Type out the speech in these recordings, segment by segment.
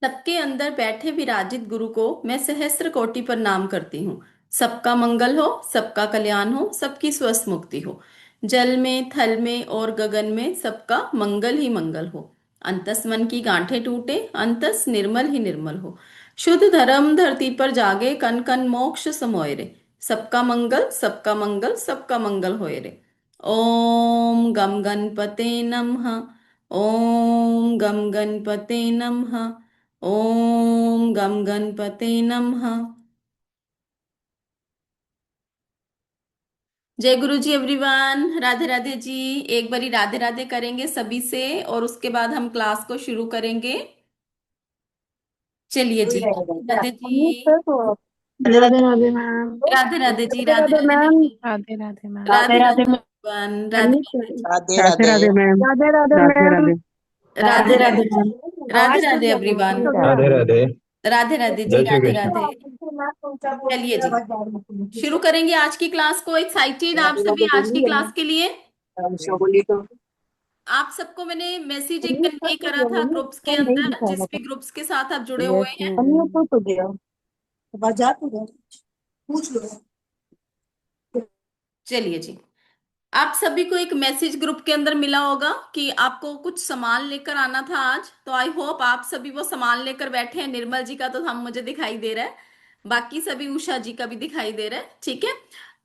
सबके अंदर बैठे विराजित गुरु को मैं सहस्त्र कोटि प्रणाम करती हूँ। सबका मंगल हो, सबका कल्याण हो, सबकी स्वस्थ मुक्ति हो। जल में, थल में और गगन में सबका मंगल ही मंगल हो। अंतस मन की गांठें टूटे, अंतस निर्मल ही निर्मल हो। शुद्ध धर्म धरती पर जागे, कन कन मोक्ष समोए रे। सबका मंगल, सबका मंगल, सबका मंगल होए रे। ओम गम गणपते नमः। ओम गम गणपते नमः। ओम गम गणपते नमः। जय गुरु जी एवरीवन, राधे राधे जी। एक बारी राधे राधे करेंगे सभी से और उसके बाद हम क्लास को शुरू करेंगे। चलिए जी, राधे राधे जी। राधे राधे मैम। राधे राधे जी, राधे राधे राधे राधे मैम। नहीं। Radhe Radhe ma'am. Radhe Radhe Radhe Radhe ma'am. everyone, Radhe unmute Radhe करिए। जी। राधे राधे राधे। राधे मैम। राधे राधे राधे मैम। राधे। राधे राधे राधे राधे जी। मैम। राधे आवाज राधे कम कर लो, एवरीवन। हो गया। राधे राधे। राधे राधे जी, जय श्री राधे कृष्ण। राधे। चलिए जी, शुरू करेंगे आज की क्लास को। एक्साइटेड आप राधे सभी राधे आज की बोलिए क्लास मैम। के लिए? बोली तो आप सबको मैंने मैसेज एक अनम्यूट कर कन्वे तो करा दिया था मैंने, ग्रुप्स के तो नहीं अंदर, दिखा जिस रहा भी था। ग्रुप्स के साथ आप जुड़े यस हुए हैं। मैम। अनम्यूट तो दिया, तो बजा तो दो, पूछ लो। चलिए जी, आप सभी को एक मैसेज ग्रुप के अंदर मिला होगा कि आपको कुछ सामान लेकर आना था आज। तो आई होप आप सभी वो सामान लेकर बैठे हैं। निर्मल जी का तो हम मुझे दिखाई दे रहा है, बाकी सभी उषा जी का भी दिखाई दे रहा है, ठीक है।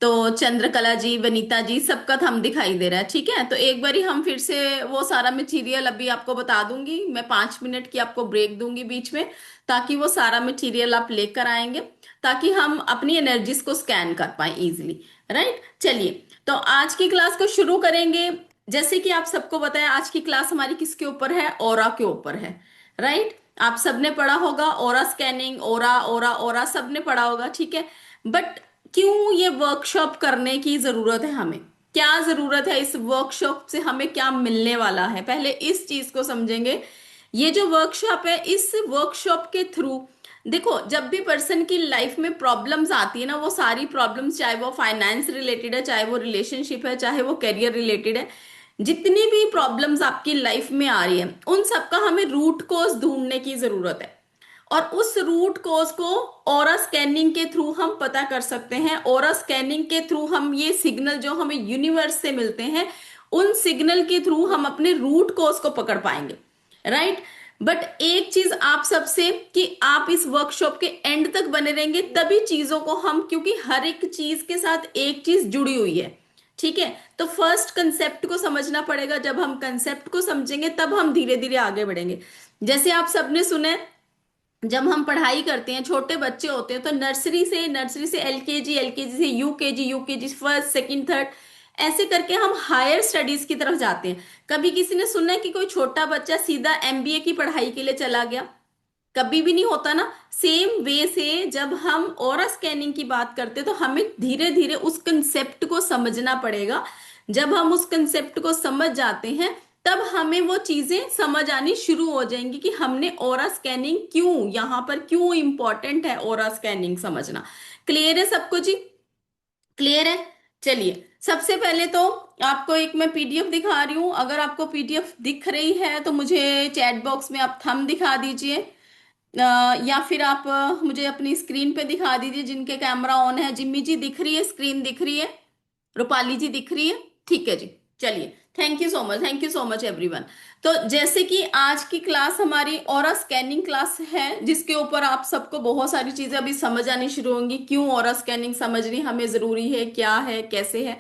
तो चंद्रकला जी, वनीता जी, सबका तो हम दिखाई दे रहा है, ठीक है। तो एक बारी हम फिर से वो सारा मटेरियल अभी आपको बता दूंगी। मैं 5 मिनट की आपको ब्रेक दूंगी बीच में, ताकि वो सारा मटेरियल आप लेकर आएंगे, ताकि हम अपनी एनर्जीज को स्कैन कर पाए इजिली। राइट, चलिए। तो आज की क्लास को शुरू करेंगे। जैसे कि आप सबको बताया, आज की क्लास हमारी किसके ऊपर है? ऑरा के ऊपर है। राइट, आप सबने पढ़ा होगा aura scanning, aura aura aura, सबने पढ़ा होगा, ठीक है। बट क्यों ये वर्कशॉप करने की जरूरत है हमें? क्या जरूरत है इस वर्कशॉप से? हमें क्या मिलने वाला है? पहले इस चीज को समझेंगे। ये जो वर्कशॉप है, इस वर्कशॉप के थ्रू देखो, जब भी पर्सन की लाइफ में प्रॉब्लम्स आती है ना, वो सारी प्रॉब्लम्स, चाहे वो फाइनेंस रिलेटेड है, चाहे वो रिलेशनशिप है, चाहे वो करियर रिलेटेड है, जितनी भी प्रॉब्लम्स आपकी लाइफ में आ रही है, उन सबका हमें रूट कोज ढूंढने की जरूरत है। और उस रूट कोज को ऑरा स्कैनिंग के थ्रू हम पता कर सकते हैं। ऑरा स्कैनिंग के थ्रू हम ये सिग्नल जो हमें यूनिवर्स से मिलते हैं, उन सिग्नल के थ्रू हम अपने रूट कोज को पकड़ पाएंगे। राइट, बट एक चीज आप सबसे, कि आप इस वर्कशॉप के एंड तक बने रहेंगे, तभी चीजों को हम, क्योंकि हर एक चीज के साथ एक चीज जुड़ी हुई है, ठीक है। तो फर्स्ट कंसेप्ट को समझना पड़ेगा। जब हम कंसेप्ट को समझेंगे तब हम धीरे धीरे आगे बढ़ेंगे। जैसे आप सबने सुना है, जब हम पढ़ाई करते हैं, छोटे बच्चे होते हैं, तो नर्सरी से एलकेजी, एलकेजी से UKG, UKG first second third, ऐसे करके हम हायर स्टडीज की तरफ जाते हैं। कभी किसी ने सुना है कि कोई छोटा बच्चा सीधा एमबीए की पढ़ाई के लिए चला गया? कभी भी नहीं होता ना। सेम वे से जब हम ऑरा स्कैनिंग की बात करते हैं, तो हमें धीरे धीरे उस कंसेप्ट को समझना पड़ेगा। जब हम उस कंसेप्ट को समझ जाते हैं, तब हमें वो चीजें समझ आनी शुरू हो जाएंगी कि हमने ऑरा स्कैनिंग क्यों, यहाँ पर क्यों इंपॉर्टेंट है ऑरा स्कैनिंग समझना। क्लियर है सबको जी? क्लियर है। चलिए, सबसे पहले तो आपको एक मैं पीडीएफ दिखा रही हूं। अगर आपको पीडीएफ दिख रही है तो मुझे चैट बॉक्स में आप थंब दिखा दीजिए। या फिर आप मुझे अपनी स्क्रीन पे दिखा दीजिए, जिनके कैमरा ऑन है। जिम्मी जी दिख रही है? स्क्रीन दिख रही है? रूपाली जी दिख रही है? ठीक है जी। चलिए, thank you so much, thank you so much everyone. तो जैसे कि आज की क्लास हमारी ऑरा स्कैनिंग क्लास है, जिसके ऊपर आप सबको बहुत सारी चीजें अभी समझ आनी शुरू होंगी। क्यों ऑरा स्कैनिंग समझनी हमें जरूरी है, क्या है, कैसे है।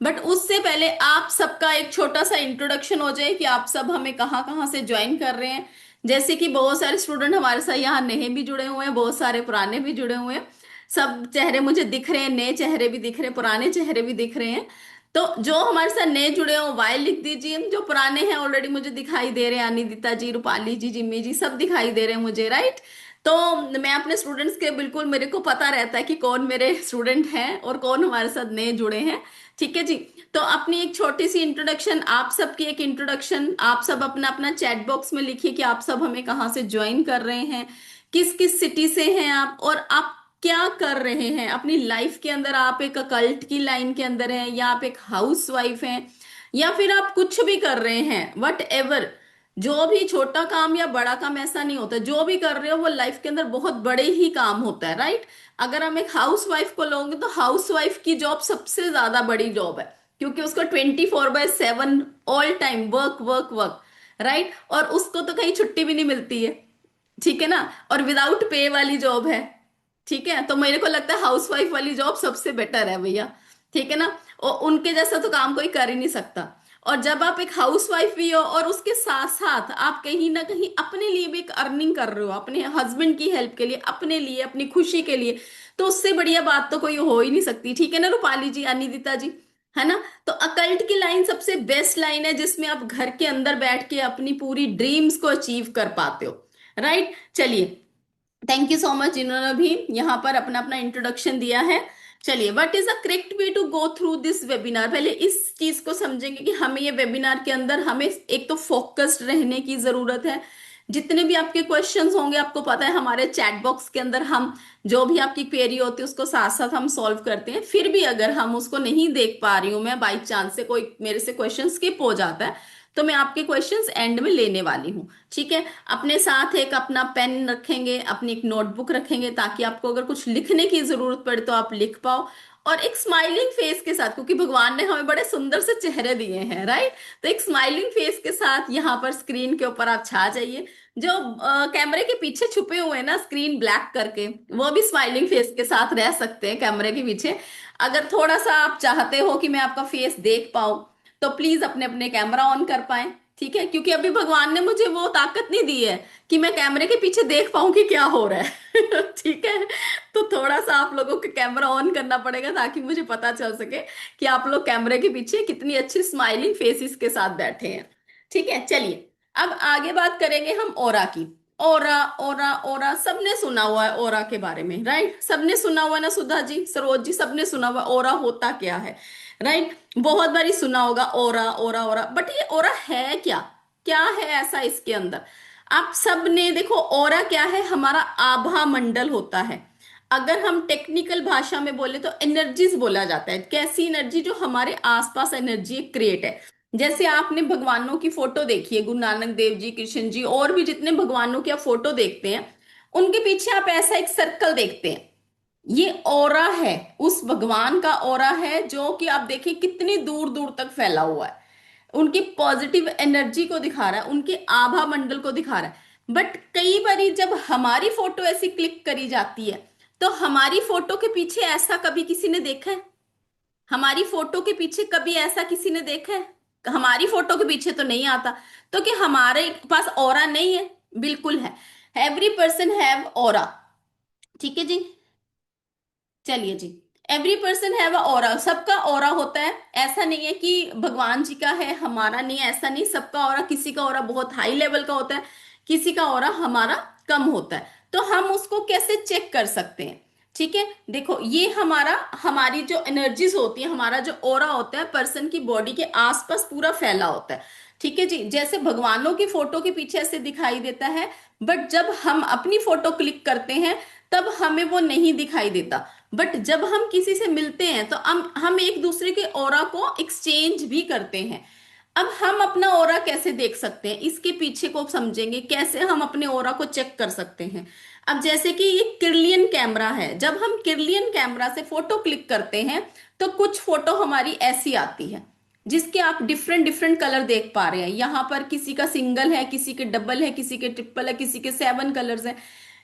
बट उससे पहले आप सबका एक छोटा सा इंट्रोडक्शन हो जाए कि आप सब हमें कहाँ कहाँ से ज्वाइन कर रहे हैं। जैसे कि बहुत सारे स्टूडेंट हमारे साथ यहाँ नए भी जुड़े हुए हैं, बहुत सारे पुराने भी जुड़े हुए हैं। सब चेहरे मुझे दिख रहे हैं, नए चेहरे भी दिख रहे हैं, पुराने चेहरे भी दिख रहे हैं। तो जो हमारे साथ नए जुड़े हो वाई लिख दीजिए, जो पुराने हैं ऑलरेडी मुझे दिखाई दे रहे हैं, अनिदिता जी, रूपाली जी, जिम्मी जी, सब दिखाई दे रहे हैं मुझे। राइट, तो मैं अपने स्टूडेंट्स के बिल्कुल, मेरे को पता रहता है कि कौन मेरे स्टूडेंट हैं और कौन हमारे साथ नए जुड़े हैं, ठीक है जी। तो अपनी एक छोटी सी इंट्रोडक्शन, आप सबकी एक इंट्रोडक्शन, आप सब अपना अपना चैट बॉक्स में लिखिए कि आप सब हमें कहाँ से ज्वाइन कर रहे हैं, किस किस सिटी से हैं आप, और आप क्या कर रहे हैं अपनी लाइफ के अंदर। आप एक अकल्ट की लाइन के अंदर हैं, या आप एक हाउस वाइफ हैं, या फिर आप कुछ भी कर रहे हैं, वट एवर। जो भी छोटा काम या बड़ा काम ऐसा नहीं होता, जो भी कर रहे हो वो लाइफ के अंदर बहुत बड़े ही काम होता है, राइट। अगर हम एक हाउस वाइफ को लोगे तो हाउस वाइफ की जॉब सबसे ज्यादा बड़ी जॉब है, क्योंकि उसको 24/7 all time work work work, right. और उसको तो कहीं छुट्टी भी नहीं मिलती है, ठीक है ना। और विदाउट पे वाली जॉब है, ठीक है। तो मेरे को लगता है हाउसवाइफ वाली जॉब सबसे बेटर है भैया, ठीक है ना। और उनके जैसा तो काम कोई कर ही नहीं सकता। और जब आप एक हाउसवाइफ भी हो और उसके साथ साथ आप कहीं ना कहीं अपने लिए भी एक अर्निंग कर रहे हो, अपने हस्बैंड की हेल्प के लिए, अपने लिए, अपनी खुशी के लिए, तो उससे बढ़िया बात तो कोई हो ही नहीं सकती, ठीक है ना रूपाली जी, अनिदिता जी, है ना। तो अकल्ट की लाइन सबसे बेस्ट लाइन है जिसमें आप घर के अंदर बैठ के अपनी पूरी ड्रीम्स को अचीव कर पाते हो, राइट। चलिए, थैंक यू सो मच जिन्होंने भी यहाँ पर अपना अपना इंट्रोडक्शन दिया है। चलिए, what is the correct way to go through this webinar, पहले इस चीज को समझेंगे कि हमें ये वेबिनार के अंदर हमें एक तो फोकस्ड रहने की जरूरत है। जितने भी आपके क्वेश्चंस होंगे, आपको पता है हमारे चैट बॉक्स के अंदर हम जो भी आपकी क्वेरी होती है उसको साथ साथ हम सॉल्व करते हैं। फिर भी अगर हम उसको नहीं देख पा रही हूँ, मैं बाई चांस से कोई मेरे से क्वेश्चन स्किप हो जाता है, तो मैं आपके क्वेश्चंस एंड में लेने वाली हूँ, ठीक है। अपने साथ एक अपना पेन रखेंगे, अपनी एक नोटबुक रखेंगे, ताकि आपको अगर कुछ लिखने की जरूरत पड़े तो आप लिख पाओ। और एक स्माइलिंग फेस के साथ, क्योंकि भगवान ने हमें बड़े सुंदर से चेहरे दिए हैं, राइट। तो एक स्माइलिंग फेस के साथ यहाँ पर स्क्रीन के ऊपर आप छा जाइए। जो कैमरे के पीछे छुपे हुए हैं ना स्क्रीन ब्लैक करके, वो भी स्माइलिंग फेस के साथ रह सकते हैं कैमरे के पीछे। अगर थोड़ा सा आप चाहते हो कि मैं आपका फेस देख पाऊं, तो प्लीज अपने अपने कैमरा ऑन कर पाएं, ठीक है। क्योंकि अभी भगवान ने मुझे वो ताकत नहीं दी है कि मैं कैमरे के पीछे देख पाऊं कि क्या हो रहा है ठीक है। तो थोड़ा सा आप लोगों को कैमरा ऑन करना पड़ेगा ताकि मुझे पता चल सके कि आप लोग कैमरे के पीछे कितनी अच्छी स्माइलिंग फेसिस के साथ बैठे हैं, ठीक है। चलिए, अब आगे बात करेंगे हम ओरा की। ओरा ओरा ओरा, सबने सुना हुआ है ओरा के बारे में, राइट। सबने सुना हुआ है ना, सुधा जी, सरोज जी, सबने सुना हुआ है ओरा होता क्या है, राइट। बहुत बारी सुना होगा ओरा ओरा ओरा, बट ये ओरा है क्या, क्या है ऐसा इसके अंदर। आप सब ने देखो, ओरा क्या है, हमारा आभा मंडल होता है। अगर हम टेक्निकल भाषा में बोले तो एनर्जीज बोला जाता है। कैसी एनर्जी, जो हमारे आसपास एनर्जी क्रिएट है। जैसे आपने भगवानों की फोटो देखी है, गुरु नानक देव जी, कृष्ण जी, और भी जितने भगवानों की आप फोटो देखते हैं, उनके पीछे आप ऐसा एक सर्कल देखते हैं। ये ओरा है, उस भगवान का ओरा है, जो कि आप देखिए कितनी दूर दूर तक फैला हुआ है। उनकी पॉजिटिव एनर्जी को दिखा रहा है, उनके आभा मंडल को दिखा रहा है। बट कई बारी जब हमारी फोटो ऐसी क्लिक करी जाती है, तो हमारी फोटो के पीछे ऐसा कभी किसी ने देखा है? हमारी फोटो के पीछे कभी ऐसा किसी ने देखा है? हमारी फोटो के पीछे तो नहीं आता। तो कि हमारे पास ऑरा नहीं है? बिल्कुल है। एवरी पर्सन हैव ऑरा, ठीक है जी। चलिए जी, every person have a aura, सबका ऑरा होता है। ऐसा नहीं है कि भगवान जी का है हमारा नहीं है, ऐसा नहीं। सबका ऑरा, किसी का ऑरा बहुत हाई लेवल का होता है, किसी का ऑरा हमारा कम होता है। तो हम उसको कैसे चेक कर सकते हैं? ठीक है, देखो, ये हमारा, हमारी जो एनर्जीज होती है, हमारा जो ऑरा होता है पर्सन की बॉडी के आसपास पूरा फैला होता है, ठीक है जी। जैसे भगवानों की फोटो के पीछे ऐसे दिखाई देता है, बट जब हम अपनी फोटो क्लिक करते हैं तब हमें वो नहीं दिखाई देता। बट जब हम किसी से मिलते हैं तो हम एक दूसरे के ऑरा को एक्सचेंज भी करते हैं। अब हम अपना ऑरा कैसे देख सकते हैं, इसके पीछे को समझेंगे, कैसे हम अपने ऑरा को चेक कर सकते हैं। अब जैसे कि ये किरलियन कैमरा है, जब हम किरलियन कैमरा से फोटो क्लिक करते हैं तो कुछ फोटो हमारी ऐसी आती है जिसके आप डिफरेंट डिफरेंट कलर देख पा रहे हैं। यहाँ पर किसी का सिंगल है, किसी के डबल है, किसी के ट्रिपल है, किसी के 7 कलर्स हैं।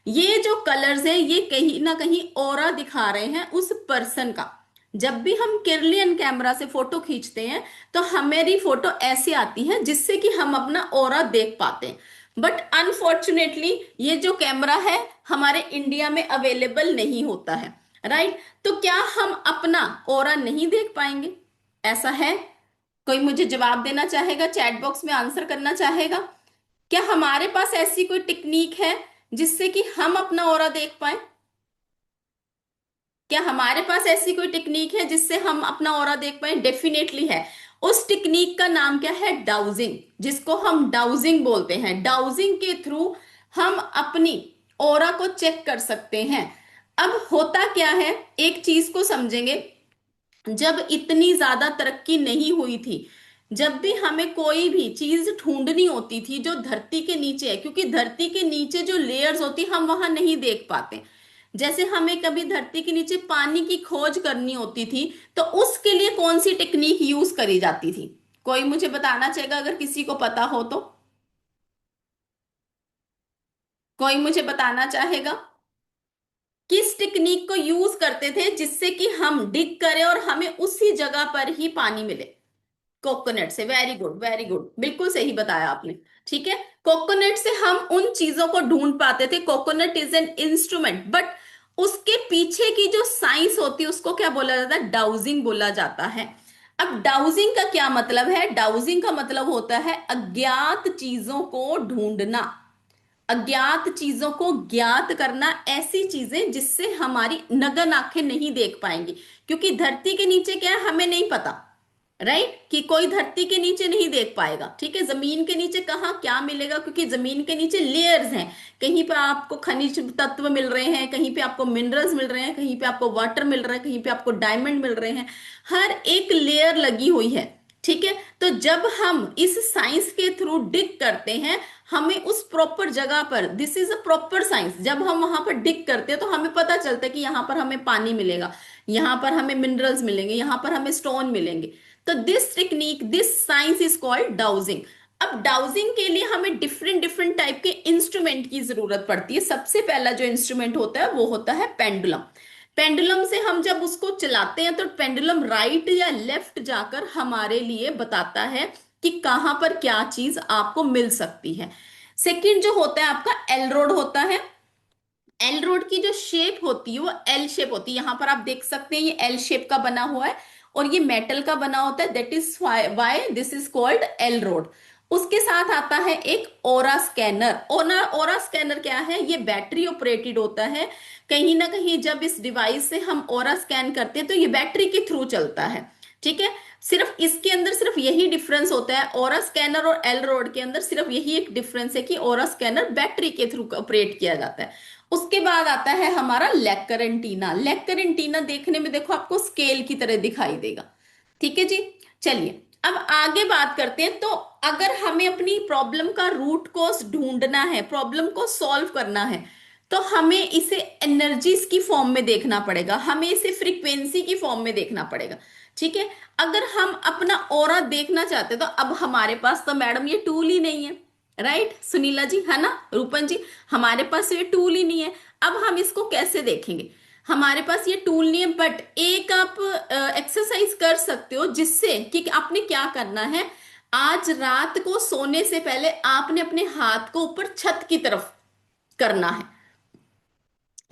ये जो कलर्स है ये कहीं ना कहीं ऑरा दिखा रहे हैं उस पर्सन का। जब भी हम किरलियन कैमरा से फोटो खींचते हैं तो हमारी फोटो ऐसे आती है जिससे कि हम अपना ऑरा देख पाते हैं। बट अनफॉर्चुनेटली ये जो कैमरा है हमारे इंडिया में अवेलेबल नहीं होता है, राइट। तो क्या हम अपना ऑरा नहीं देख पाएंगे? ऐसा है? कोई मुझे जवाब देना चाहेगा, चैट बॉक्स में आंसर करना चाहेगा? क्या हमारे पास ऐसी कोई टेक्निक है जिससे कि हम अपना ऑरा देख पाए? क्या हमारे पास ऐसी कोई टेक्निक है जिससे हम अपना ऑरा देख पाए? डेफिनेटली है। उस टेक्निक का नाम क्या है? डाउजिंग, जिसको हम डाउजिंग बोलते हैं। डाउजिंग के थ्रू हम अपनी ऑरा को चेक कर सकते हैं। अब होता क्या है, एक चीज को समझेंगे। जब इतनी ज्यादा तरक्की नहीं हुई थी, जब भी हमें कोई भी चीज ढूंढनी होती थी जो धरती के नीचे है, क्योंकि धरती के नीचे जो लेयर्स होती हम वहां नहीं देख पाते। जैसे हमें कभी धरती के नीचे पानी की खोज करनी होती थी, तो उसके लिए कौन सी टेक्निक यूज करी जाती थी? कोई मुझे बताना चाहेगा अगर किसी को पता हो तो? कोई मुझे बताना चाहेगा किस टेक्निक को यूज करते थे जिससे कि हम डिग करें और हमें उसी जगह पर ही पानी मिले? कोकोनट से। वेरी गुड, वेरी गुड, बिल्कुल सही बताया आपने। ठीक है, कोकोनट से हम उन चीजों को ढूंढ पाते थे। Coconut is an instrument, but उसके पीछे की जो साइंस होती है उसको क्या बोला जाता है? डाउजिंग बोला जाता है। अब डाउजिंग का क्या मतलब है? डाउजिंग का मतलब होता है अज्ञात चीजों को ढूंढना, अज्ञात चीजों को ज्ञात करना, ऐसी चीजें जिससे हमारी नगन आंखें नहीं देख पाएंगी। क्योंकि धरती के नीचे क्या है हमें नहीं पता, राइट? कि कोई धरती के नीचे नहीं देख पाएगा। ठीक है, जमीन के नीचे कहाँ क्या मिलेगा, क्योंकि जमीन के नीचे लेयर्स हैं। कहीं पे आपको खनिज तत्व मिल रहे हैं, कहीं पे आपको मिनरल्स मिल रहे हैं, कहीं पे आपको वाटर मिल रहा है, कहीं पे आपको डायमंड मिल रहे हैं। हर एक लेयर लगी हुई है। ठीक है, तो जब हम इस साइंस के थ्रू डिग करते हैं, हमें उस प्रॉपर जगह पर, this is a proper science, जब हम वहां पर डिग करते हैं तो हमें पता चलता है कि यहाँ पर हमें पानी मिलेगा, यहाँ पर हमें मिनरल्स मिलेंगे, यहाँ पर हमें स्टोन मिलेंगे। तो this technique, this science is called dowsing. अब डाउजिंग के लिए हमें डिफरेंट डिफरेंट टाइप के इंस्ट्रूमेंट की जरूरत पड़ती है। सबसे पहला जो इंस्ट्रूमेंट होता है वो होता है पेंडुलम। पेंडुलम से हम जब उसको चलाते हैं तो पेंडुलम राइट या लेफ्ट जाकर हमारे लिए बताता है कि कहां पर क्या चीज आपको मिल सकती है। सेकंड जो होता है आपका एल रोड होता है। एल रोड की जो शेप होती है वो एल शेप होती है। यहां पर आप देख सकते हैं ये एल शेप का बना हुआ है और ये मेटल का बना होता है, that is why this is called L road. उसके साथ आता है एक ओरा स्कैनर। ओरा ओरा स्कैनर क्या है? ये बैटरी ऑपरेटेड होता है। कहीं ना कहीं जब इस डिवाइस से हम ओरा स्कैन करते हैं तो ये बैटरी के थ्रू चलता है। ठीक है, सिर्फ इसके अंदर सिर्फ यही डिफरेंस होता है, ओरा स्कैनर और एल रोड के अंदर सिर्फ यही एक डिफरेंस है कि ओरा स्कैनर बैटरी के थ्रू ऑपरेट किया जाता है। उसके बाद आता है हमारा लेकर एंटीना। लेकर एंटीना देखने में देखो आपको स्केल की तरह दिखाई देगा। ठीक है जी, चलिए अब आगे बात करते हैं। तो अगर हमें अपनी प्रॉब्लम का रूट कॉज ढूंढना है, प्रॉब्लम को सॉल्व करना है, तो हमें इसे एनर्जीज की फॉर्म में देखना पड़ेगा, हमें इसे फ्रीक्वेंसी की फॉर्म में देखना पड़ेगा। ठीक है, अगर हम अपना ऑरा देखना चाहते हैं तो अब हमारे पास तो मैडम ये टूल ही नहीं है, राइट सुनीला जी, है ना, रूपन जी? हमारे पास ये टूल ही नहीं है। अब हम इसको कैसे देखेंगे? हमारे पास ये टूल नहीं है, बट एक आप एक्सरसाइज कर सकते हो जिससे कि आपने क्या करना है, आज रात को सोने से पहले आपने अपने हाथ को ऊपर छत की तरफ करना है।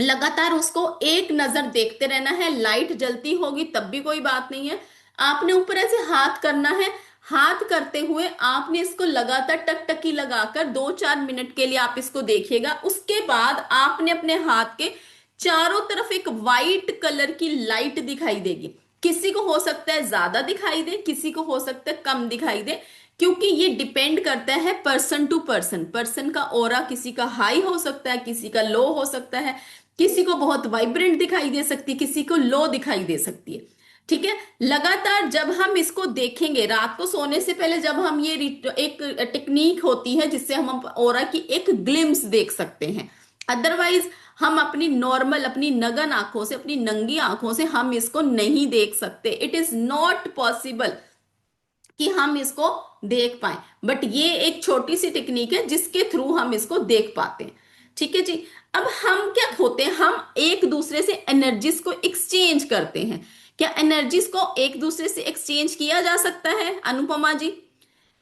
लगातार उसको एक नजर देखते रहना है। लाइट जलती होगी तब भी कोई बात नहीं है, आपने ऊपर ऐसे हाथ करना है। हाथ करते हुए आपने इसको लगातार टकटकी लगाकर 2-4 मिनट के लिए आप इसको देखिएगा। उसके बाद आपने अपने हाथ के चारों तरफ एक वाइट कलर की लाइट दिखाई देगी। किसी को हो सकता है ज्यादा दिखाई दे, किसी को हो सकता है कम दिखाई दे, क्योंकि ये डिपेंड करता है पर्सन टू पर्सन। पर्सन का ऑरा किसी का हाई हो सकता है, किसी का लो हो सकता है, किसी को बहुत वाइब्रेंट दिखाई दे सकती है, किसी को लो दिखाई दे सकती है। ठीक है, लगातार जब हम इसको देखेंगे रात को सोने से पहले, जब हम ये एक टेक्निक होती है जिससे हम ऑरा की एक ग्लिम्स देख सकते हैं। अदरवाइज हम अपनी नॉर्मल, अपनी नगन आंखों से, अपनी नंगी आंखों से हम इसको नहीं देख सकते। इट इज नॉट पॉसिबल कि हम इसको देख पाए, बट ये एक छोटी सी टेक्निक है जिसके थ्रू हम इसको देख पाते हैं। ठीक है जी, अब हम क्या होते हैं, हम एक दूसरे से एनर्जीज को एक्सचेंज करते हैं। क्या एनर्जीज को एक दूसरे से एक्सचेंज किया जा सकता है अनुपमा जी,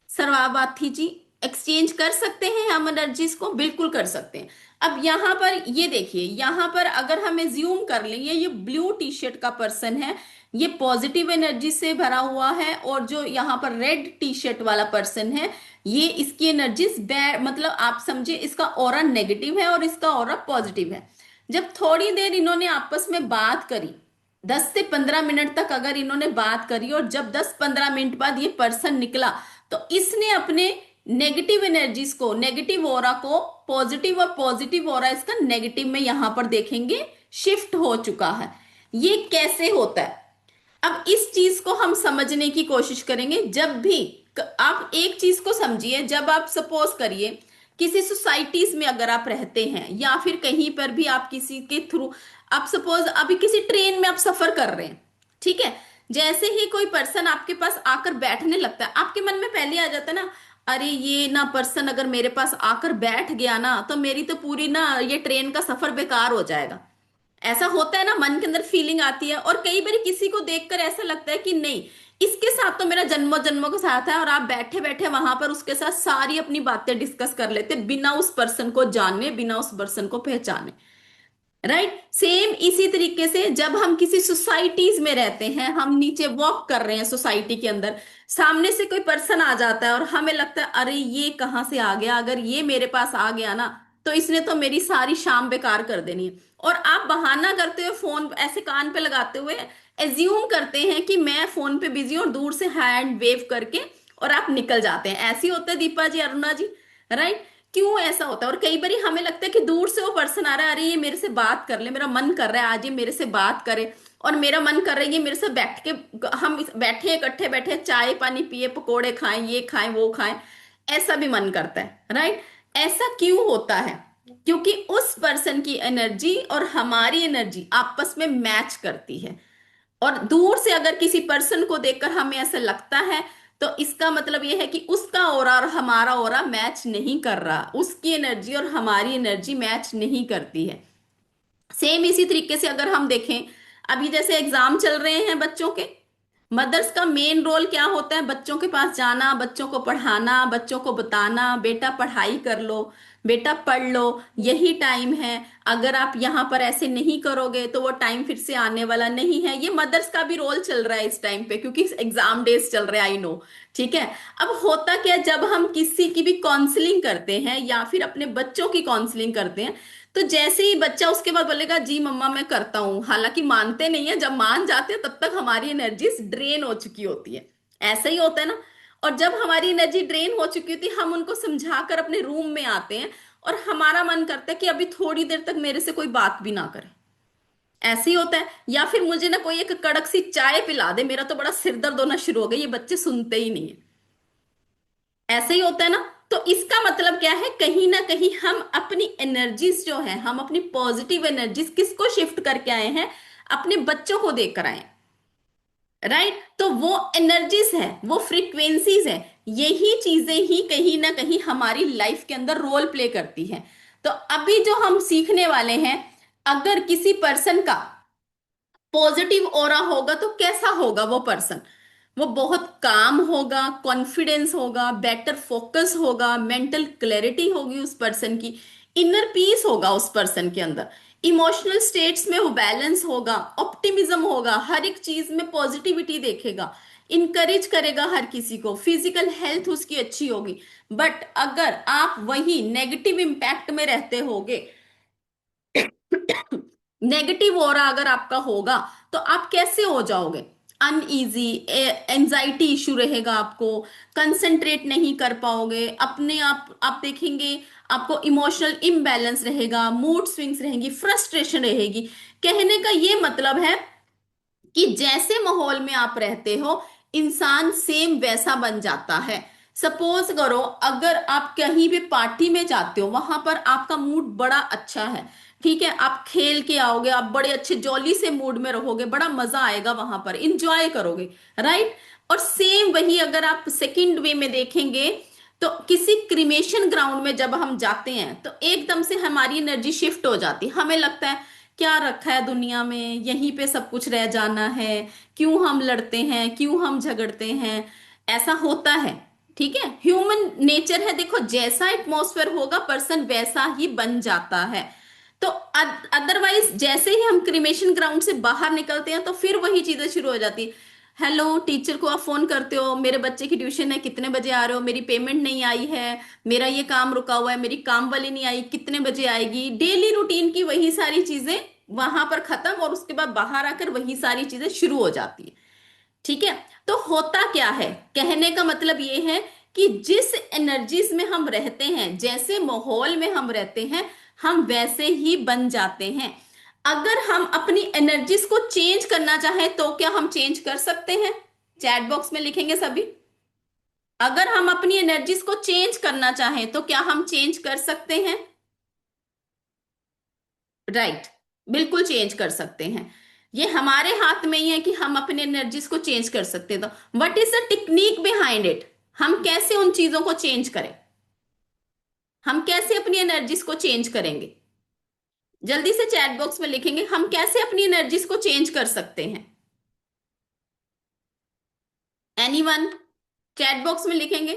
सरवाबाथी जी? एक्सचेंज कर सकते हैं हम एनर्जीज को, बिल्कुल कर सकते हैं। अब यहाँ पर ये देखिए, यहाँ पर अगर हमें ज्यूम कर लें, ये ब्लू टी शर्ट का पर्सन है, ये पॉजिटिव एनर्जी से भरा हुआ है, और जो यहाँ पर रेड टी शर्ट वाला पर्सन है, ये इसकी एनर्जीज बैड, मतलब आप समझे इसका ऑरा नेगेटिव है और इसका ऑरा पॉजिटिव है। जब थोड़ी देर इन्होंने आपस में बात करी, 10 से 15 मिनट तक अगर इन्होंने बात करी, और जब 10-15 मिनट बाद ये पर्सन निकला, तो इसने अपने नेगेटिव एनर्जीज को, नेगेटिव ऑरा को पॉजिटिव, और पॉजिटिव ऑरा इसका नेगेटिव में यहां पर देखेंगे शिफ्ट हो चुका है। ये कैसे होता है? अब इस चीज को हम समझने की कोशिश करेंगे। जब भी आप एक चीज को समझिए, जब आप सपोज करिए किसी सोसाइटीज में अगर आप रहते हैं या फिर कहीं पर भी आप किसी के थ्रू, आप सपोज अभी किसी ट्रेन में आप सफर कर रहे हैं, ठीक है। जैसे ही कोई पर्सन आपके पास आकर बैठने लगता है, आपके मन में पहले आ जाता है ना, अरे ये ना पर्सन अगर मेरे पास आकर बैठ गया ना तो मेरी तो पूरी ना ये ट्रेन का सफर बेकार हो जाएगा। ऐसा होता है ना, मन के अंदर फीलिंग आती है। और कई बार किसी को देखकर ऐसा लगता है कि नहीं, इसके साथ तो मेरा जन्मों जन्मों के साथ है, और आप बैठे बैठे वहां पर उसके साथ सारी अपनी बातें डिस्कस कर लेते बिना उस पर्सन को जाने, बिना उस पर्सन को पहचाने। राइट, सेम इसी तरीके से जब हम किसी सोसाइटीज में रहते हैं, हम नीचे वॉक कर रहे हैं सोसाइटी के अंदर, सामने से कोई पर्सन आ जाता है और हमें लगता है अरे ये कहाँ से आ गया, अगर ये मेरे पास आ गया ना तो इसने तो मेरी सारी शाम बेकार कर देनी है। और आप बहाना करते हुए फोन ऐसे कान पे लगाते हुए एज्यूम करते हैं कि मैं फोन पे बिजी हूं, और दूर से हैंड वेव करके और आप निकल जाते हैं। ऐसे ही होता है दीपा जी, अरुणा जी। राइट, क्यों ऐसा होता है? और कई बार हमें लगता है कि दूर से वो पर्सन आ रहा है, अरे ये मेरे से बात कर ले, मेरा मन कर रहा है आज ये मेरे से बात करे, और मेरा मन कर रहा है ये मेरे से बैठ के, हम बैठे इकट्ठे बैठे चाय पानी पिए, पकोड़े खाएं, ये खाएं वो खाएं, ऐसा भी मन करता है। राइट, ऐसा क्यों होता है? क्योंकि उस पर्सन की एनर्जी और हमारी एनर्जी आपस में मैच करती है। और दूर से अगर किसी पर्सन को देखकर हमें ऐसा लगता है तो इसका मतलब यह है कि उसका ओरा और हमारा ओरा मैच नहीं कर रहा, उसकी एनर्जी और हमारी एनर्जी मैच नहीं करती है। सेम इसी तरीके से अगर हम देखें, अभी जैसे एग्जाम चल रहे हैं बच्चों के, मदर्स का मेन रोल क्या होता है? बच्चों के पास जाना, बच्चों को पढ़ाना, बच्चों को बताना बेटा पढ़ाई कर लो, बेटा पढ़ लो, यही टाइम है। अगर आप यहाँ पर ऐसे नहीं करोगे तो वो टाइम फिर से आने वाला नहीं है। ये मदर्स का भी रोल चल रहा है इस टाइम पे, क्योंकि एग्जाम डेज चल रहे हैं, आई नो। ठीक है, अब होता क्या है, जब हम किसी की भी काउंसलिंग करते हैं या फिर अपने बच्चों की काउंसलिंग करते हैं, तो जैसे ही बच्चा उसके बाद बोलेगा जी मम्मा मैं करता हूँ, हालांकि मानते नहीं है, जब मान जाते हैं तब तक हमारी एनर्जी ड्रेन हो चुकी होती है। ऐसा ही होता है ना। और जब हमारी एनर्जी ड्रेन हो चुकी होती है, हम उनको समझाकर अपने रूम में आते हैं और हमारा मन करता है कि अभी थोड़ी देर तक मेरे से कोई बात भी ना करे। ऐसे ही होता है। या फिर मुझे ना कोई एक कड़क सी चाय पिला दे, मेरा तो बड़ा सिर दर्द होना शुरू हो गया, ये बच्चे सुनते ही नहीं है। ऐसे ही होता है ना। तो इसका मतलब क्या है, कहीं ना कहीं हम अपनी एनर्जीज जो है, हम अपनी पॉजिटिव एनर्जीज किसको शिफ्ट करके आए हैं? अपने बच्चों को देकर आए हैं। राइट, तो वो एनर्जीज है, वो फ्रीक्वेंसीज है, यही चीजें ही कहीं ना कहीं हमारी लाइफ के अंदर रोल प्ले करती हैं। तो अभी जो हम सीखने वाले हैं, अगर किसी पर्सन का पॉजिटिव ऑरा होगा तो कैसा होगा वो पर्सन? वो बहुत काम होगा, कॉन्फिडेंस होगा, बेटर फोकस होगा, मेंटल क्लैरिटी होगी उस पर्सन की, इनर पीस होगा उस पर्सन के अंदर, इमोशनल स्टेट्स में वो बैलेंस होगा, ऑप्टिमिज्म होगा, हर एक चीज में पॉजिटिविटी देखेगा, इनकरेज करेगा हर किसी को, फिजिकल हेल्थ उसकी अच्छी होगी। बट अगर आप वही नेगेटिव इम्पैक्ट में रहते होगे, नेगेटिव ऑरा अगर आपका होगा, तो आप कैसे हो जाओगे? अनईजी, एंजाइटी इशू रहेगा आपको, कंसंट्रेट नहीं कर पाओगे अपने आप देखेंगे, आपको इमोशनल इम्बैलेंस रहेगा, मूड स्विंग्स रहेंगी, फ्रस्ट्रेशन रहेगी। कहने का ये मतलब है कि जैसे माहौल में आप रहते हो, इंसान सेम वैसा बन जाता है। सपोज करो, अगर आप कहीं भी पार्टी में जाते हो, वहां पर आपका मूड बड़ा अच्छा है, ठीक है, आप खेल के आओगे, आप बड़े अच्छे जॉली से मूड में रहोगे, बड़ा मजा आएगा, वहां पर इंजॉय करोगे। राइट, और सेम वही अगर आप सेकंड वे में देखेंगे, तो किसी क्रिमेशन ग्राउंड में जब हम जाते हैं तो एकदम से हमारी एनर्जी शिफ्ट हो जाती है, हमें लगता है क्या रखा है दुनिया में, यहीं पे सब कुछ रह जाना है, क्यों हम लड़ते हैं, क्यों हम झगड़ते हैं? ऐसा होता है। ठीक है, ह्यूमन नेचर है, देखो जैसा एटमॉस्फेयर होगा पर्सन वैसा ही बन जाता है। तो अदरवाइज जैसे ही हम क्रिमेशन ग्राउंड से बाहर निकलते हैं तो फिर वही चीजें शुरू हो जाती। हेलो, टीचर को आप फोन करते हो, मेरे बच्चे की ट्यूशन है, कितने बजे आ रहे हो, मेरी पेमेंट नहीं आई है, मेरा ये काम रुका हुआ है, मेरी काम वाली नहीं आई, कितने बजे आएगी? डेली रूटीन की वही सारी चीजें वहां पर खत्म, और उसके बाद बाहर आकर वही सारी चीजें शुरू हो जाती है। ठीक है, तो होता क्या है, कहने का मतलब ये है कि जिस एनर्जीज में हम रहते हैं, जैसे माहौल में हम रहते हैं, हम वैसे ही बन जाते हैं। अगर हम अपनी एनर्जीज को चेंज करना चाहें तो क्या हम चेंज कर सकते हैं? चैट बॉक्स में लिखेंगे सभी। अगर हम अपनी एनर्जीज को चेंज करना चाहें तो क्या हम चेंज कर सकते हैं? राइट, बिल्कुल चेंज कर सकते हैं। ये हमारे हाथ में ही है कि हम अपनी एनर्जीज को चेंज कर सकते हैं। तो what is the technique behind it? हम कैसे उन चीजों को चेंज करें? हम कैसे अपनी एनर्जीज को चेंज करेंगे? जल्दी से चैट बॉक्स में लिखेंगे, हम कैसे अपनी एनर्जीज को चेंज कर सकते हैं। एनीवन? चैट बॉक्स में लिखेंगे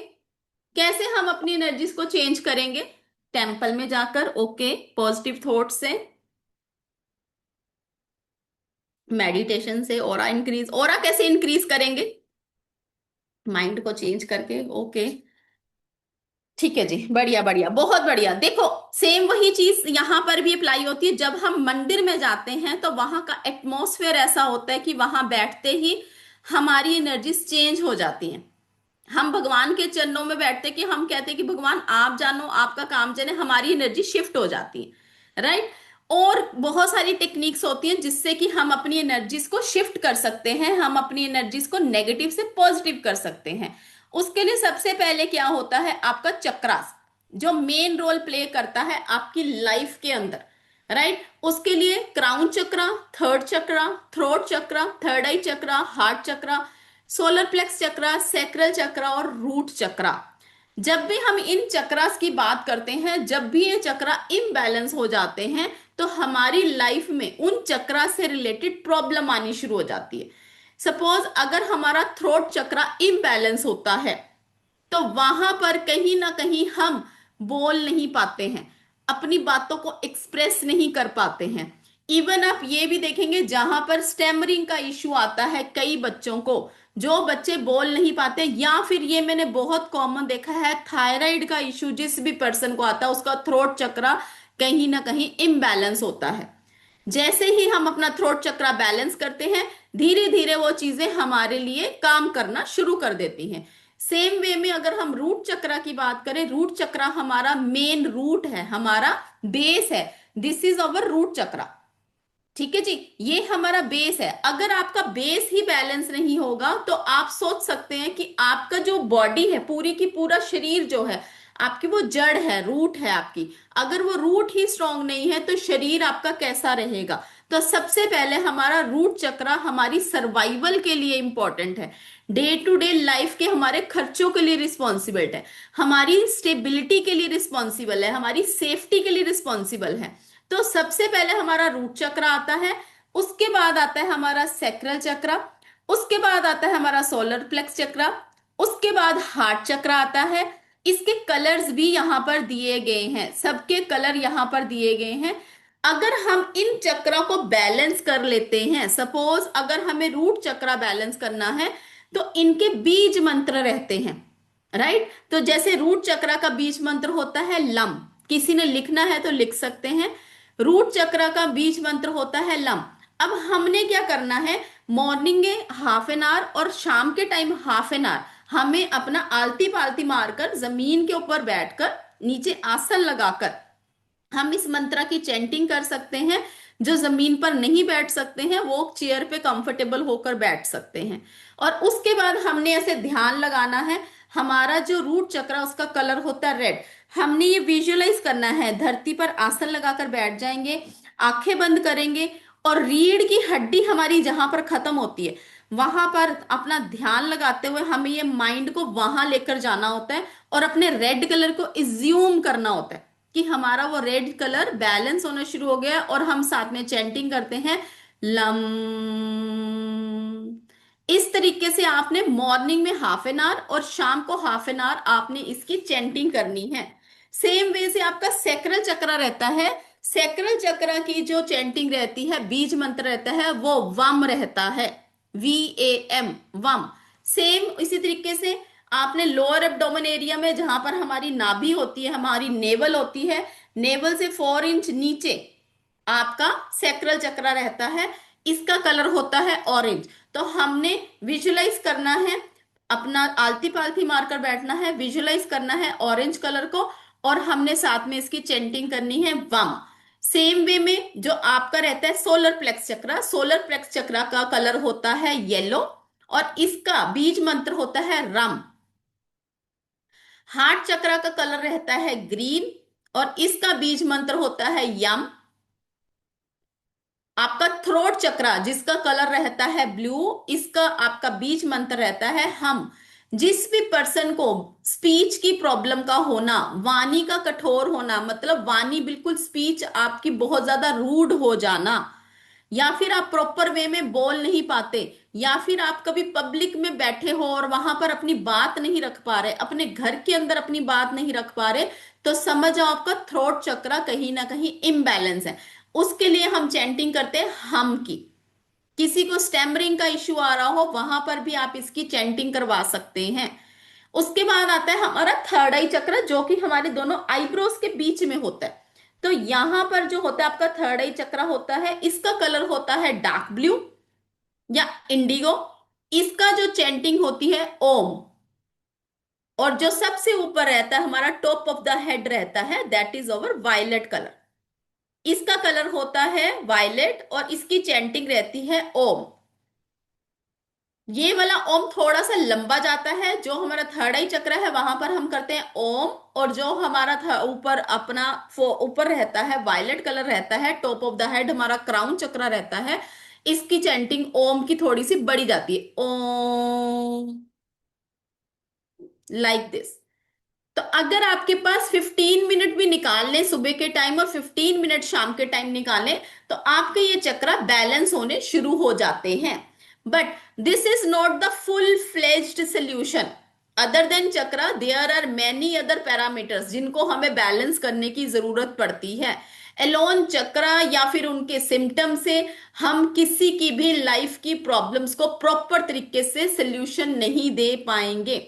कैसे हम अपनी एनर्जीज को चेंज करेंगे। टेम्पल में जाकर, ओके, पॉजिटिव थॉट से, मेडिटेशन से, ऑरा इंक्रीज। ऑरा कैसे इंक्रीज करेंगे? माइंड को चेंज करके, ओके। ठीक है जी, बढ़िया बढ़िया, बहुत बढ़िया। देखो, सेम वही चीज यहां पर भी अप्लाई होती है। जब हम मंदिर में जाते हैं तो वहां का एटमॉस्फेयर ऐसा होता है कि वहां बैठते ही हमारी एनर्जीज चेंज हो जाती हैं। हम भगवान के चरणों में बैठते कि हम कहते हैं कि भगवान आप जानो, आपका काम जाने, हमारी एनर्जी शिफ्ट हो जाती है, राइट। और बहुत सारी टेक्निक्स होती हैं जिससे कि हम अपनी एनर्जीज को शिफ्ट कर सकते हैं, हम अपनी एनर्जीज को नेगेटिव से पॉजिटिव कर सकते हैं। उसके लिए सबसे पहले क्या होता है, आपका चक्रास, जो मेन रोल प्ले करता है आपकी लाइफ के अंदर, राइट। उसके लिए क्राउन चक्रा, थर्ड चक्रा, थ्रोट चक्रा, थर्ड आई चक्रा, हार्ट चक्रा, सोलर प्लेक्स चक्रा, सैक्रल चक्रा और रूट चक्रा। जब भी हम इन चक्रास की बात करते हैं, जब भी ये चक्रा इम्बैलेंस हो जाते हैं, तो हमारी लाइफ में उन चक्रा से रिलेटेड प्रॉब्लम आनी शुरू हो जाती है। सपोज अगर हमारा थ्रोट चक्रा इम्बैलेंस होता है तो वहां पर कहीं ना कहीं हम बोल नहीं पाते हैं, अपनी बातों को एक्सप्रेस नहीं कर पाते हैं। इवन आप ये भी देखेंगे जहां पर स्टेमरिंग का इश्यू आता है कई बच्चों को, जो बच्चे बोल नहीं पाते, या फिर ये मैंने बहुत कॉमन देखा है, थायराइड का इश्यू जिस भी पर्सन को आता है उसका थ्रोट चक्रा कहीं ना कहीं इम्बैलेंस होता है। जैसे ही हम अपना थ्रोट चक्रा बैलेंस करते हैं, धीरे धीरे वो चीजें हमारे लिए काम करना शुरू कर देती हैं। सेम वे में अगर हम रूट चक्रा की बात करें, रूट चक्रा हमारा मेन रूट है, हमारा बेस है। दिस इज अवर रूट चक्रा। ठीक है जी, ये हमारा बेस है। अगर आपका बेस ही बैलेंस नहीं होगा तो आप सोच सकते हैं कि आपका जो बॉडी है, पूरी की पूरा शरीर जो है, आपकी वो जड़ है, रूट है आपकी। अगर वो रूट ही स्ट्रांग नहीं है तो शरीर आपका कैसा रहेगा? तो सबसे पहले हमारा रूट चक्रा हमारी सर्वाइवल के लिए इंपॉर्टेंट है, डे टू डे लाइफ के हमारे खर्चों के लिए रिस्पॉन्सिबल है, हमारी स्टेबिलिटी के लिए रिस्पॉन्सिबल है, हमारी सेफ्टी के लिए रिस्पॉन्सिबल है। तो सबसे पहले हमारा रूट चक्र आता है, उसके बाद आता है हमारा सैक्रल चक्र, उसके बाद आता है हमारा सोलर प्लेक्स चक्र, उसके बाद हार्ट चक्र आता है। इसके कलर्स भी यहां पर दिए गए हैं, सबके कलर यहां पर दिए गए हैं। अगर हम इन चक्रों को बैलेंस कर लेते हैं, सपोज अगर हमें रूट चक्र बैलेंस करना है तो इनके बीज मंत्र रहते हैं, राइट। तो जैसे रूट चक्र का बीज मंत्र होता है लम, किसी ने लिखना है तो लिख सकते हैं। रूट चक्र का बीज मंत्र होता है लम। अब हमने क्या करना है, मॉर्निंग में हाफ एन आवर और शाम के टाइम हाफ एन आवर हमें अपना आलती पालती मारकर जमीन के ऊपर बैठकर, नीचे आसन लगाकर हम इस मंत्र की चैंटिंग कर सकते हैं। जो जमीन पर नहीं बैठ सकते हैं वो चेयर पे कंफर्टेबल होकर बैठ सकते हैं। और उसके बाद हमने ऐसे ध्यान लगाना है। हमारा जो रूट चक्र उसका कलर होता है रेड। हमने ये विजुअलाइज करना है, धरती पर आसन लगाकर बैठ जाएंगे, आंखें बंद करेंगे, और रीढ़ की हड्डी हमारी जहां पर खत्म होती है वहां पर अपना ध्यान लगाते हुए हमें ये माइंड को वहां लेकर जाना होता है, और अपने रेड कलर को इज्यूम करना होता है कि हमारा वो रेड कलर बैलेंस होना शुरू हो गया, और हम साथ में चैंटिंग करते हैं लम। इस तरीके से आपने मॉर्निंग में हाफ एन आवर और शाम को हाफ एन आवर आपने इसकी चैंटिंग करनी है। सेम वे से आपका सैक्रल चक्र रहता है। सैक्रल चक्र की जो चैंटिंग रहती है, बीज मंत्र रहता है, वो वम रहता है, VAM, वम। सेम इसी तरीके से आपने लोअर एब्डोमेन एरिया में, जहां पर हमारी नाभि होती है, हमारी नेवल होती है, नेवल से 4 इंच नीचे आपका सैक्रल चक्र रहता है। इसका कलर होता है ऑरेंज। तो हमने विजुलाइज करना है, अपना आलती पालती मारकर बैठना है, विजुलाइज करना है ऑरेंज कलर को, और हमने साथ में इसकी चेंटिंग करनी है वम। सेम वे में जो आपका रहता है सोलर प्लेक्स चक्र, सोलर प्लेक्स चक्र का कलर होता है येलो, और इसका बीज मंत्र होता है रम। हार्ट चक्रा का कलर रहता है ग्रीन, और इसका बीज मंत्र होता है यम। आपका थ्रोट चक्रा जिसका कलर रहता है ब्लू, इसका आपका बीज मंत्र रहता है हम। जिस भी पर्सन को स्पीच की प्रॉब्लम का होना, वाणी का कठोर होना, मतलब वाणी बिल्कुल स्पीच आपकी बहुत ज्यादा रूड हो जाना, या फिर आप प्रॉपर वे में बोल नहीं पाते, या फिर आप कभी पब्लिक में बैठे हो और वहां पर अपनी बात नहीं रख पा रहे, अपने घर के अंदर अपनी बात नहीं रख पा रहे, तो समझ आओ आपका थ्रोट चक्रा कहीं ना कहीं इम्बैलेंस है। उसके लिए हम चैंटिंग करते हैं हम की। किसी को स्टैमरिंग का इश्यू आ रहा हो, वहां पर भी आप इसकी चैंटिंग करवा सकते हैं। उसके बाद आता है हमारा थर्ड आई चक्र, जो कि हमारे दोनों आईब्रोज के बीच में होता है। तो यहां पर जो होता है आपका थर्ड आई चक्र होता है, इसका कलर होता है डार्क ब्लू या इंडिगो। इसका जो चैंटिंग होती है ओम। और जो सबसे ऊपर रहता है हमारा टॉप ऑफ द हेड रहता है, that is our violet colour. इसका कलर होता है वायलेट और इसकी चैंटिंग रहती है ओम। ये वाला ओम थोड़ा सा लंबा जाता है। जो हमारा थर्ड आई चक्र है वहां पर हम करते हैं ओम, और जो हमारा ऊपर अपना ऊपर रहता है वायलेट कलर रहता है, टॉप ऑफ द हेड हमारा क्राउन चक्र रहता है, इसकी चैंटिंग ओम की थोड़ी सी बड़ी जाती है, ओम, लाइक दिस। तो अगर आपके पास 15 मिनट भी निकाल लें सुबह के टाइम और 15 मिनट शाम के टाइम निकालें, तो आपके ये चक्रा बैलेंस होने शुरू हो जाते हैं। But this is not the full fledged solution. Other than chakra there are many other parameters जिनको हमें बैलेंस करने की जरूरत पड़ती है। एलोन चक्रा या फिर उनके सिम्टम से हम किसी की भी लाइफ की प्रॉब्लम्स को प्रॉपर तरीके से सोल्यूशन नहीं दे पाएंगे।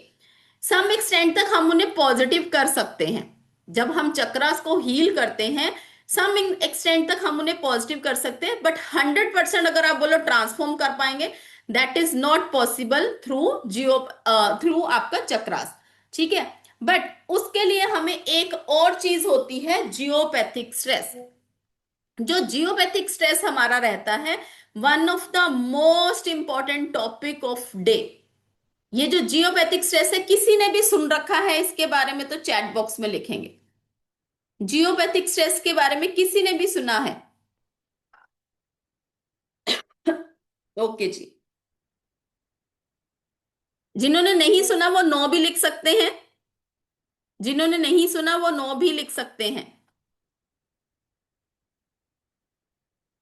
सम एक्सटेंट तक हम उन्हें पॉजिटिव कर सकते हैं। जब हम चक्रास को हील करते हैं, सम एक्सटेंट तक हम उन्हें पॉजिटिव कर सकते हैं, बट 100% अगर आप बोलो ट्रांसफॉर्म कर पाएंगे, that is not possible through Jio, through आपका चक्रास। ठीक है। बट उसके लिए हमें एक और चीज होती है, जियोपैथिक स्ट्रेस। जो जियोपैथिक स्ट्रेस हमारा रहता है, one of the most important topic of day. ये जो जियोपैथिक स्ट्रेस है, किसी ने भी सुन रखा है इसके बारे में तो चैट बॉक्स में लिखेंगे। जियोपैथिक स्ट्रेस के बारे में किसी ने भी सुना है? ओके जी। जिन्होंने नहीं सुना वो नो भी लिख सकते हैं। जिन्होंने नहीं सुना वो नो भी लिख सकते हैं।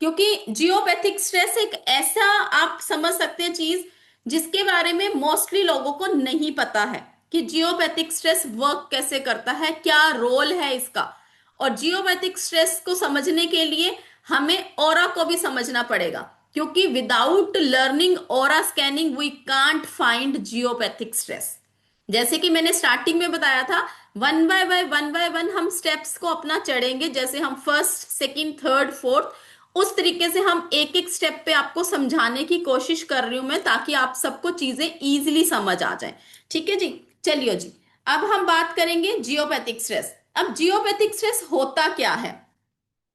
क्योंकि जियोपैथिक स्ट्रेस एक ऐसा, आप समझ सकते हैं चीज, जिसके बारे में मोस्टली लोगों को नहीं पता है कि जियोपैथिक स्ट्रेस वर्क कैसे करता है, क्या रोल है इसका। और जियोपैथिक स्ट्रेस को समझने के लिए हमें ऑरा को भी समझना पड़ेगा, क्योंकि without learning aura scanning we can't find geopathic stress. जैसे कि मैंने स्टार्टिंग में बताया था, वन बाय वन हम स्टेप्स को अपना चढ़ेंगे, जैसे हम फर्स्ट सेकंड थर्ड फोर्थ, उस तरीके से हम एक एक स्टेप पे आपको समझाने की कोशिश कर रही हूं मैं, ताकि आप सबको चीजें इजीली समझ आ जाए। ठीक है जी। चलिए जी। अब हम बात करेंगे जियोपैथिक स्ट्रेस। अब जियोपैथिक स्ट्रेस होता क्या है?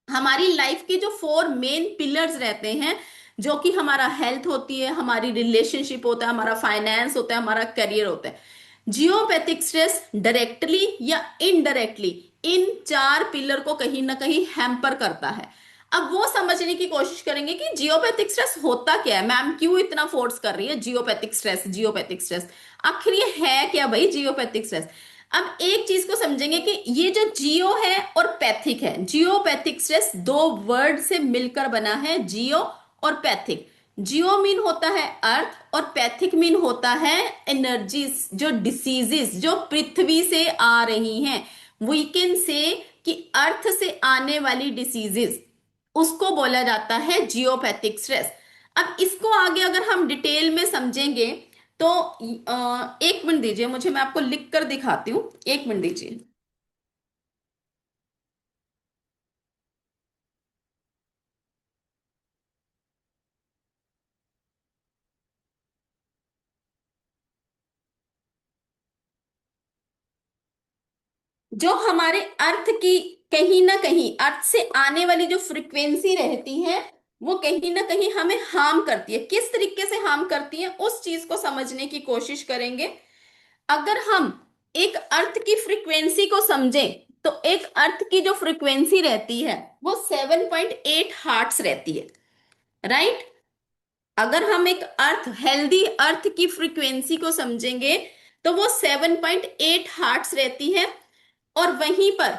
हमारी लाइफ के जो 4 मेन पिलर्स रहते हैं, जो कि हमारा हेल्थ होती है, हमारी रिलेशनशिप होता है, हमारा फाइनेंस होता है, हमारा करियर होता है, जियोपैथिक स्ट्रेस डायरेक्टली या इनडायरेक्टली इन 4 पिलर को कहीं ना कहीं हैम्पर करता है। अब वो समझने की कोशिश करेंगे कि जियोपैथिक स्ट्रेस होता क्या है, मैम क्यों इतना फोर्स कर रही है जियोपैथिक स्ट्रेस, जियोपैथिक स्ट्रेस, आखिर ये है क्या भाई जियोपैथिक स्ट्रेस। अब एक चीज को समझेंगे कि ये जो जियो है और पैथिक है, जियोपैथिक स्ट्रेस दो वर्ड से मिलकर बना है, जियो और पैथिक। जियो मीन होता है अर्थ और पैथिक मीन होता है एनर्जीज, जो डिसीजेस जो पृथ्वी से आ रही हैं, वी कैन से कि अर्थ से आने वाली डिसीजेस, उसको बोला जाता है जियोपैथिक स्ट्रेस। अब इसको आगे अगर हम डिटेल में समझेंगे तो 1 मिनट दीजिए मुझे, मैं आपको लिख कर दिखाती हूँ, 1 मिनट दीजिए। जो हमारे अर्थ की, कहीं ना कहीं अर्थ से आने वाली जो फ्रिक्वेंसी रहती है, वो कहीं ना कहीं हमें हार्म करती है। किस तरीके से हार्म करती है उस चीज को समझने की कोशिश करेंगे। अगर हम एक अर्थ की फ्रीक्वेंसी को समझें तो एक अर्थ की जो फ्रीक्वेंसी रहती है वो 7.8 हार्ट्स रहती है, राइट। अगर हम एक अर्थ हेल्दी अर्थ की फ्रीक्वेंसी को समझेंगे तो वो 7.8 हार्ट्स रहती है। और वहीं पर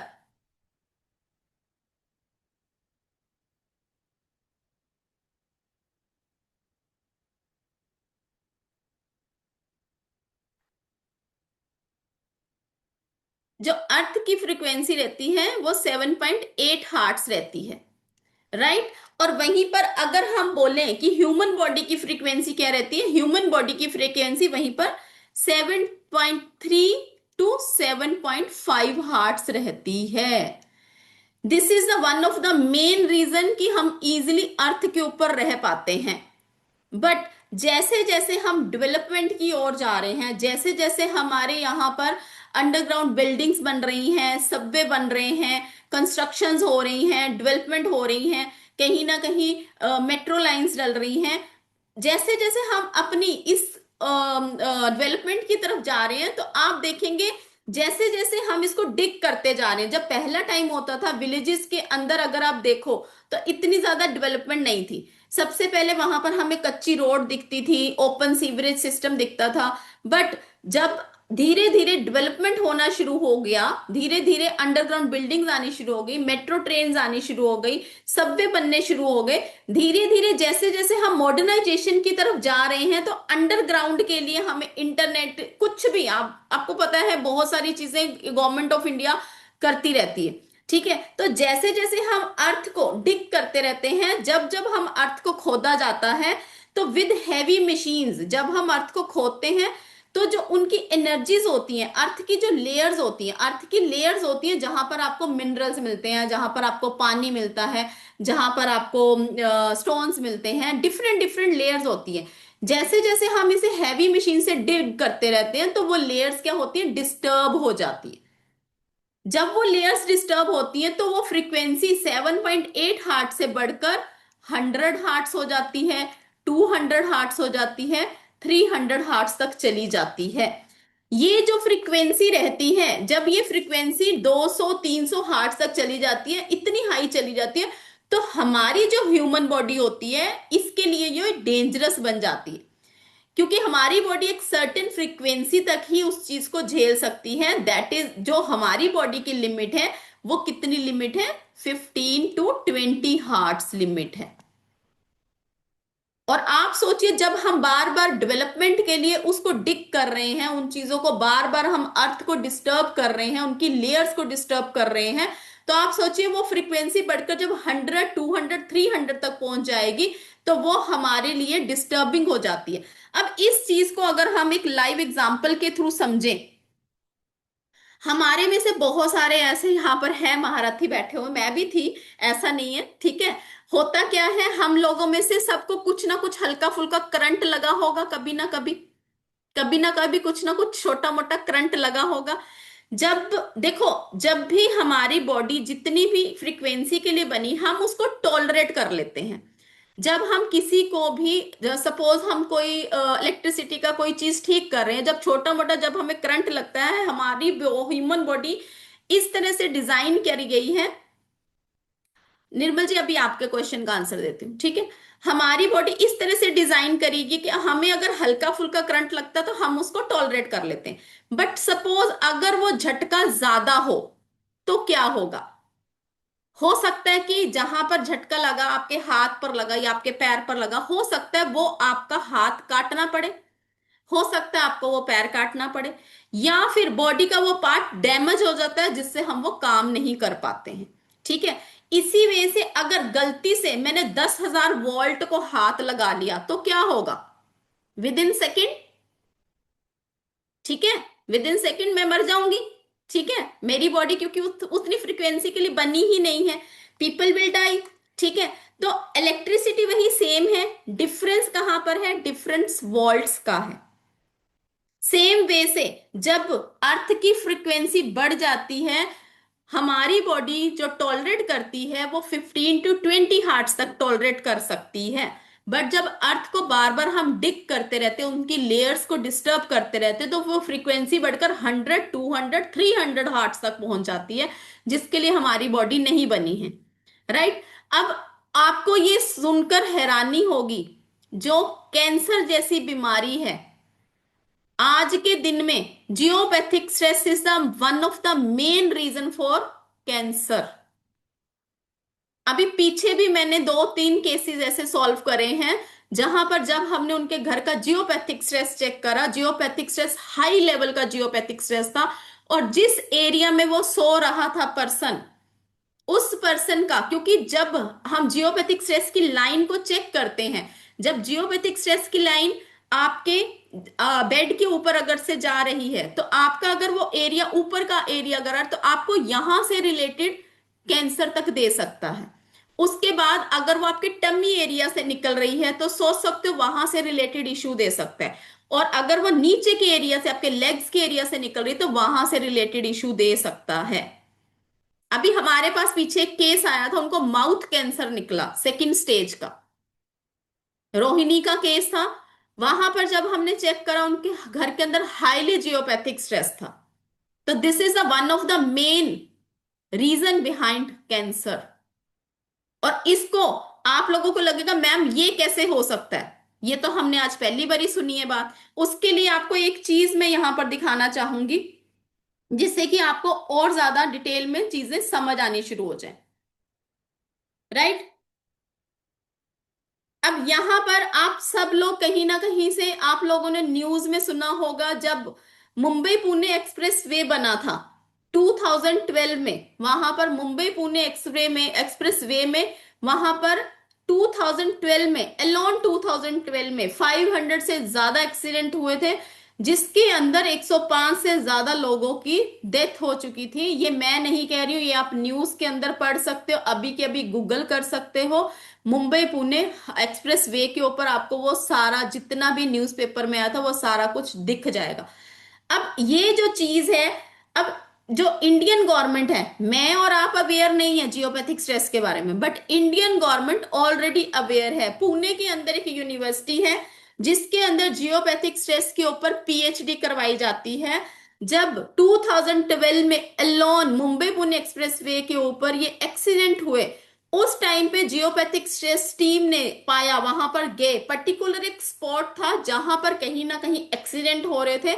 जो अर्थ की फ्रीक्वेंसी रहती है वो 7.8 हार्ट्स रहती है, राइट। और वहीं पर अगर हम बोलें कि ह्यूमन बॉडी की फ्रीक्वेंसी क्या रहती है, ह्यूमन बॉडी की फ्रीक्वेंसी वहीं पर 7.3 to 7.5 हार्ट्स रहती है। This is the one of the main reason कि हम इजिली अर्थ के ऊपर रह पाते हैं। बट जैसे जैसे हम डेवलपमेंट की ओर जा रहे हैं, जैसे जैसे हमारे यहाँ पर अंडरग्राउंड बिल्डिंग्स बन रही हैं, सबवे बन रहे हैं, कंस्ट्रक्शंस हो रही हैं, डेवलपमेंट हो रही हैं, कहीं ना कहीं मेट्रो लाइंस डल रही हैं, जैसे जैसे हम अपनी इस डेवलपमेंट की तरफ जा रहे हैं तो आप देखेंगे जैसे जैसे हम इसको डिग करते जा रहे हैं। जब पहला टाइम होता था विलेजेस के अंदर अगर आप देखो तो इतनी ज्यादा डेवलपमेंट नहीं थी। सबसे पहले वहां पर हमें कच्ची रोड दिखती थी, ओपन सीवरेज सिस्टम दिखता था। बट जब धीरे धीरे डेवलपमेंट होना शुरू हो गया, धीरे धीरे अंडरग्राउंड बिल्डिंग्स आनी शुरू हो गई, मेट्रो ट्रेन आनी शुरू हो गई, सबवे बनने शुरू हो गए, धीरे धीरे जैसे जैसे हम मॉडर्नाइजेशन की तरफ जा रहे हैं तो अंडरग्राउंड के लिए हमें इंटरनेट कुछ भी आपको पता है बहुत सारी चीजें गवर्नमेंट ऑफ इंडिया करती रहती है। ठीक है, तो जैसे जैसे हम अर्थ को डिग करते रहते हैं, जब जब हम अर्थ को खोदा जाता है तो विद हैवी मशीन्स जब हम अर्थ को खोदते हैं तो जो उनकी एनर्जीज होती हैं, अर्थ की जो लेयर्स होती हैं, अर्थ की लेयर्स होती हैं जहां पर आपको मिनरल्स मिलते हैं, जहां पर आपको पानी मिलता है, जहां पर आपको स्टोन्स मिलते हैं, डिफरेंट डिफरेंट लेयर्स होती हैं। जैसे जैसे हम इसे हैवी मशीन से डिग करते रहते हैं तो वो लेयर्स क्या होती है, डिस्टर्ब हो जाती है। जब वो लेयर्स डिस्टर्ब होती हैं तो वो फ्रीक्वेंसी 7.8 हार्ट से बढ़कर 100 हार्ट्स हो जाती है, 200 हार्ट्स हो जाती है, 300 हार्ट्स तक चली जाती है। ये जो फ्रीक्वेंसी रहती है, जब ये फ्रीक्वेंसी 200-300 हार्ट्स तक चली जाती है, इतनी हाई चली जाती है, तो हमारी जो ह्यूमन बॉडी होती है इसके लिए ये डेंजरस बन जाती है। क्योंकि हमारी बॉडी एक सर्टेन फ्रीक्वेंसी तक ही उस चीज को झेल सकती है। दैट इज जो हमारी बॉडी की लिमिट है, वो कितनी लिमिट है, 15 to 20 हार्ट्स लिमिट है। और आप सोचिए जब हम बार बार डेवलपमेंट के लिए उसको डिग कर रहे हैं, उन चीजों को बार बार हम अर्थ को डिस्टर्ब कर रहे हैं, उनकी लेयर्स को डिस्टर्ब कर रहे हैं, तो आप सोचिए वो फ्रीक्वेंसी बढ़कर जब 100, 200, 300 तक पहुंच जाएगी तो वो हमारे लिए डिस्टर्बिंग हो जाती है। अब इस चीज को अगर हम एक लाइव एग्जांपल के थ्रू समझें, हमारे में से बहुत सारे ऐसे यहाँ पर है महारथी बैठे हुए, मैं भी थी, ऐसा नहीं है, ठीक है। होता क्या है, हम लोगों में से सबको कुछ ना कुछ हल्का फुल्का करंट लगा होगा, कभी ना कभी, कभी ना कभी कुछ ना कुछ छोटा मोटा करंट लगा होगा। जब देखो, जब भी हमारी बॉडी जितनी भी फ्रीक्वेंसी के लिए बनी हम उसको टॉलरेट कर लेते हैं। जब हम किसी को भी, सपोज हम कोई इलेक्ट्रिसिटी का कोई चीज ठीक कर रहे हैं, जब छोटा मोटा जब हमें करंट लगता है, हमारी ह्यूमन बॉडी इस तरह से डिजाइन करी गई है। निर्मल जी अभी आपके क्वेश्चन का आंसर देती हूँ, ठीक है। हमारी बॉडी इस तरह से डिजाइन करेगी कि हमें अगर हल्का फुल्का करंट लगता है तो हम उसको टॉलरेट कर लेते हैं। बट सपोज अगर वो झटका ज्यादा हो तो क्या होगा। हो सकता है कि जहां पर झटका लगा, आपके हाथ पर लगा या आपके पैर पर लगा, हो सकता है वो आपका हाथ काटना पड़े, हो सकता है आपको वो पैर काटना पड़े, या फिर बॉडी का वो पार्ट डैमेज हो जाता है जिससे हम वो काम नहीं कर पाते हैं। ठीक है, इसी वजह से अगर गलती से मैंने 10,000 वोल्ट को हाथ लगा लिया तो क्या होगा, विद इन सेकेंड, ठीक है, विद इन सेकेंड मैं मर जाऊंगी। ठीक है, मेरी बॉडी क्योंकि उतनी फ्रीक्वेंसी के लिए बनी ही नहीं है, पीपल विल डाई। ठीक है, तो इलेक्ट्रिसिटी वही सेम है, डिफरेंस कहां पर है, डिफरेंस वोल्ट्स का है। सेम वे से जब अर्थ की फ्रीक्वेंसी बढ़ जाती है, हमारी बॉडी जो टॉलरेट करती है वो 15 to 20 हार्ट्स तक टॉलरेट कर सकती है। बट जब अर्थ को बार बार हम डिग करते रहते हैं, उनकी लेयर्स को डिस्टर्ब करते रहते हैं, तो वो फ्रीक्वेंसी बढ़कर 100, 200, 300 हार्ट्स तक पहुंच जाती है, जिसके लिए हमारी बॉडी नहीं बनी है। राइट। अब आपको ये सुनकर हैरानी होगी, जो कैंसर जैसी बीमारी है, आज के दिन में geopathic stress is the one of the main reason for cancer. अभी पीछे भी मैंने 2-3 केसेस ऐसे सॉल्व करे हैं, जहां पर जब हमने उनके घर का जियोपैथिक स्ट्रेस चेक करा, जियोपैथिक स्ट्रेस हाई लेवल का जियोपैथिक स्ट्रेस था, और जिस एरिया में वो सो रहा था पर्सन, उस पर्सन का, क्योंकि जब हम जियोपैथिक स्ट्रेस की लाइन को चेक करते हैं, जब जियोपैथिक स्ट्रेस की लाइन आपके बेड के ऊपर अगर से जा रही है, तो आपका अगर वो एरिया ऊपर का एरिया अगर है, तो आपको यहां से रिलेटेड कैंसर तक दे सकता है। उसके बाद अगर वो आपके टमी एरिया से निकल रही है, तो सोच सकते हो वहां से रिलेटेड इश्यू दे सकता है। और अगर वो नीचे के एरिया से, आपके लेग्स के एरिया से निकल रही है, तो वहां से रिलेटेड इश्यू दे सकता है। अभी हमारे पास पीछे एक केस आया था, उनको माउथ कैंसर निकला, सेकंड स्टेज का। रोहिणी का केस था। वहां पर जब हमने चेक करा, उनके घर के अंदर हाईली जियोपैथिक स्ट्रेस था। तो this is the one of the main reason behind cancer. और इसको आप लोगों को लगेगा मैम ये कैसे हो सकता है, ये तो हमने आज पहली बार ही सुनी है बात। उसके लिए आपको एक चीज मैं यहां पर दिखाना चाहूंगी, जिससे कि आपको और ज्यादा डिटेल में चीजें समझ आनी शुरू हो जाए। राइट। अब यहां पर आप सब लोग कहीं ना कहीं से आप लोगों ने न्यूज में सुना होगा, जब मुंबई पुणे एक्सप्रेस वे बना था 2012 में, वहां पर मुंबई पुणे एक्सप्रेस वे में वहां पर 2012 में, अलोन 2012 में 500 से ज्यादा एक्सीडेंट हुए थे, जिसके अंदर 105 से ज्यादा लोगों की डेथ हो चुकी थी। ये मैं नहीं कह रही हूँ, ये आप न्यूज के अंदर पढ़ सकते हो, अभी के अभी गूगल कर सकते हो। मुंबई पुणे एक्सप्रेस वे के ऊपर आपको वो सारा जितना भी न्यूज़पेपर में आया था, वो सारा कुछ दिख जाएगा। अब ये जो चीज है, अब जो इंडियन गवर्नमेंट है, मैं और आप अवेयर नहीं है जियोपैथिक स्ट्रेस के बारे में, but Indian government already aware है। पुणे के अंदर एक यूनिवर्सिटी है, जिसके अंदर जियोपैथिक स्ट्रेस के ऊपर पीएचडी करवाई जाती है। जब 2012 में alone Mumbai Pune express way के ऊपर ये एक्सीडेंट हुए, उस टाइम पे जियोपैथिक स्ट्रेस टीम ने पाया, वहां पर गए, पर्टिकुलर एक स्पॉट था जहां पर कहीं ना कहीं एक्सीडेंट हो रहे थे,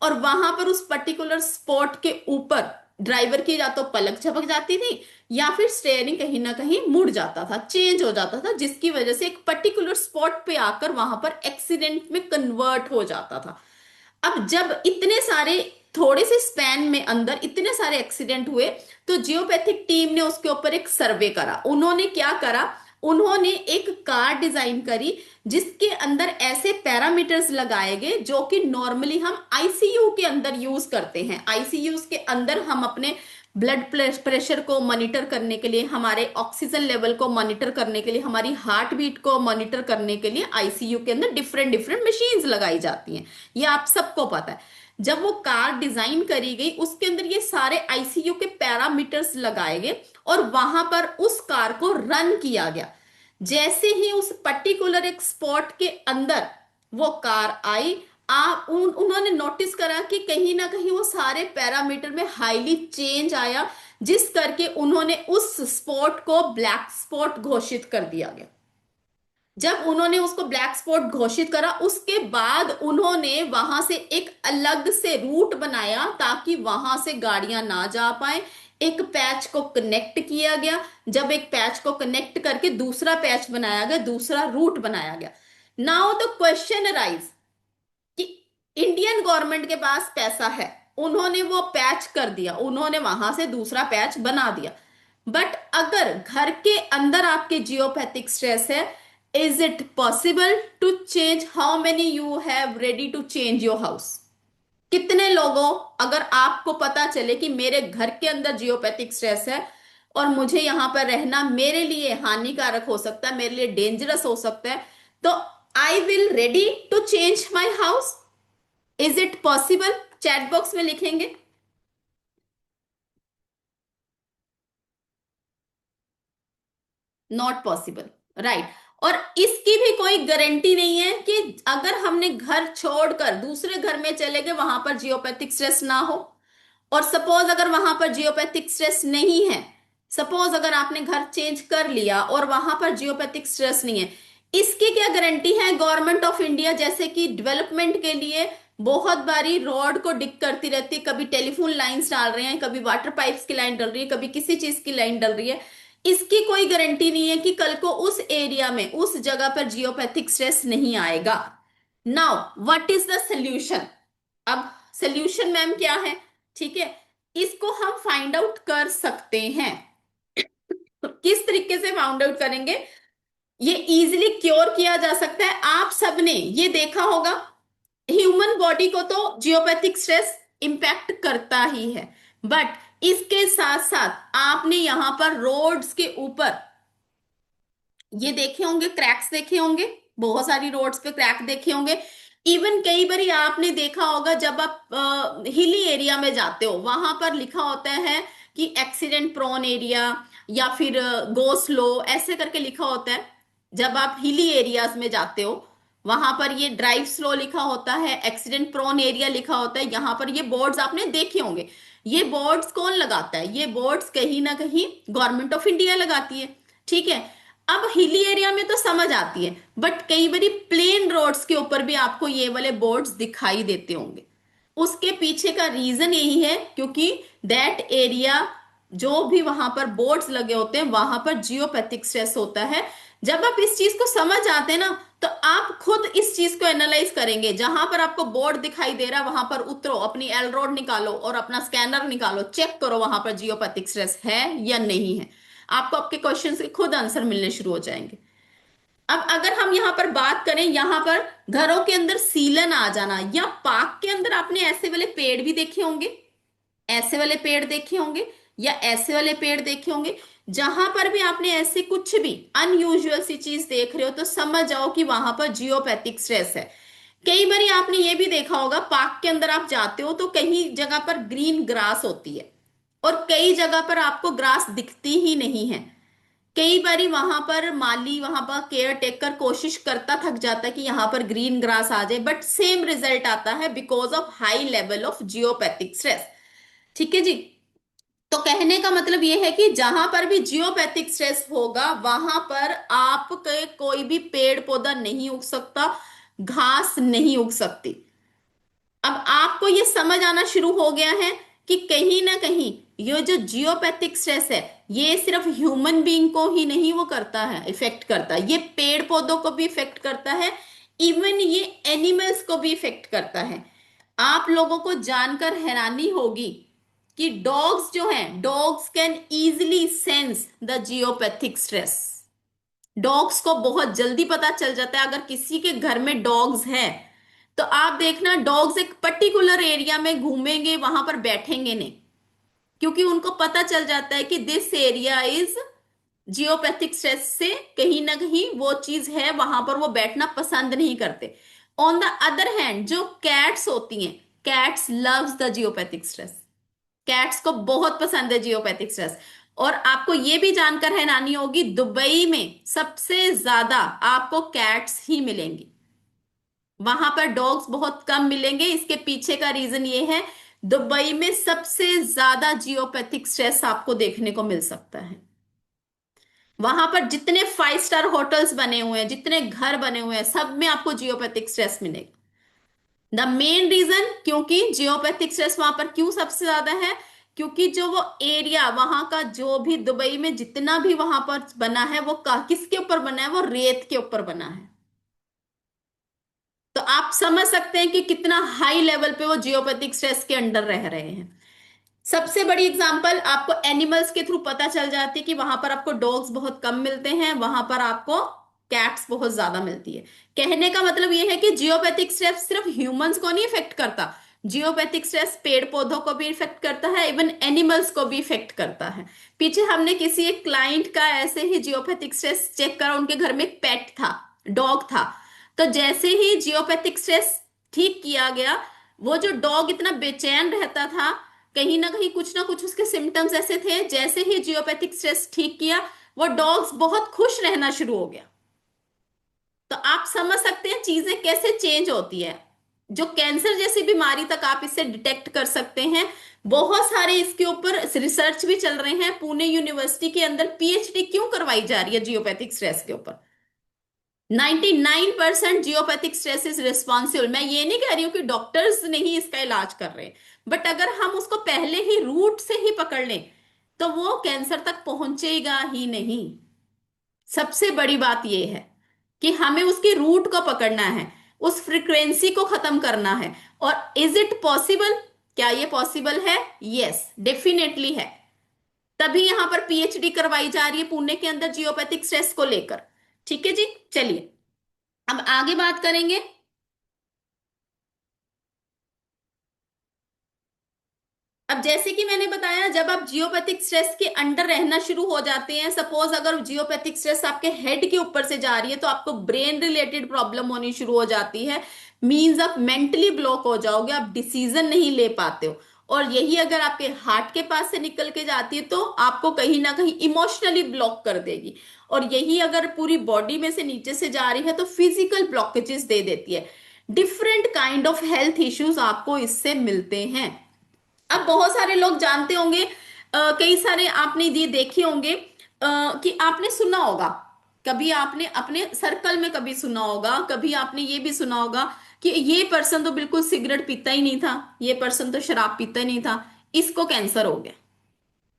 और वहां पर उस पर्टिकुलर स्पॉट के ऊपर ड्राइवर की या तो पलक झपक जाती थी, या फिर स्टेयरिंग कहीं ना कहीं मुड़ जाता था, चेंज हो जाता था, जिसकी वजह से एक पर्टिकुलर स्पॉट पे आकर वहां पर एक्सीडेंट में कन्वर्ट हो जाता था। अब जब इतने सारे, थोड़े से स्पैन में अंदर इतने सारे एक्सीडेंट हुए, तो जियोपैथिक टीम ने उसके ऊपर एक सर्वे करा। उन्होंने क्या करा, उन्होंने एक कार डिजाइन करी, जिसके अंदर ऐसे पैरामीटर्स लगाए गए जो कि नॉर्मली हम आईसीयू के अंदर यूज करते हैं। आईसीयू के अंदर हम अपने ब्लड प्रेशर को मॉनिटर करने के लिए, हमारे ऑक्सीजन लेवल को मॉनिटर करने के लिए, हमारी हार्ट बीट को मॉनिटर करने के लिए आईसीयू के अंदर डिफरेंट डिफरेंट मशीन्स लगाई जाती हैं। ये आप सबको पता है। जब वो कार डिजाइन करी गई, उसके अंदर ये सारे आईसीयू के पैरामीटर्स लगाए गए, और वहां पर उस कार को रन किया गया। जैसे ही उस पर्टिकुलर एक स्पॉट के अंदर वो कार आई, उन्होंने नोटिस करा कि कहीं ना कहीं वो सारे पैरामीटर में हाईली चेंज आया, जिस करके उन्होंने उस स्पॉट को ब्लैक स्पॉट घोषित कर दिया गया। जब उन्होंने उसको ब्लैक स्पॉट घोषित करा, उसके बाद उन्होंने वहां से एक अलग से रूट बनाया, ताकि वहां से गाड़ियां ना जा पाए। एक पैच को कनेक्ट किया गया, जब एक पैच को कनेक्ट करके दूसरा पैच बनाया गया, दूसरा रूट बनाया गया। नाउ द क्वेश्चन अराइज कि इंडियन गवर्नमेंट के पास पैसा है, उन्होंने वो पैच कर दिया, उन्होंने वहां से दूसरा पैच बना दिया, बट अगर घर के अंदर आपके जियोपैथिक स्ट्रेस है, is it possible to change? How many you have ready to change your house? कितने लोगों, अगर आपको पता चले कि मेरे घर के अंदर जियोपैथिक स्ट्रेस है और मुझे यहां पर रहना मेरे लिए हानिकारक हो सकता है, मेरे लिए डेंजरस हो सकता है, तो I will ready to change my house? Is it possible? Chat box में लिखेंगे। Not possible. राइट। और इसकी भी कोई गारंटी नहीं है कि अगर हमने घर छोड़कर दूसरे घर में चले गए वहां पर जियोपैथिक स्ट्रेस ना हो। और सपोज अगर वहां पर जियोपैथिक स्ट्रेस नहीं है, सपोज अगर आपने घर चेंज कर लिया और वहां पर जियोपैथिक स्ट्रेस नहीं है, इसकी क्या गारंटी है? गवर्नमेंट ऑफ इंडिया जैसे कि डेवलपमेंट के लिए बहुत बारी रोड को डिग करती रहती है, कभी टेलीफोन लाइंस डाल रहे हैं, कभी वाटर पाइप्स की लाइन डल रही है, कभी किसी चीज की लाइन डल रही है। इसकी कोई गारंटी नहीं है कि कल को उस एरिया में उस जगह पर जियोपैथिक स्ट्रेस नहीं आएगा। Now what is the solution? अब सोल्यूशन मैम क्या है? ठीक है, इसको हम फाइंड आउट कर सकते हैं। तो किस तरीके से फाइंड आउट करेंगे? ये इजीली क्योर किया जा सकता है। आप सबने ये देखा होगा, ह्यूमन बॉडी को तो जियोपैथिक स्ट्रेस इंपैक्ट करता ही है, बट इसके साथ साथ आपने यहां पर रोड्स के ऊपर ये देखे होंगे, क्रैक्स देखे होंगे, बहुत सारी रोड्स पे क्रैक देखे होंगे। इवन कई बार आपने देखा होगा जब आप हिली एरिया में जाते हो, वहां पर लिखा होता है कि एक्सीडेंट प्रोन एरिया, या फिर गो स्लो, ऐसे करके लिखा होता है। जब आप हिली एरियाज में जाते हो वहां पर ये ड्राइव स्लो लिखा होता है, एक्सीडेंट प्रोन एरिया लिखा होता है, यहाँ पर ये बोर्ड्स आपने देखे होंगे। ये बोर्ड्स कौन लगाता है? ये बोर्ड्स कहीं ना कहीं गवर्नमेंट ऑफ इंडिया लगाती है। ठीक है, अब हिली एरिया में तो समझ आती है, बट कई बारी प्लेन रोड्स के ऊपर भी आपको ये वाले बोर्ड्स दिखाई देते होंगे। उसके पीछे का रीजन यही है क्योंकि दैट एरिया, जो भी वहां पर बोर्ड्स लगे होते हैं वहां पर जियोपैथिक स्ट्रेस होता है। जब आप इस चीज को समझ आते हैं ना, तो आप खुद इस चीज को एनालाइज करेंगे। जहां पर आपको बोर्ड दिखाई दे रहा है वहां पर उतरो, अपनी एल रोड निकालो और अपना स्कैनर निकालो, चेक करो वहां पर जियोपैथिक स्ट्रेस है या नहीं है। आपको आपके क्वेश्चन के खुद आंसर मिलने शुरू हो जाएंगे। अब अगर हम यहां पर बात करें, यहां पर घरों के अंदर सीलन आ जाना, या पार्क के अंदर आपने ऐसे वाले पेड़ भी देखे होंगे, ऐसे वाले पेड़ देखे होंगे, या ऐसे वाले पेड़ देखे होंगे। जहां पर भी आपने ऐसे कुछ भी अनयूजुअल सी चीज देख रहे हो तो समझ जाओ कि वहां पर जियोपैथिक स्ट्रेस है। कई बार आपने ये भी देखा होगा, पार्क के अंदर आप जाते हो तो कहीं जगह पर ग्रीन ग्रास होती है और कई जगह पर आपको ग्रास दिखती ही नहीं है। कई बारी वहां पर माली, वहां पर केयर टेकर कोशिश करता थक जाता है कि यहां पर ग्रीन ग्रास आ जाए, बट सेम रिजल्ट आता है because of high level of geopathic stress. ठीक है जी। तो कहने का मतलब यह है कि जहां पर भी जियोपैथिक स्ट्रेस होगा वहां पर आपके कोई भी पेड़ पौधा नहीं उग सकता, घास नहीं उग सकती। अब आपको ये समझ आना शुरू हो गया है कि कहीं ना कहीं ये जो जियोपैथिक स्ट्रेस है ये सिर्फ ह्यूमन बीइंग को ही नहीं वो करता है, इफेक्ट करता है, ये पेड़ पौधों को भी इफेक्ट करता है, इवन ये एनिमल्स को भी इफेक्ट करता है। आप लोगों को जानकर हैरानी होगी कि डॉग्स जो हैं, dogs can easily sense the geopathic stress. Dogs को बहुत जल्दी पता चल जाता है। अगर किसी के घर में डॉग्स हैं तो आप देखना, डॉग्स एक पर्टिकुलर एरिया में घूमेंगे, वहां पर बैठेंगे नहीं, क्योंकि उनको पता चल जाता है कि this area is geopathic stress से कहीं ना कहीं वो चीज है, वहां पर वो बैठना पसंद नहीं करते। ऑन द अदर हैंड जो कैट्स होती हैं, cats loves the geopathic stress. Cats को बहुत पसंद है जियोपैथिक स्ट्रेस। और आपको ये भी जानकर हैरानी होगी, दुबई में सबसे ज्यादा आपको कैट्स ही मिलेंगी, वहां पर डॉग्स बहुत कम मिलेंगे। इसके पीछे का रीजन ये है, दुबई में सबसे ज्यादा जियोपैथिक स्ट्रेस आपको देखने को मिल सकता है। वहां पर जितने 5 स्टार होटल्स बने हुए हैं, जितने घर बने हुए हैं, सब में आपको जियोपैथिक स्ट्रेस मिलेगा। द मेन रीजन, क्योंकि जियोपैथिक स्ट्रेस वहां पर क्यों सबसे ज्यादा है? क्योंकि जो वो एरिया वहां का, जो भी दुबई में जितना भी वहां पर बना है वो किसके ऊपर बना है? वो रेत के ऊपर बना है। तो आप समझ सकते हैं कि कितना हाई लेवल पे वो जियोपैथिक स्ट्रेस के अंडर रह रहे हैं। सबसे बड़ी एग्जांपल आपको एनिमल्स के थ्रू पता चल जाती है कि वहां पर आपको डॉग्स बहुत कम मिलते हैं, वहां पर आपको कैट्स बहुत ज्यादा मिलती है। कहने का मतलब यह है कि जियोपैथिक स्ट्रेस सिर्फ ह्यूमंस को नहीं इफेक्ट करता, जियोपैथिक स्ट्रेस पेड़ पौधों को भी इफेक्ट करता है, इवन एनिमल्स को भी इफेक्ट करता है। पीछे हमने किसी एक क्लाइंट का ऐसे ही जियोपैथिक स्ट्रेस चेक करा, उनके घर में एक पेट था, डॉग था। तो जैसे ही जियोपैथिक स्ट्रेस ठीक किया गया, वो जो डॉग इतना बेचैन रहता था, कहीं ना कुछ उसके सिम्टम्स ऐसे थे, जैसे ही जियोपैथिक स्ट्रेस ठीक किया वो डॉग्स बहुत खुश रहना शुरू हो गया। तो आप समझ सकते हैं चीजें कैसे चेंज होती है। जो कैंसर जैसी बीमारी तक आप इससे डिटेक्ट कर सकते हैं। बहुत सारे इसके ऊपर रिसर्च भी चल रहे हैं। पुणे यूनिवर्सिटी के अंदर पीएचडी क्यों करवाई जा रही है जियोपैथिक स्ट्रेस के ऊपर। 99% जियोपैथिक स्ट्रेस इज रिस्पॉन्सिबल। मैं ये नहीं कह रही हूं कि डॉक्टर्स नहीं इसका इलाज कर रहे, बट अगर हम उसको पहले ही रूट से ही पकड़ लें तो वो कैंसर तक पहुंचेगा ही नहीं। सबसे बड़ी बात यह है कि हमें उसकी रूट को पकड़ना है, उस फ्रीक्वेंसी को खत्म करना है। और इज इट पॉसिबल? क्या ये पॉसिबल है? यस, डेफिनेटली है। तभी यहां पर पीएचडी करवाई जा रही है पुणे के अंदर जियोपैथिक स्ट्रेस को लेकर। ठीक है जी, चलिए अब आगे बात करेंगे। अब जैसे कि मैंने बताया, जब आप जियोपैथिक स्ट्रेस के अंडर रहना शुरू हो जाते हैं, सपोज अगर जियोपैथिक स्ट्रेस आपके हेड के ऊपर से जा रही है तो आपको ब्रेन रिलेटेड प्रॉब्लम होनी शुरू हो जाती है। मींस आप मेंटली ब्लॉक हो जाओगे, आप डिसीजन नहीं ले पाते हो। और यही अगर आपके हार्ट के पास से निकल के जाती है तो आपको कहीं ना कहीं इमोशनली ब्लॉक कर देगी। और यही अगर पूरी बॉडी में से नीचे से जा रही है तो फिजिकल ब्लॉकेजेस दे देती है। Different kind of health issues आपको इससे मिलते हैं। अब बहुत सारे लोग जानते होंगे, कई सारे आपने ये देखे होंगे, कि आपने सुना होगा, कभी आपने अपने सर्कल में कभी सुना होगा, कभी आपने ये भी सुना होगा कि ये पर्सन तो बिल्कुल सिगरेट पीता ही नहीं था, ये पर्सन तो शराब पीता ही नहीं था, इसको कैंसर हो गया।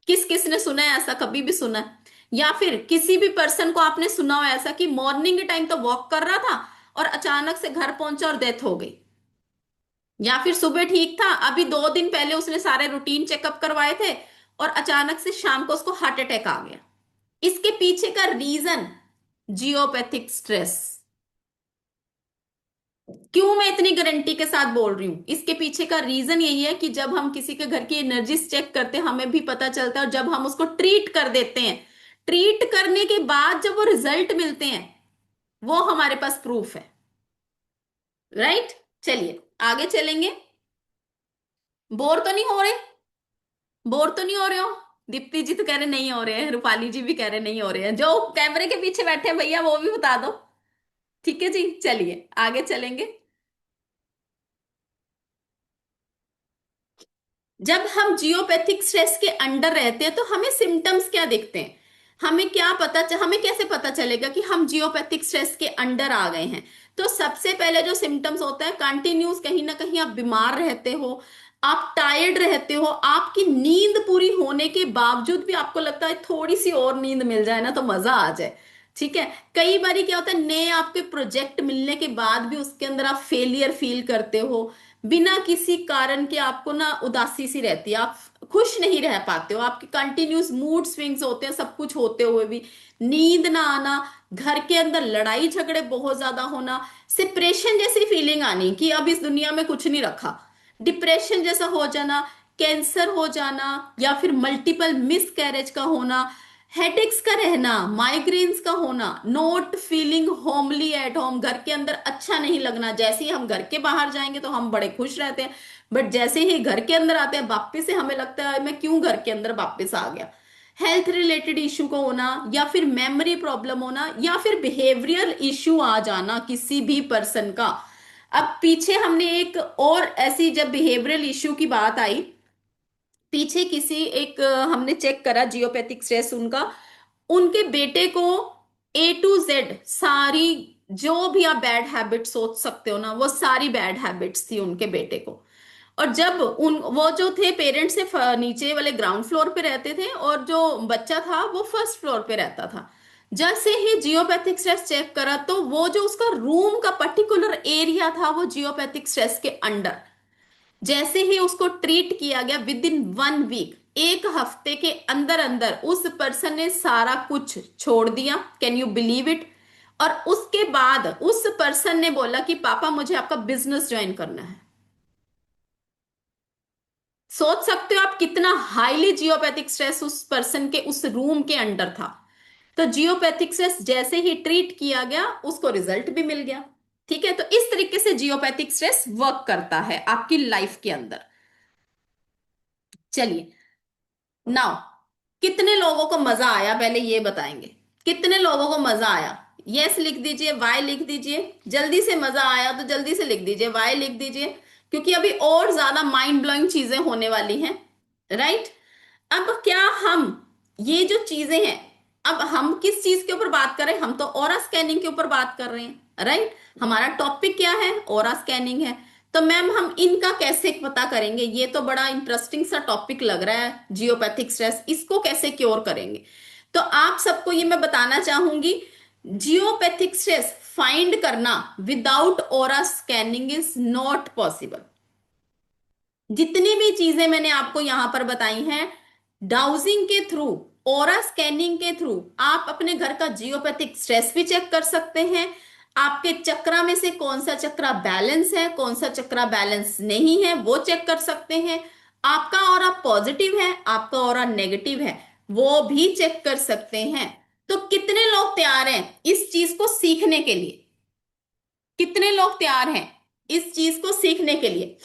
किस किस ने सुना है ऐसा? कभी भी सुना है? या फिर किसी भी पर्सन को आपने सुना हो ऐसा कि मॉर्निंग के टाइम तो वॉक कर रहा था और अचानक से घर पहुंचा और डेथ हो गई। या फिर सुबह ठीक था, अभी 2 दिन पहले उसने सारे रूटीन चेकअप करवाए थे और अचानक से शाम को उसको हार्ट अटैक आ गया। इसके पीछे का रीजन जियोपैथिक स्ट्रेस। क्यों मैं इतनी गारंटी के साथ बोल रही हूं? इसके पीछे का रीजन यही है कि जब हम किसी के घर की एनर्जीज चेक करते हैं हमें भी पता चलता है, और जब हम उसको ट्रीट कर देते हैं, ट्रीट करने के बाद जब वो रिजल्ट मिलते हैं, वो हमारे पास प्रूफ है। राइट? चलिए आगे चलेंगे। बोर तो नहीं हो रहे? बोर तो नहीं हो रहे हो? दीप्ति जी तो कह रहे नहीं हो रहे हैं, रूपाली जी भी कह रहे नहीं हो रहे हैं, जो कैमरे के पीछे बैठे हैं भैया वो भी बता दो। ठीक है जी, चलिए आगे चलेंगे। जब हम जियोपैथिक स्ट्रेस के अंडर रहते हैं तो हमें सिम्टम्स क्या दिखते हैं? हमें क्या हमें कैसे पता चलेगा कि हम जियोपैथिक स्ट्रेस के अंडर आ गए हैं? तो सबसे पहले जो सिम्टम्स होता है, कंटिन्यूस कहीं ना कहीं आप बीमार रहते हो, आप टायर्ड रहते हो, आपकी नींद पूरी होने के बावजूद भी आपको लगता है थोड़ी सी और नींद मिल जाए ना तो मजा आ जाए। ठीक है। कई बार क्या होता है, नए आपके प्रोजेक्ट मिलने के बाद भी उसके अंदर आप फेलियर फील करते हो, बिना किसी कारण के आपको ना उदासी सी रहती है, आप खुश नहीं रह पाते हो, आपके कंटिन्यूस मूड स्विंग्स होते हैं, सब कुछ होते हुए भी नींद ना आना, घर के अंदर लड़ाई झगड़े बहुत ज्यादा होना, सिप्रेशन जैसी फीलिंग आनी कि अब इस दुनिया में कुछ नहीं रखा, डिप्रेशन जैसा हो जाना, कैंसर हो जाना, या फिर मल्टीपल मिस कैरेज का होना, हेडेक्स का रहना, माइग्रेन्स का होना, note feeling homely at home, घर के अंदर अच्छा नहीं लगना, जैसे ही हम घर के बाहर जाएंगे तो हम बड़े खुश रहते हैं, बट जैसे ही घर के अंदर आते हैं वापिस से हमें लगता है मैं क्यों घर के अंदर वापिस आ गया। हेल्थ रिलेटेड इश्यू का होना, या फिर मेमोरी प्रॉब्लम होना, या फिर बिहेवियरल इश्यू आ जाना किसी भी पर्सन का। अब पीछे हमने एक और ऐसी, जब बिहेवियरल इश्यू की बात आई, पीछे किसी एक हमने चेक करा जियोपैथिक स्ट्रेस उनका, उनके बेटे को A to Z सारी, जो भी आप बैड हैबिट सोच सकते हो ना, वो सारी बैड हैबिट्स थी उनके बेटे को। और जब उन वो जो थे पेरेंट्स से नीचे वाले ग्राउंड फ्लोर पे रहते थे और जो बच्चा था वो फर्स्ट फ्लोर पे रहता था। जैसे ही जियोपैथिक स्ट्रेस चेक करा तो वो जो उसका रूम का पर्टिकुलर एरिया था वो जियोपैथिक स्ट्रेस के अंडर। जैसे ही उसको ट्रीट किया गया, विद इन 1 वीक, एक हफ्ते के अंदर अंदर उस पर्सन ने सारा कुछ छोड़ दिया। Can you believe it? और उसके बाद उस पर्सन ने बोला कि पापा मुझे आपका बिजनेस ज्वाइन करना है। सोच सकते हो आप कितना हाईली जियोपैथिक स्ट्रेस उस पर्सन के उस रूम के अंडर था। तो जियोपैथिक स्ट्रेस जैसे ही ट्रीट किया गया उसको रिजल्ट भी मिल गया। ठीक है, तो इस तरीके से जियोपैथिक स्ट्रेस वर्क करता है आपकी लाइफ के अंदर। चलिए, नाउ कितने लोगों को मजा आया पहले ये बताएंगे। कितने लोगों को मजा आया? यस लिख दीजिए, वाई लिख दीजिए। जल्दी से, मजा आया तो जल्दी से लिख दीजिए, वाई लिख दीजिए, क्योंकि अभी और ज्यादा माइंड ब्लोइंग चीजें होने वाली हैं। राइट। अब क्या हम ये जो चीजें हैं, अब हम किस चीज के ऊपर बात कर रहे हैं? हम तो ऑरा स्कैनिंग के ऊपर बात कर रहे हैं, राइट। हमारा टॉपिक क्या है? ऑरा स्कैनिंग है। तो मैम हम इनका कैसे पता करेंगे? ये तो बड़ा इंटरेस्टिंग सा टॉपिक लग रहा है, जियोपैथिक स्ट्रेस, इसको कैसे क्योर करेंगे? तो आप सबको ये मैं बताना चाहूंगी, जियोपैथिक स्ट्रेस फाइंड करना without aura scanning is not possible. जितनी भी चीजें मैंने आपको यहां पर बताई हैं, डाउजिंग के थ्रू, ओरा स्कैनिंग के थ्रू आप अपने घर का जियोपैथिक स्ट्रेस भी चेक कर सकते हैं। आपके चक्रा में से कौन सा चक्रा बैलेंस है, कौन सा चक्रा बैलेंस नहीं है, वो चेक कर सकते हैं। आपका ऑरा पॉजिटिव है, आपका ऑरा नेगेटिव है, वो भी चेक कर सकते हैं। तो कितने लोग तैयार हैं इस चीज को सीखने के लिए? कितने लोग तैयार हैं इस चीज को सीखने के लिए?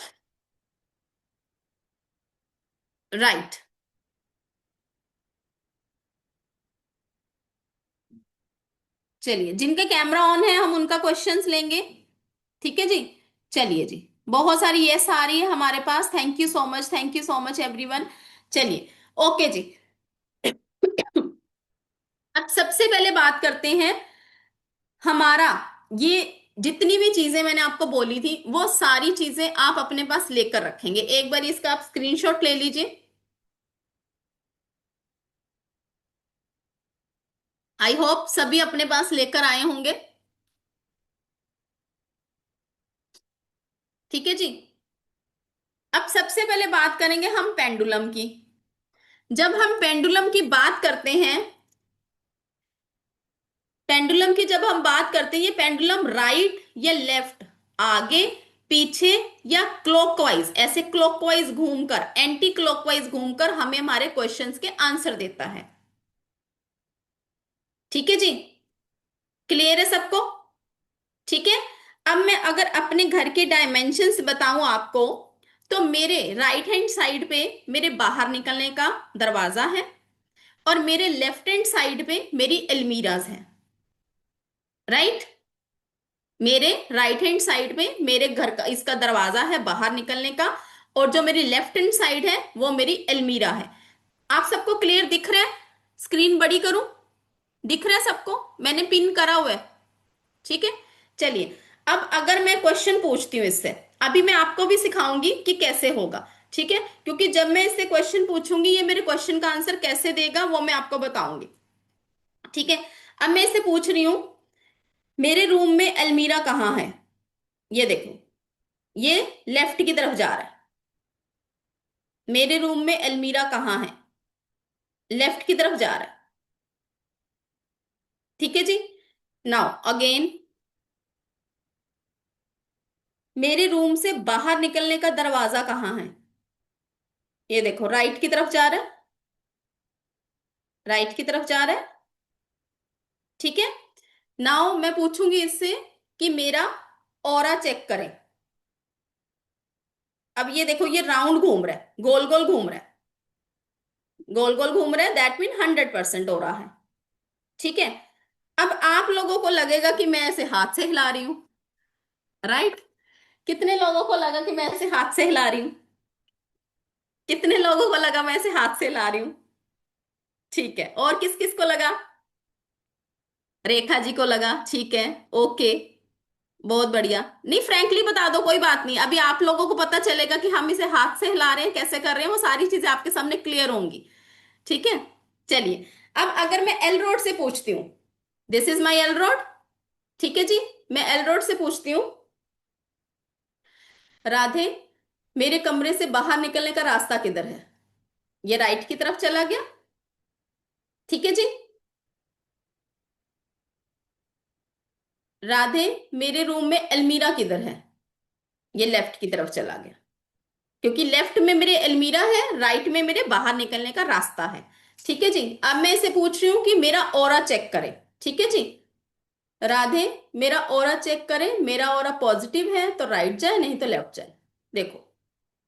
राइट। चलिए, जिनका कैमरा ऑन है हम उनका क्वेश्चंस लेंगे। ठीक है जी। चलिए जी, बहुत सारी यस आ रही है हमारे पास। Thank you so much, thank you so much everyone. चलिए, ओके जी। अब सबसे पहले बात करते हैं हमारा, ये जितनी भी चीजें मैंने आपको बोली थी वो सारी चीजें आप अपने पास लेकर रखेंगे। एक बार इसका आप स्क्रीनशॉट ले लीजिए। आई होप सभी अपने पास लेकर आए होंगे। ठीक है जी। अब सबसे पहले बात करेंगे हम पेंडुलम की। जब हम पेंडुलम की बात करते हैं, पेंडुलम की जब हम बात करते हैं, ये पेंडुलम राइट या लेफ्ट, आगे पीछे या क्लॉकवाइज, ऐसे क्लॉकवाइज घूमकर, एंटी क्लॉकवाइज घूमकर हमें हमारे क्वेश्चंस के आंसर देता है। ठीक है जी। क्लियर है सबको? ठीक है। अब मैं अगर अपने घर के डायमेंशंस बताऊं आपको, तो मेरे राइट हैंड साइड पे मेरे बाहर निकलने का दरवाजा है, और मेरे लेफ्ट हैंड साइड पे मेरी अलमीराज हैं। राइट। मेरे राइट हैंड साइड में मेरे घर का इसका दरवाजा है बाहर निकलने का, और जो मेरी लेफ्ट हैंड साइड है वो मेरी अलमीरा है। आप सबको क्लियर दिख रहा है? स्क्रीन बड़ी करूं? दिख रहा है सबको? मैंने पिन करा हुआ है। ठीक है। चलिए, अब अगर मैं क्वेश्चन पूछती हूँ इससे, अभी मैं आपको भी सिखाऊंगी कि कैसे होगा। ठीक है, क्योंकि जब मैं इससे क्वेश्चन पूछूंगी ये मेरे क्वेश्चन का आंसर कैसे देगा वो मैं आपको बताऊंगी। ठीक है। अब मैं इससे पूछ रही हूं, मेरे रूम में अलमीरा कहाँ है? ये देखो, ये लेफ्ट की तरफ जा रहा है। मेरे रूम में अलमीरा कहाँ है? लेफ्ट की तरफ जा रहा है। ठीक है जी। नाउ अगेन, मेरे रूम से बाहर निकलने का दरवाजा कहाँ है? ये देखो, राइट की तरफ जा रहा है, राइट की तरफ जा रहा है। ठीक है। नाउ मैं पूछूंगी इससे कि मेरा ऑरा चेक करें। अब ये देखो, ये राउंड घूम रहा है, गोल गोल घूम रहा है, गोल गोल घूम रहा है, दैट मीन 100% हो रहा है। ठीक है। अब आप लोगों को लगेगा कि मैं ऐसे हाथ से हिला रही हूं, राइट। कितने लोगों को लगा कि मैं ऐसे हाथ से हिला रही हूं? कितने लोगों को लगा मैं ऐसे हाथ से हिला रही हूं? ठीक है, और किस किस को लगा? रेखा जी को लगा, ठीक है। ओके, बहुत बढ़िया। नहीं, फ्रैंकली बता दो, कोई बात नहीं, अभी आप लोगों को पता चलेगा कि हम इसे हाथ से हिला रहे हैं, कैसे कर रहे हैं, वो सारी चीजें आपके सामने क्लियर होंगी। ठीक है। चलिए, अब अगर मैं एल रोड से पूछती हूँ, this is my L road. ठीक है जी। मैं एल रोड से पूछती हूँ, राधे, मेरे कमरे से बाहर निकलने का रास्ता किधर है? ये राइट की तरफ चला गया। ठीक है जी। राधे, मेरे रूम में अलमीरा किधर है? ये लेफ्ट की तरफ चला गया, क्योंकि लेफ्ट में मेरे अलमीरा है, राइट में मेरे बाहर निकलने का रास्ता है। ठीक है जी। अब मैं इसे पूछ रही हूं कि मेरा ऑरा चेक करे। ठीक है जी। राधे, मेरा ऑरा चेक करे, मेरा ऑरा पॉजिटिव है तो राइट जाए, नहीं तो लेफ्ट जाए। देखो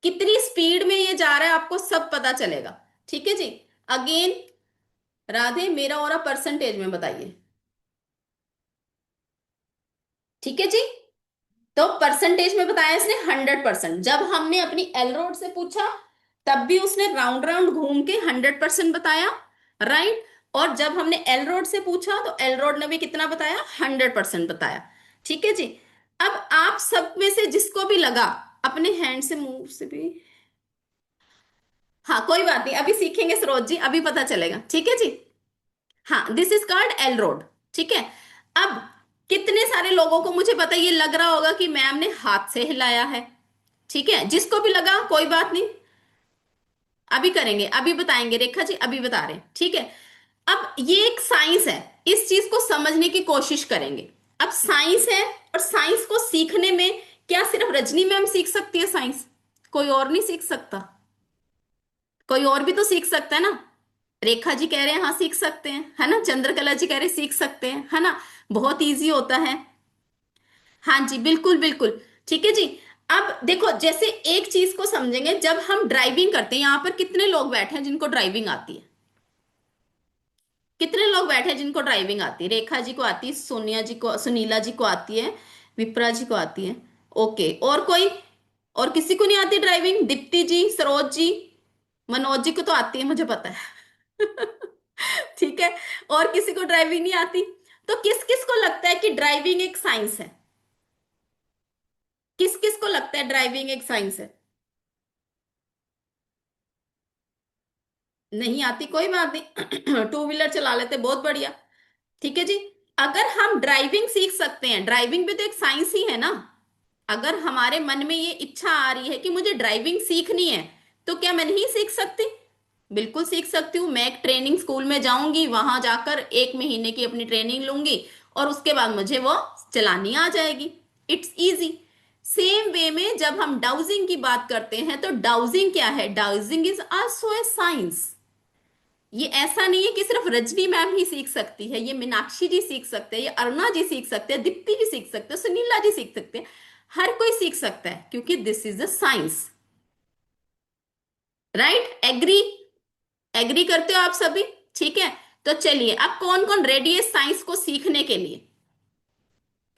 कितनी स्पीड में ये जा रहा है, आपको सब पता चलेगा। ठीक है जी। अगेन, राधे, मेरा ऑरा परसेंटेज में बताइए। ठीक है जी। तो परसेंटेज में बताया इसने 100%। जब हमने अपनी एल रोड से पूछा तब भी उसने राउंड राउंड घूम के 100% बताया, राइट। और जब हमने एल रोड से पूछा तो एल रोड ने भी कितना बताया, 100% बताया। ठीक है जी। अब आप सब में से जिसको भी लगा, अपने हैंड से मुंह से भी, हाँ कोई बात नहीं, अभी सीखेंगे सरोज जी, अभी पता चलेगा, ठीक है जी। हाँ, this is called L road. ठीक है। अब कितने सारे लोगों को मुझे पता, ये लग रहा होगा कि मैम ने हाथ से हिलाया है। ठीक है, जिसको भी लगा कोई बात नहीं, अभी करेंगे, अभी बताएंगे रेखा जी, अभी बता रहे हैं, ठीक है। अब ये एक साइंस है, इस चीज को समझने की कोशिश करेंगे। अब साइंस है, और साइंस को सीखने में क्या सिर्फ रजनी मैम सीख सकती है साइंस? कोई और नहीं सीख सकता? कोई और भी तो सीख सकता है ना। रेखा जी कह रहे हैं हाँ सीख सकते हैं, है ना। चंद्रकला जी कह रहे हैं सीख सकते हैं, है ना। बहुत इजी होता है। हाँ जी, बिल्कुल बिल्कुल। ठीक है जी। अब देखो, जैसे एक चीज को समझेंगे, जब हम ड्राइविंग करते हैं, यहां पर कितने लोग बैठे हैं जिनको ड्राइविंग आती है? कितने लोग बैठे हैं जिनको ड्राइविंग आती है? रेखा जी को आती है, सोनिया जी को, सुनीला जी को आती है, विप्रा जी को आती है। ओके, और कोई? और किसी को नहीं आती ड्राइविंग? दीप्ति जी, सरोज जी, मनोज जी को तो आती है, मुझे पता है। ठीक है। और किसी को ड्राइविंग नहीं आती? तो किस किस को लगता है कि ड्राइविंग एक साइंस है? किस किस को लगता है ड्राइविंग एक साइंस है? नहीं आती, कोई बात नहीं। टू व्हीलर चला लेते, बहुत बढ़िया। ठीक है जी। अगर हम ड्राइविंग सीख सकते हैं, ड्राइविंग भी तो एक साइंस ही है ना। अगर हमारे मन में ये इच्छा आ रही है कि मुझे ड्राइविंग सीखनी है, तो क्या मैं नहीं सीख सकती? बिल्कुल सीख सकती हूँ। मैं एक ट्रेनिंग स्कूल में जाऊंगी, वहां जाकर 1 महीने की अपनी ट्रेनिंग लूंगी, और उसके बाद मुझे वो चलानी आ जाएगी। It's easy. सेम वे में जब हम डाउजिंग की बात करते हैं, तो डाउजिंग क्या है? Dowsing is also a science. ये ऐसा नहीं है कि सिर्फ रजनी मैम ही सीख सकती है, ये मीनाक्षी जी सीख सकते हैं, ये अरुणा जी सीख सकते हैं, दीप्ति जी सीख सकते हैं, सुनीला जी सीख सकते हैं। हर कोई सीख सकता है, क्योंकि this is a science. Right, agree? Agree करते हो आप सभी? ठीक है। तो चलिए, अब कौन कौन रेडी है साइंस को सीखने के लिए?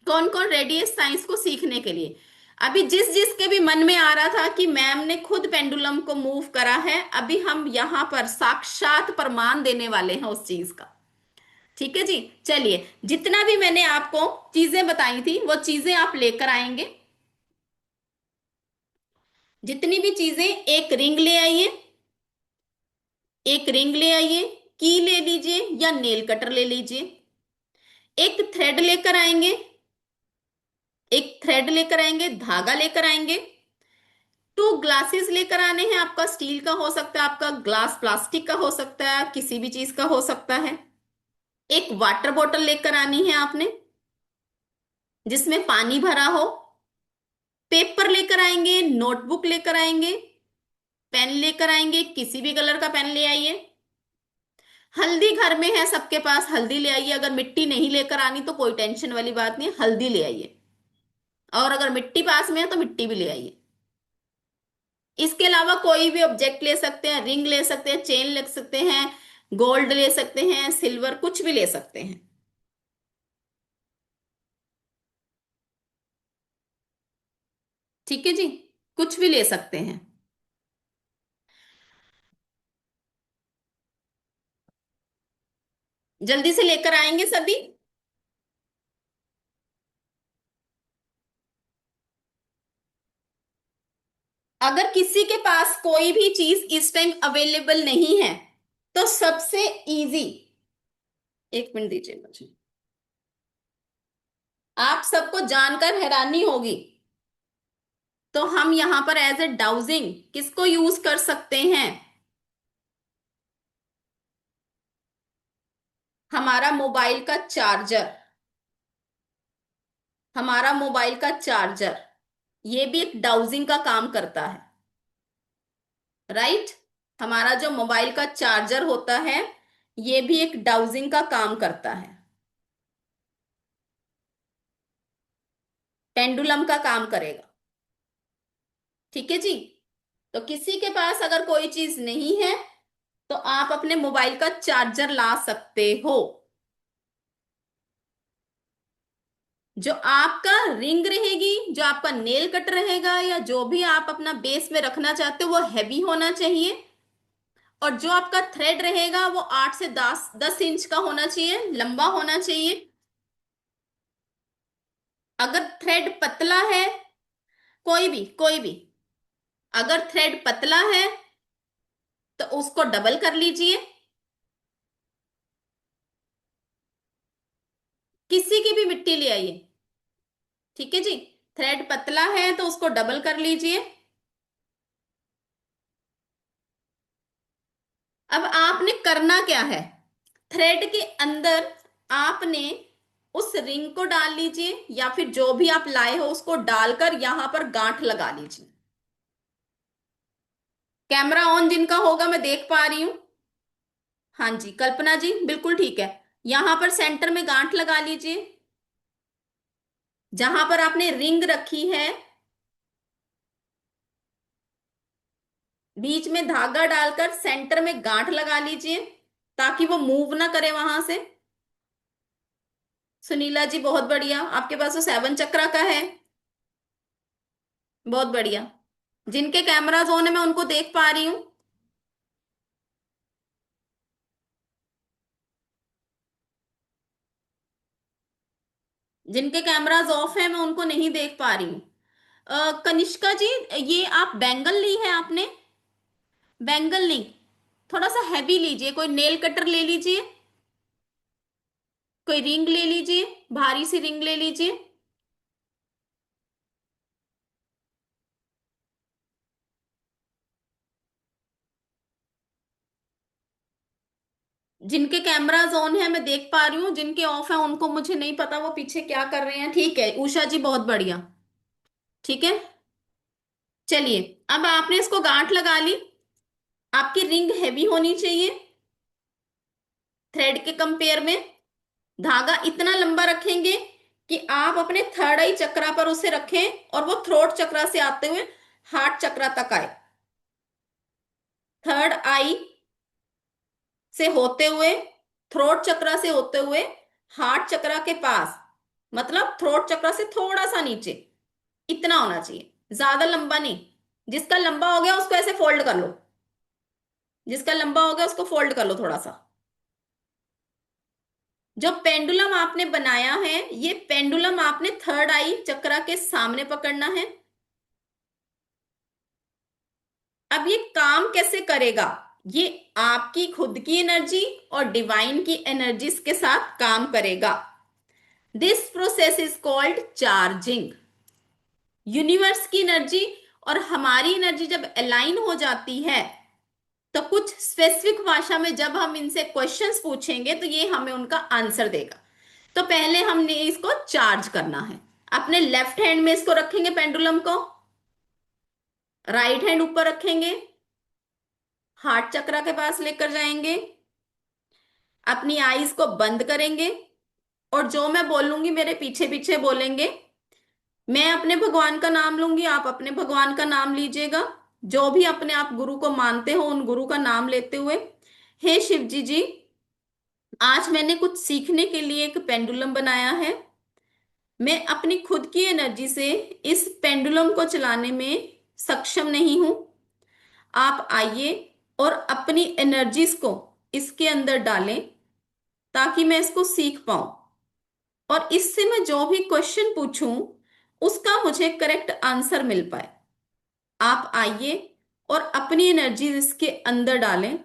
कौन कौन रेडी है साइंस को सीखने के लिए? अभी जिस जिसके भी मन में आ रहा था कि मैम ने खुद पेंडुलम को मूव करा है, अभी हम यहां पर साक्षात प्रमाण देने वाले हैं उस चीज का। ठीक है जी। चलिए, जितना भी मैंने आपको चीजें बताई थी वो चीजें आप लेकर आएंगे। जितनी भी चीजें, एक रिंग ले आइए, एक रिंग ले आइए, की ले लीजिए या नेल कटर ले लीजिए। एक थ्रेड लेकर आएंगे, एक थ्रेड लेकर आएंगे, धागा लेकर आएंगे। 2 ग्लासेस लेकर आने हैं, आपका स्टील का हो सकता है, आपका ग्लास प्लास्टिक का हो सकता है, किसी भी चीज का हो सकता है। एक वाटर बोतल लेकर आनी है आपने, जिसमें पानी भरा हो। पेपर लेकर आएंगे, नोटबुक लेकर आएंगे, पेन लेकर आएंगे, किसी भी कलर का पेन ले आइए। हल्दी घर में है सबके पास, हल्दी ले आइए। अगर मिट्टी नहीं लेकर आनी तो कोई टेंशन वाली बात नहीं है, हल्दी ले आइए। और अगर मिट्टी पास में है तो मिट्टी भी ले आइए। इसके अलावा कोई भी ऑब्जेक्ट ले सकते हैं, रिंग ले सकते हैं, चेन ले सकते हैं, गोल्ड ले सकते हैं, सिल्वर, कुछ भी ले सकते हैं। ठीक है जी, कुछ भी ले सकते हैं। जल्दी से लेकर आएंगे सभी। अगर किसी के पास कोई भी चीज इस टाइम अवेलेबल नहीं है, तो सबसे इजी, 1 मिनट दीजिए मुझे। आप सबको जानकर हैरानी होगी, तो हम यहां पर एज ए डाउजिंग किसको यूज कर सकते हैं? हमारा मोबाइल का चार्जर। हमारा मोबाइल का चार्जर, ये भी एक डाउजिंग का काम करता है, राइट। हमारा जो मोबाइल का चार्जर होता है, ये भी एक डाउजिंग का काम करता है, पेंडुलम का काम करेगा। ठीक है जी। तो किसी के पास अगर कोई चीज नहीं है, तो आप अपने मोबाइल का चार्जर ला सकते हो। जो आपका रिंग रहेगी, जो आपका नेल कट रहेगा, या जो भी आप अपना बेस में रखना चाहते हो वो हैवी होना चाहिए। और जो आपका थ्रेड रहेगा वो 8 से 10 इंच का होना चाहिए, लंबा होना चाहिए। अगर थ्रेड पतला है, कोई भी अगर थ्रेड पतला है तो उसको डबल कर लीजिए। किसी की भी मिट्टी ले आइए, ठीक है जी। थ्रेड पतला है तो उसको डबल कर लीजिए। अब आपने करना क्या है, थ्रेड के अंदर आपने उस रिंग को डाल लीजिए, या फिर जो भी आप लाए हो उसको डालकर यहां पर गांठ लगा लीजिए। कैमरा ऑन जिनका होगा, मैं देख पा रही हूं। हाँ जी कल्पना जी, बिल्कुल ठीक है। यहां पर सेंटर में गांठ लगा लीजिए, जहां पर आपने रिंग रखी है बीच में धागा डालकर सेंटर में गांठ लगा लीजिए, ताकि वो मूव ना करे वहां से। सुनीला जी बहुत बढ़िया, आपके पास तो 7 चक्रा का है। बहुत बढ़िया। जिनके कैमराज ऑन है मैं उनको देख पा रही हूँ। जिनके कैमराज ऑफ है मैं उनको नहीं देख पा रही हूँ। कनिष्का जी, ये आप बैंगल ली है आपने? बैंगल नहीं, थोड़ा सा हैवी लीजिए, कोई नेल कटर ले लीजिए, कोई रिंग ले लीजिए, भारी सी रिंग ले लीजिए। जिनके कैमराज ऑन है मैं देख पा रही हूँ, जिनके ऑफ है उनको मुझे नहीं पता वो पीछे क्या कर रहे हैं। ठीक है उषा जी, बहुत बढ़िया। ठीक है, चलिए। अब आपने इसको गांठ लगा ली। आपकी रिंग हैवी होनी चाहिए थ्रेड के कंपेयर में। धागा इतना लंबा रखेंगे कि आप अपने थर्ड आई चक्रा पर उसे रखें और वो थ्रोट चक्रा से आते हुए हार्ट चक्रा तक आए। थर्ड आई से होते हुए, थ्रोट चक्रा से होते हुए हार्ट चक्रा के पास, मतलब थ्रोट चक्रा से थोड़ा सा नीचे, इतना होना चाहिए, ज्यादा लंबा नहीं। जिसका लंबा हो गया उसको ऐसे फोल्ड कर लो, जिसका लंबा हो गया उसको फोल्ड कर लो थोड़ा सा। जो पेंडुलम आपने बनाया है, ये पेंडुलम आपने थर्ड आई चक्रा के सामने पकड़ना है। अब ये काम कैसे करेगा, ये आपकी खुद की एनर्जी और डिवाइन की एनर्जीज के साथ काम करेगा। This process is called charging. Universe की एनर्जी और हमारी एनर्जी जब अलाइन हो जाती है, तो कुछ स्पेसिफिक भाषा में जब हम इनसे क्वेश्चंस पूछेंगे तो ये हमें उनका आंसर देगा। तो पहले हमने इसको चार्ज करना है। अपने लेफ्ट हैंड में इसको रखेंगे पेंडुलम को, राइट हैंड ऊपर रखेंगे, हार्ट चक्रा के पास लेकर जाएंगे, अपनी आईज को बंद करेंगे, और जो मैं बोलूंगी मेरे पीछे पीछे बोलेंगे। मैं अपने भगवान का नाम लूंगी, आप अपने भगवान का नाम लीजिएगा। जो भी अपने आप गुरु को मानते हो उन गुरु का नाम लेते हुए, हे शिव जी, आज मैंने कुछ सीखने के लिए एक पेंडुलम बनाया है। मैं अपनी खुद की एनर्जी से इस पेंडुलम को चलाने में सक्षम नहीं हूं। आप आइए और अपनी एनर्जीज को इसके अंदर डालें, ताकि मैं इसको सीख पाऊं, और इससे मैं जो भी क्वेश्चन पूछूं उसका मुझे करेक्ट आंसर मिल पाए। आप आइए और अपनी एनर्जी इसके अंदर डालें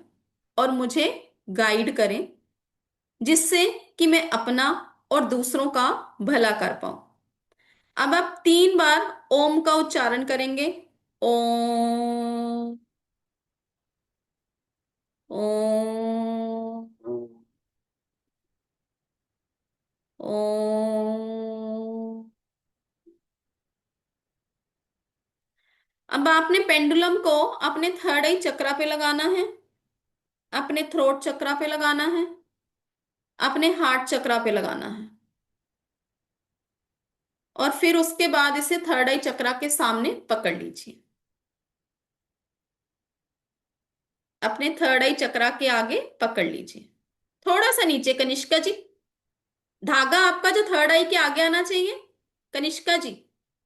और मुझे गाइड करें, जिससे कि मैं अपना और दूसरों का भला कर पाऊं। अब आप 3 बार ओम का उच्चारण करेंगे। ओम, ओम, ओम। अब आपने पेंडुलम को अपने थर्ड आई चक्रा पे लगाना है, अपने थ्रोट चक्रा पे लगाना है, अपने हार्ट चक्रा पे लगाना है, और फिर उसके बाद इसे थर्ड आई चक्रा के सामने पकड़ लीजिए। अपने थर्ड आई चक्रा के आगे पकड़ लीजिए, थोड़ा सा नीचे कनिष्का जी। धागा आपका जो थर्ड आई के आगे आना चाहिए, कनिष्का जी,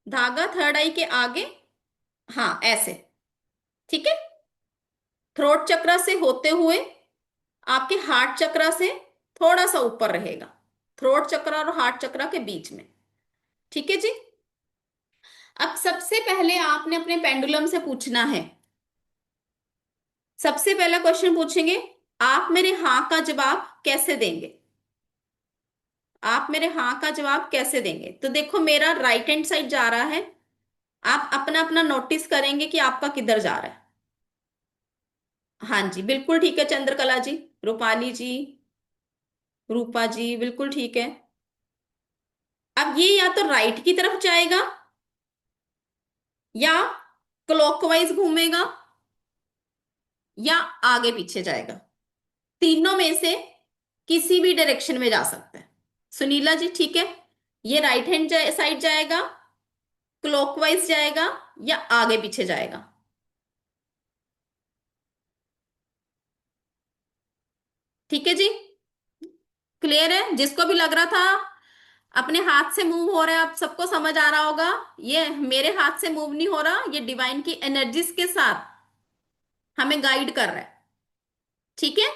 धागा थर्ड आई के आगे, हाँ ऐसे, ठीक है। थ्रोट चक्र से होते हुए आपके हार्ट चक्र से थोड़ा सा ऊपर रहेगा, थ्रोट चक्र और हार्ट चक्र के बीच में, ठीक है जी। अब सबसे पहले आपने अपने पेंडुलम से पूछना है, सबसे पहला क्वेश्चन पूछेंगे, आप मेरे हाँ का जवाब कैसे देंगे? आप मेरे हाँ का जवाब कैसे देंगे? तो देखो मेरा राइट हैंड साइड जा रहा है, आप अपना अपना नोटिस करेंगे कि आपका किधर जा रहा है। हाँ जी बिल्कुल ठीक है, चंद्रकला जी, रूपाली जी, रूपा जी बिल्कुल ठीक है। अब ये या तो राइट की तरफ जाएगा, या क्लॉकवाइज घूमेगा, या आगे पीछे जाएगा। तीनों में से किसी भी डायरेक्शन में जा सकता है। सुनीला जी ठीक है, ये राइट हैंड साइड जाएगा, क्लॉकवाइज जाएगा, या आगे पीछे जाएगा। ठीक है जी, क्लियर है? जिसको भी लग रहा था अपने हाथ से मूव हो रहा है, आप सबको समझ आ रहा होगा, ये मेरे हाथ से मूव नहीं हो रहा, ये डिवाइन की एनर्जीज के साथ हमें गाइड कर रहा है। ठीक है,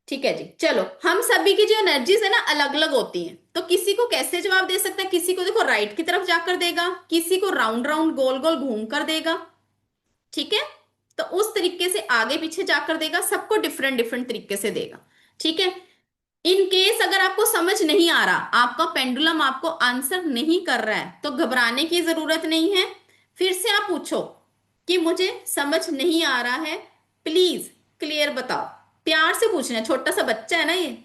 ठीक है जी। चलो, हम सभी की जो एनर्जीज है ना अलग अलग होती हैं, तो किसी को कैसे जवाब दे सकता है, किसी को देखो राइट की तरफ जाकर देगा, किसी को राउंड राउंड गोल गोल घूम कर देगा, ठीक है। तो उस तरीके से आगे पीछे जाकर देगा, सबको डिफरेंट डिफरेंट तरीके से देगा, ठीक है। इन केस अगर आपको समझ नहीं आ रहा, आपका पेंडुलम आपको आंसर नहीं कर रहा है, तो घबराने की जरूरत नहीं है। फिर से आप पूछो कि मुझे समझ नहीं आ रहा है, प्लीज क्लियर बताओ। प्यार से पूछना है, छोटा सा बच्चा है ना ये।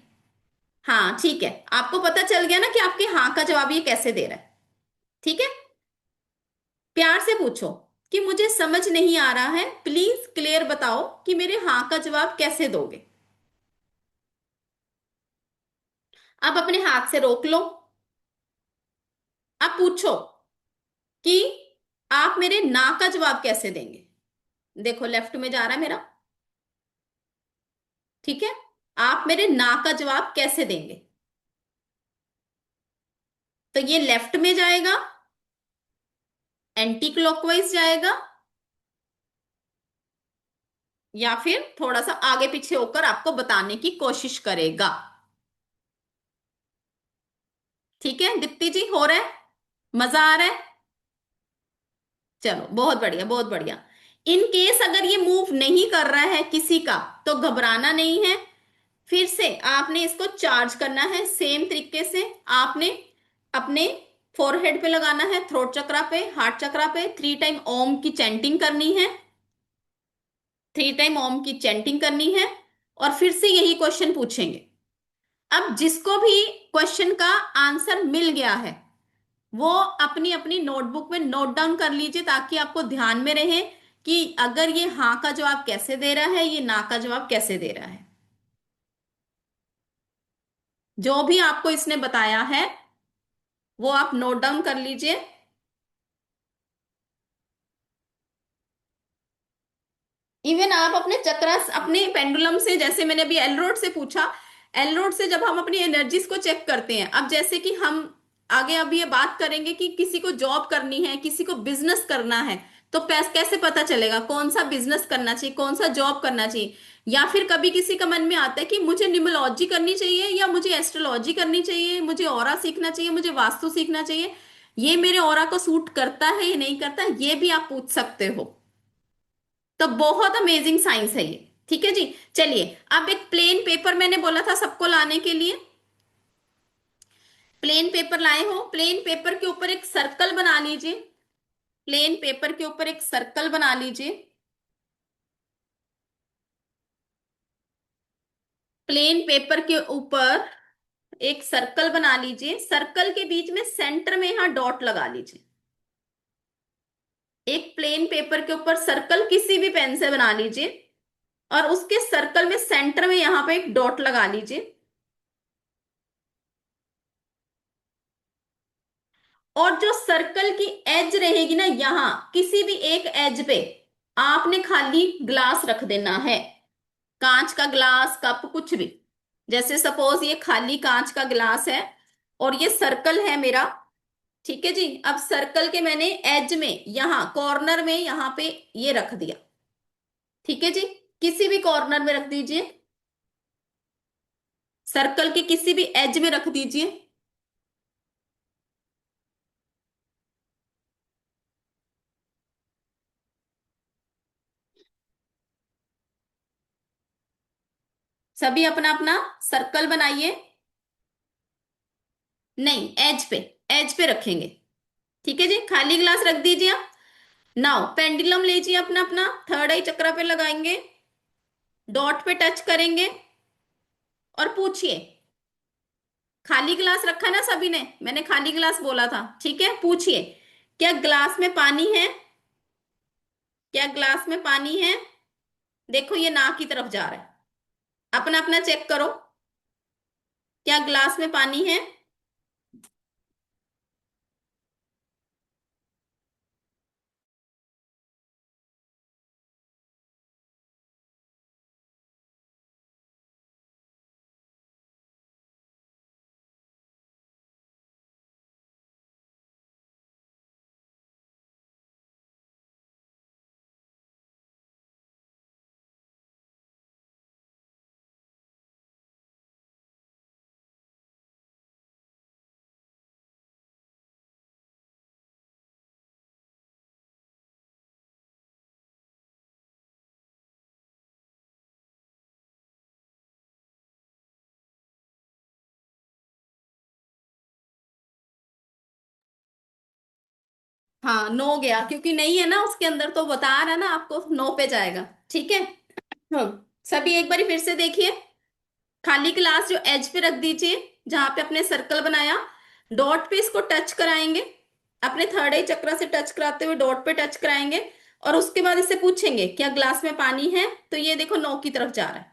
हाँ ठीक है, आपको पता चल गया ना कि आपके हाँ का जवाब ये कैसे दे रहा है, ठीक है। प्यार से पूछो कि मुझे समझ नहीं आ रहा है, प्लीज क्लियर बताओ कि मेरे हाँ का जवाब कैसे दोगे। अब अपने हाथ से रोक लो, अब पूछो कि आप मेरे ना का जवाब कैसे देंगे। देखो लेफ्ट में जा रहा है मेरा, ठीक है। आप मेरे ना का जवाब कैसे देंगे? तो ये लेफ्ट में जाएगा, एंटी क्लॉकवाइज जाएगा, या फिर थोड़ा सा आगे पीछे होकर आपको बताने की कोशिश करेगा। ठीक है दीप्ति जी, हो रहा है? मजा आ रहा है? चलो बहुत बढ़िया, बहुत बढ़िया। इन केस अगर ये मूव नहीं कर रहा है किसी का, तो घबराना नहीं है। फिर से आपने इसको चार्ज करना है सेम तरीके से। आपने अपने फोरहेड पे लगाना है, थ्रोट चक्रा पे, हार्ट चक्रा पे 3 टाइम ओम की चैंटिंग करनी है, 3 टाइम ओम की चैंटिंग करनी है, और फिर से यही क्वेश्चन पूछेंगे। अब जिसको भी क्वेश्चन का आंसर मिल गया है, वो अपनी अपनी नोटबुक में नोट डाउन कर लीजिए, ताकि आपको ध्यान में रहे कि अगर ये हाँ का जवाब कैसे दे रहा है, ये ना का जवाब कैसे दे रहा है। जो भी आपको इसने बताया है वो आप नोट डाउन कर लीजिए। इवन आप अपने चक्रा, अपने पेंडुलम से, जैसे मैंने अभी एल रोड से पूछा, एल रोड से जब हम अपनी एनर्जीज को चेक करते हैं, अब जैसे कि हम आगे अभी ये बात करेंगे कि किसी को जॉब करनी है, किसी को बिजनेस करना है, तो कैसे पता चलेगा कौन सा बिजनेस करना चाहिए, कौन सा जॉब करना चाहिए। या फिर कभी किसी का मन में आता है कि मुझे न्यूमरोलॉजी करनी चाहिए, या मुझे एस्ट्रोलॉजी करनी चाहिए, मुझे ऑरा सीखना चाहिए, मुझे वास्तु सीखना चाहिए, ये मेरे ऑरा को सूट करता है या नहीं करता, ये भी आप पूछ सकते हो। तो बहुत अमेजिंग साइंस है ये, ठीक है जी। चलिए, अब एक प्लेन पेपर मैंने बोला था सबको लाने के लिए, प्लेन पेपर लाए हो, प्लेन पेपर के ऊपर एक सर्कल बना लीजिए, प्लेन पेपर के ऊपर एक सर्कल बना लीजिए, प्लेन पेपर के ऊपर एक सर्कल बना लीजिए, सर्कल के बीच में सेंटर में यहां डॉट लगा लीजिए। एक प्लेन पेपर के ऊपर सर्कल किसी भी पेन से बना लीजिए, और उसके सर्कल में सेंटर में यहां पे एक डॉट लगा लीजिए। और जो सर्कल की एज रहेगी ना, यहां किसी भी एक एज पे आपने खाली ग्लास रख देना है, कांच का ग्लास, कप, कुछ भी। जैसे सपोज ये खाली कांच का ग्लास है, और ये सर्कल है मेरा, ठीक है जी। अब सर्कल के मैंने एज में, यहां कॉर्नर में, यहां पे ये रख दिया। ठीक है जी। किसी भी कॉर्नर में रख दीजिए, सर्कल के किसी भी एज में रख दीजिए। सभी अपना अपना सर्कल बनाइए। नहीं, एज पे, एज पे रखेंगे। ठीक है जी, खाली ग्लास रख दीजिए आप। नाउ पेंडुलम लीजिए अपना अपना, थर्ड आई चक्र पे लगाएंगे, डॉट पे टच करेंगे और पूछिए। खाली गिलास रखा ना सभी ने, मैंने खाली गिलास बोला था, ठीक है। पूछिए, क्या ग्लास में पानी है? क्या ग्लास में पानी है? देखो ये ना की तरफ जा रहा है। अपना अपना चेक करो, क्या ग्लास में पानी है? हाँ, नो गया, क्योंकि नहीं है ना उसके अंदर, तो बता रहा है ना आपको, नो पे जाएगा। ठीक है। हाँ, सभी एक बारी फिर से देखिए। खाली ग्लास जो एज पे रख दीजिए, जहां पे अपने सर्कल बनाया, डॉट पे इसको टच कराएंगे, अपने थर्ड आई चक्र से टच कराते हुए डॉट पे टच कराएंगे। और उसके बाद इससे पूछेंगे क्या ग्लास में पानी है, तो ये देखो नो की तरफ जा रहा है।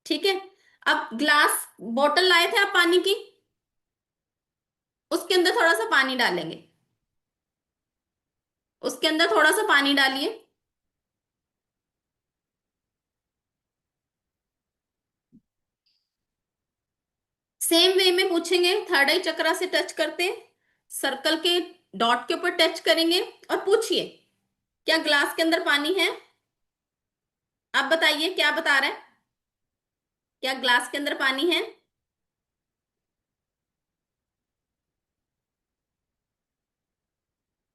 ठीक है। अब ग्लास, बोतल लाए थे आप पानी की, उसके अंदर थोड़ा सा पानी डालेंगे, उसके अंदर थोड़ा सा पानी डालिए। सेम वे में पूछेंगे, थर्ड आई चक्रा से टच करते, सर्कल के डॉट के ऊपर टच करेंगे और पूछिए क्या ग्लास के अंदर पानी है? आप बताइए क्या बता रहा है, क्या ग्लास के अंदर पानी है?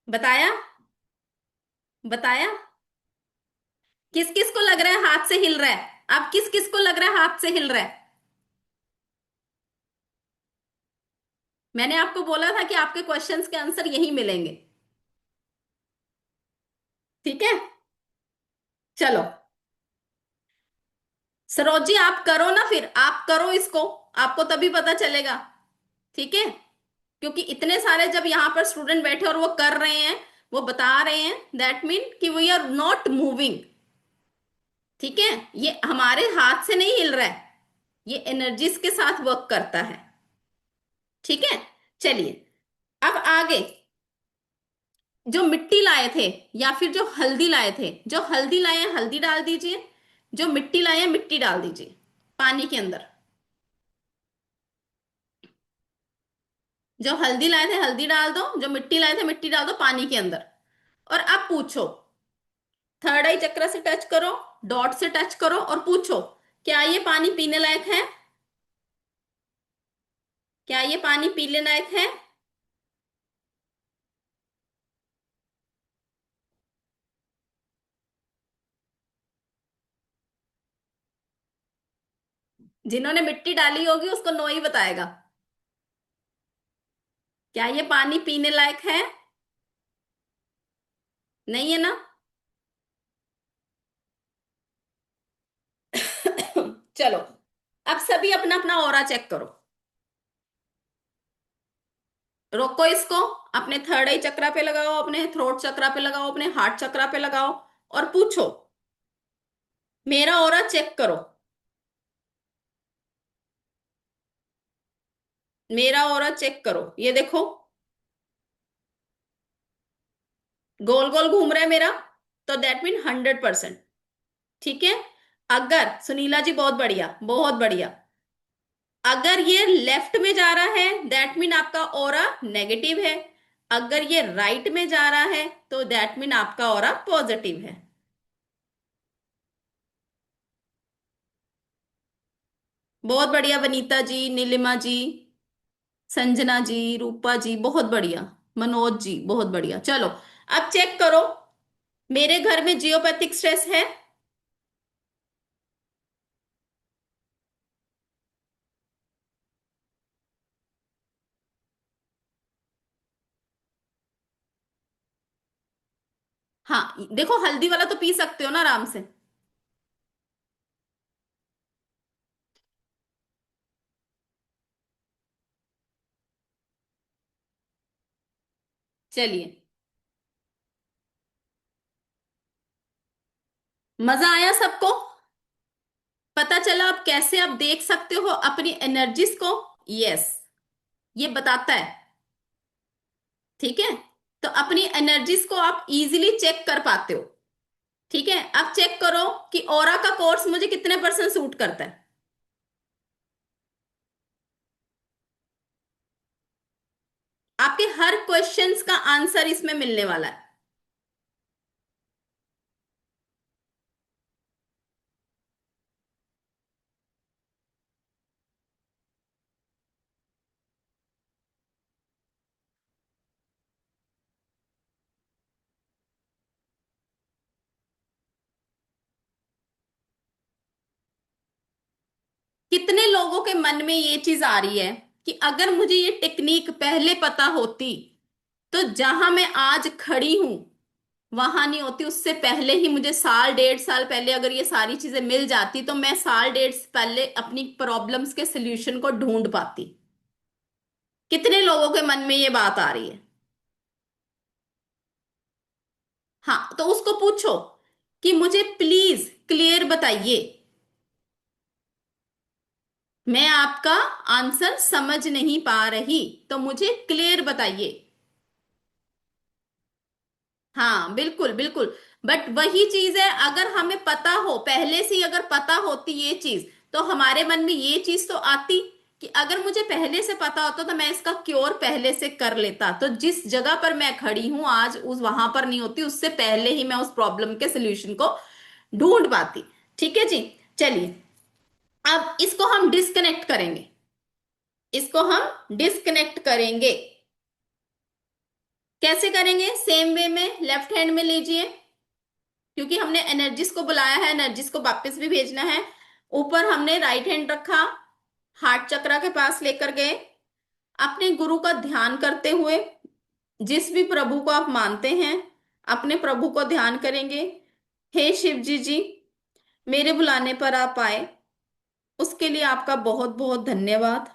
बताया? बताया? किस किस को लग रहा है हाथ से हिल रहा है? अब किस किस को लग रहा है हाथ से हिल रहा है? मैंने आपको बोला था कि आपके क्वेश्चंस के आंसर यही मिलेंगे। ठीक है। चलो, सरोज जी आप करो ना, फिर आप करो इसको, आपको तभी पता चलेगा। ठीक है। क्योंकि इतने सारे जब यहाँ पर स्टूडेंट बैठे और वो कर रहे हैं, वो बता रहे हैं, दैट मीन कि वी आर नॉट मूविंग। ठीक है। ये हमारे हाथ से नहीं हिल रहा है, ये एनर्जीज के साथ वर्क करता है। ठीक है। चलिए, अब आगे, जो मिट्टी लाए थे या फिर जो हल्दी लाए थे, जो हल्दी लाए हैं हल्दी डाल दीजिए, जो मिट्टी लाए हैं मिट्टी डाल दीजिए पानी के अंदर। जो हल्दी लाए थे हल्दी डाल दो, जो मिट्टी लाए थे मिट्टी डाल दो पानी के अंदर। और अब पूछो, थर्ड आई चक्र से टच करो, डॉट से टच करो और पूछो क्या ये पानी पीने लायक है? क्या ये पानी पीने लायक है? जिन्होंने मिट्टी डाली होगी उसको नो ही बताएगा। क्या ये पानी पीने लायक है? नहीं है ना? चलो, अब सभी अपना अपना ऑरा चेक करो। रोको इसको, अपने थर्ड आई चक्रा पे लगाओ, अपने थ्रोट चक्रा पे लगाओ, अपने हार्ट चक्रा पे लगाओ और पूछो, मेरा ऑरा चेक करो, मेरा ऑरा चेक करो। ये देखो गोल गोल घूम रहा है मेरा, तो दैट मीन 100%। ठीक है। अगर सुनीला जी बहुत बढ़िया, बहुत बढ़िया। अगर ये लेफ्ट में जा रहा है दैट मीन आपका ऑरा नेगेटिव है। अगर ये राइट में जा रहा है तो दैट मीन आपका ऑरा पॉजिटिव है। बहुत बढ़िया वनीता जी, नीलिमा जी, संजना जी, रूपा जी, बहुत बढ़िया। मनोज जी, बहुत बढ़िया। चलो अब चेक करो, मेरे घर में जियोपैथिक स्ट्रेस है। हाँ देखो, हल्दी वाला तो पी सकते हो ना आराम से। चलिए, मजा आया सबको? पता चला अब कैसे आप देख सकते हो अपनी एनर्जीज को? यस, ये बताता है। ठीक है, तो अपनी एनर्जीज को आप इजीली चेक कर पाते हो। ठीक है, अब चेक करो कि ऑरा का कोर्स मुझे कितने परसेंट सूट करता है। आपके हर क्वेश्चंस का आंसर इसमें मिलने वाला है। कितने लोगों के मन में ये चीज आ रही है कि अगर मुझे ये टेक्निक पहले पता होती तो जहां मैं आज खड़ी हूं वहां नहीं होती, उससे पहले ही मुझे साल डेढ़ साल पहले अगर ये सारी चीजें मिल जाती तो मैं साल डेढ़ पहले अपनी प्रॉब्लम्स के सोल्यूशन को ढूंढ पाती। कितने लोगों के मन में ये बात आ रही है? हाँ, तो उसको पूछो कि मुझे प्लीज क्लियर बताइए, मैं आपका आंसर समझ नहीं पा रही, तो मुझे क्लियर बताइए। हाँ बिल्कुल बिल्कुल। बट वही चीज है, अगर हमें पता हो पहले से ही, अगर पता होती ये चीज तो हमारे मन में ये चीज तो आती कि अगर मुझे पहले से पता होता तो मैं इसका क्योर पहले से कर लेता, तो जिस जगह पर मैं खड़ी हूं आज उस वहां पर नहीं होती, उससे पहले ही मैं उस प्रॉब्लम के सोल्यूशन को ढूंढ पाती। ठीक है जी। चलिए, अब इसको हम डिस्कनेक्ट करेंगे। इसको हम डिस्कनेक्ट करेंगे। कैसे करेंगे? सेम वे में लेफ्ट हैंड में लीजिए, क्योंकि हमने एनर्जिस को बुलाया है, एनर्जिस को वापस भी भेजना है। ऊपर हमने राइट हैंड रखा, हार्ट चक्रा के पास लेकर गए, अपने गुरु का ध्यान करते हुए, जिस भी प्रभु को आप मानते हैं अपने प्रभु को ध्यान करेंगे। हे शिव जी जी, मेरे बुलाने पर आप आए, उसके लिए आपका बहुत बहुत धन्यवाद।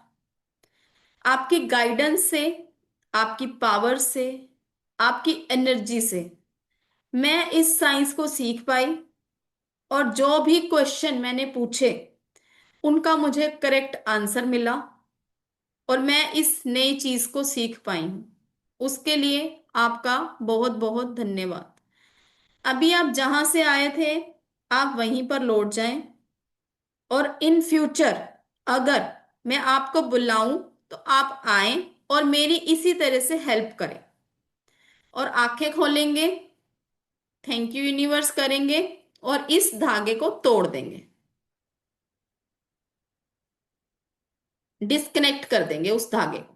आपकी गाइडेंस से, आपकी पावर से, आपकी एनर्जी से मैं इस साइंस को सीख पाई, और जो भी क्वेश्चन मैंने पूछे उनका मुझे करेक्ट आंसर मिला, और मैं इस नई चीज को सीख पाई हूं। उसके लिए आपका बहुत बहुत धन्यवाद। अभी आप जहां से आए थे आप वहीं पर लौट जाएं, और इन फ्यूचर अगर मैं आपको बुलाऊं तो आप आएं और मेरी इसी तरह से हेल्प करें, और आंखें खोलेंगे, थैंक यू यूनिवर्स करेंगे, और इस धागे को तोड़ देंगे, डिस्कनेक्ट कर देंगे उस धागे को।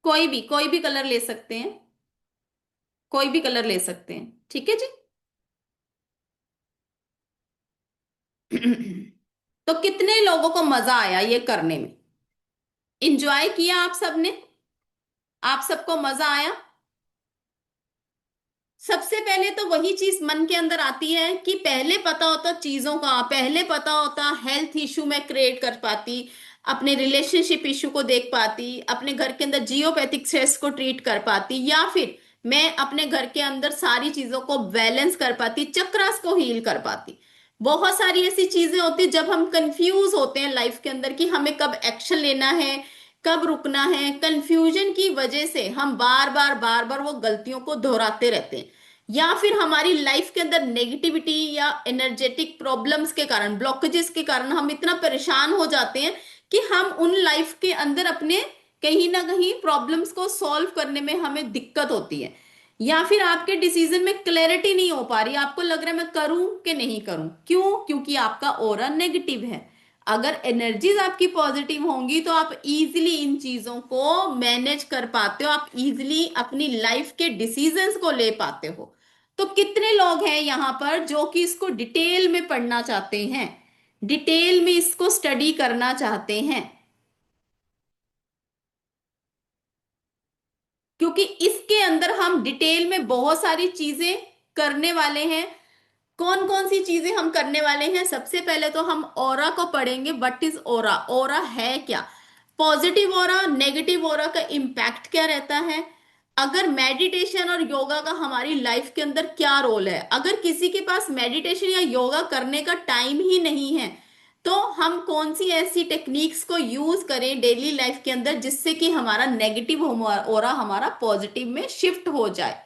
कोई भी कलर ले सकते हैं, कोई भी कलर ले सकते हैं। ठीक है जी। तो कितने लोगों को मजा आया ये करने में? इंजॉय किया आप सबने? आप सबको मजा आया? सबसे पहले तो वही चीज मन के अंदर आती है कि पहले पता होता चीजों का, पहले पता होता हेल्थ इशू में क्रिएट कर पाती, अपने रिलेशनशिप इशू को देख पाती, अपने घर के अंदर जियोपैथिक स्ट्रेस को ट्रीट कर पाती, या फिर मैं अपने घर के अंदर सारी चीजों को बैलेंस कर पाती, चक्रास को हील कर पाती। बहुत सारी ऐसी चीजें होती जब हम कंफ्यूज होते हैं लाइफ के अंदर कि हमें कब एक्शन लेना है, कब रुकना है। कंफ्यूजन की वजह से हम बार बार वो गलतियों को दोहराते रहते हैं, या फिर हमारी लाइफ के अंदर नेगेटिविटी या एनर्जेटिक प्रॉब्लम्स के कारण, ब्लॉकेजेस के कारण हम इतना परेशान हो जाते हैं कि हम उन लाइफ के अंदर अपने कहीं ना कहीं प्रॉब्लम्स को सॉल्व करने में हमें दिक्कत होती है, या फिर आपके डिसीजन में क्लैरिटी नहीं हो पा रही, आपको लग रहा है मैं करूं कि नहीं करूं। क्यों? क्योंकि आपका ऑरा नेगेटिव है। अगर एनर्जीज आपकी पॉजिटिव होंगी तो आप इजीली इन चीजों को मैनेज कर पाते हो, आप इजीली अपनी लाइफ के डिसीजंस को ले पाते हो। तो कितने लोग हैं यहाँ पर जो कि इसको डिटेल में पढ़ना चाहते हैं, डिटेल में इसको स्टडी करना चाहते हैं? क्योंकि इसके अंदर हम डिटेल में बहुत सारी चीजें करने वाले हैं। कौन कौन सी चीजें हम करने वाले हैं? सबसे पहले तो हम ऑरा को पढ़ेंगे। What is aura? ऑरा है क्या? पॉजिटिव ऑरा, नेगेटिव ऑरा का इम्पैक्ट क्या रहता है? अगर मेडिटेशन और योगा का हमारी लाइफ के अंदर क्या रोल है? अगर किसी के पास मेडिटेशन या योगा करने का टाइम ही नहीं है तो हम कौन सी ऐसी टेक्निक्स को यूज करें डेली लाइफ के अंदर जिससे कि हमारा नेगेटिव ऑरा हमारा पॉजिटिव में शिफ्ट हो जाए।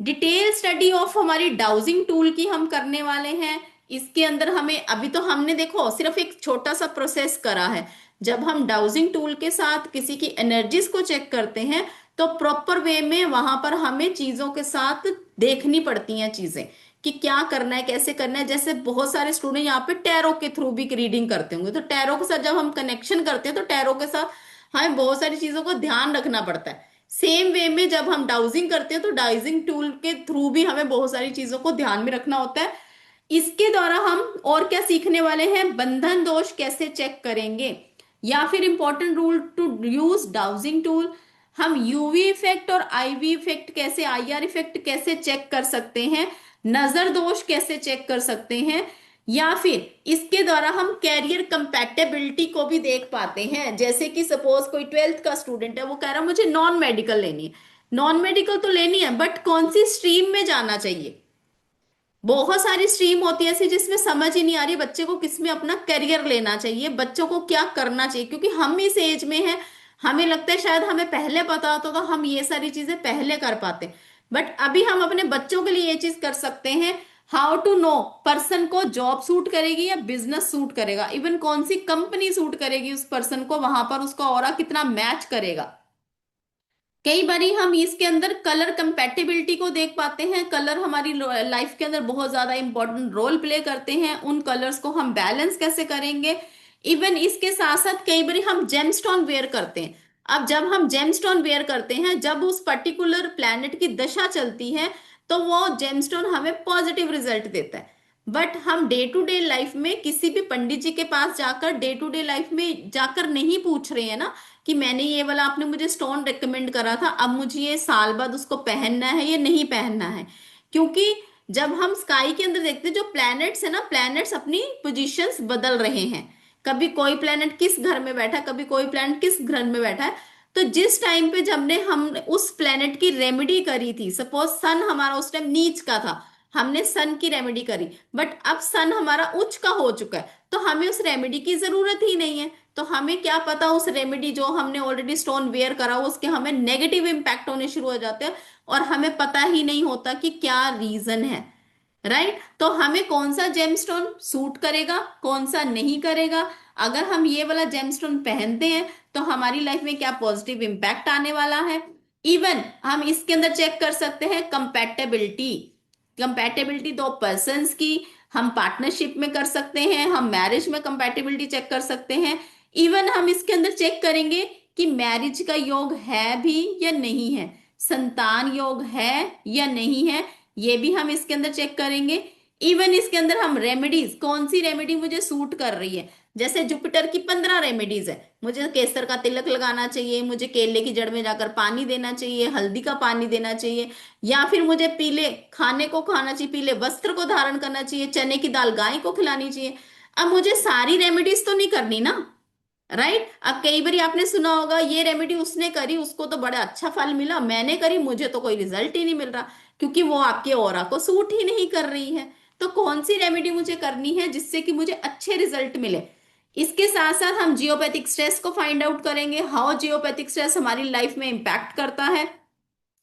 डिटेल स्टडी ऑफ हमारी डाउजिंग टूल की हम करने वाले हैं। इसके अंदर हमें अभी तो हमने देखो सिर्फ एक छोटा सा प्रोसेस करा है। जब हम डाउजिंग टूल के साथ किसी की एनर्जीज को चेक करते हैं तो प्रॉपर वे में वहां पर हमें चीजों के साथ देखनी पड़ती हैं चीजें कि क्या करना है, कैसे करना है। जैसे बहुत सारे स्टूडेंट यहाँ पे टैरो के थ्रू भी रीडिंग करते होंगे, तो टैरो के साथ जब हम कनेक्शन करते हैं तो टैरो के साथ हमें बहुत सारी चीजों को ध्यान रखना पड़ता है। सेम वे में जब हम डाउजिंग करते हैं तो डाउजिंग टूल के थ्रू भी हमें बहुत सारी चीजों को ध्यान में रखना होता है। इसके द्वारा हम और क्या सीखने वाले हैं? बंधन दोष कैसे चेक करेंगे, या फिर important rule to use dowsing tool. हम यूवी इफेक्ट और आईवी इफेक्ट कैसे, आईआर इफेक्ट कैसे चेक कर सकते हैं, नजर दोष कैसे चेक कर सकते हैं, या फिर इसके द्वारा हम कैरियर कंपैटिबिलिटी को भी देख पाते हैं। जैसे कि सपोज कोई 12th का स्टूडेंट है, वो कह रहा है मुझे नॉन मेडिकल लेनी है। नॉन मेडिकल तो लेनी है बट कौन सी स्ट्रीम में जाना चाहिए? बहुत सारी स्ट्रीम होती है ऐसी जिसमें समझ ही नहीं आ रही बच्चे को किस में अपना करियर लेना चाहिए, बच्चों को क्या करना चाहिए। क्योंकि हम इस एज में हैं, हमें लगता है शायद हमें पहले पता होता तो हम ये सारी चीजें पहले कर पाते। बट अभी हम अपने बच्चों के लिए ये चीज कर सकते हैं, हाउ टू नो पर्सन को जॉब सूट करेगी या बिजनेस सूट करेगा, इवन कौन सी कंपनी सूट करेगी उस पर्सन को, वहां पर उसका ऑरा कितना मैच करेगा। कई बारी हम इसके अंदर कलर कंपैटिबिलिटी को देख पाते हैं। कलर हमारी लाइफ के अंदर बहुत ज्यादा इंपॉर्टेंट रोल प्ले करते हैं, उन कलर्स को हम बैलेंस कैसे करेंगे। इवन इसके साथ साथ कई बारी हम जेमस्टोन वेयर करते हैं। अब जब हम जेमस्टोन वेयर करते हैं, जब उस पर्टिकुलर प्लैनेट की दशा चलती है तो वो जेमस्टोन हमें पॉजिटिव रिजल्ट देता है। बट हम डे टू डे लाइफ में किसी भी पंडित जी के पास जाकर डे टू डे लाइफ में जाकर नहीं पूछ रहे हैं ना कि मैंने ये वाला, आपने मुझे स्टोन रेकमेंड करा था, अब मुझे ये साल बाद उसको पहनना है या नहीं पहनना है। क्योंकि जब हम स्काई के अंदर देखते हैं जो प्लैनेट्स है ना, प्लैनेट्स अपनी पोजीशंस बदल रहे हैं। कभी कोई प्लैनेट किस घर में बैठा है, कभी कोई प्लैनेट किस घर में बैठा है। तो जिस टाइम पे जब ने हम उस प्लैनेट की रेमेडी करी थी, सपोज सन हमारा उस टाइम नीच का था, हमने सन की रेमेडी करी, बट अब सन हमारा उच्च का हो चुका है तो हमें उस रेमेडी की जरूरत ही नहीं है। तो हमें क्या पता उस रेमेडी जो हमने ऑलरेडी स्टोन वेयर करा हो उसके हमें नेगेटिव इम्पैक्ट होने शुरू हो जाते हैं और हमें पता ही नहीं होता कि क्या रीजन है। राइट? तो हमें कौन सा जेमस्टोन सूट करेगा, कौन सा नहीं करेगा। अगर हम ये वाला जेमस्टोन पहनते हैं तो हमारी लाइफ में क्या पॉजिटिव इम्पैक्ट आने वाला है। इवन हम इसके अंदर चेक कर सकते हैं कंपैटिबिलिटी। कंपैटिबिलिटी दो पर्सन्स की हम पार्टनरशिप में कर सकते हैं, हम मैरिज में कंपैटिबिलिटी चेक कर सकते हैं। इवन हम इसके अंदर चेक करेंगे कि मैरिज का योग है भी या नहीं है, संतान योग है या नहीं है, ये भी हम इसके अंदर चेक करेंगे। इवन इसके अंदर हम रेमेडीज, कौन सी रेमेडी मुझे सूट कर रही है। जैसे जुपिटर की 15 रेमेडीज है, मुझे केसर का तिलक लगाना चाहिए, मुझे केले की जड़ में जाकर पानी देना चाहिए, हल्दी का पानी देना चाहिए, या फिर मुझे पीले खाने को खाना चाहिए, पीले वस्त्र को धारण करना चाहिए, चने की दाल गाय को खिलानी चाहिए। अब मुझे सारी रेमेडीज तो नहीं करनी ना। राइट? अब कई बार आपने सुना होगा ये रेमेडी उसने करी उसको तो बड़ा अच्छा फल मिला, मैंने करी मुझे तो कोई रिजल्ट ही नहीं मिल रहा, क्योंकि वो आपके ऑरा को सूट ही नहीं कर रही है। तो कौन सी रेमेडी मुझे करनी है जिससे कि मुझे अच्छे रिजल्ट मिले। इसके साथ साथ हम जियोपैथिक स्ट्रेस को फाइंड आउट करेंगे, हाउ जियोपैथिक स्ट्रेस हमारी लाइफ में इंपैक्ट करता है,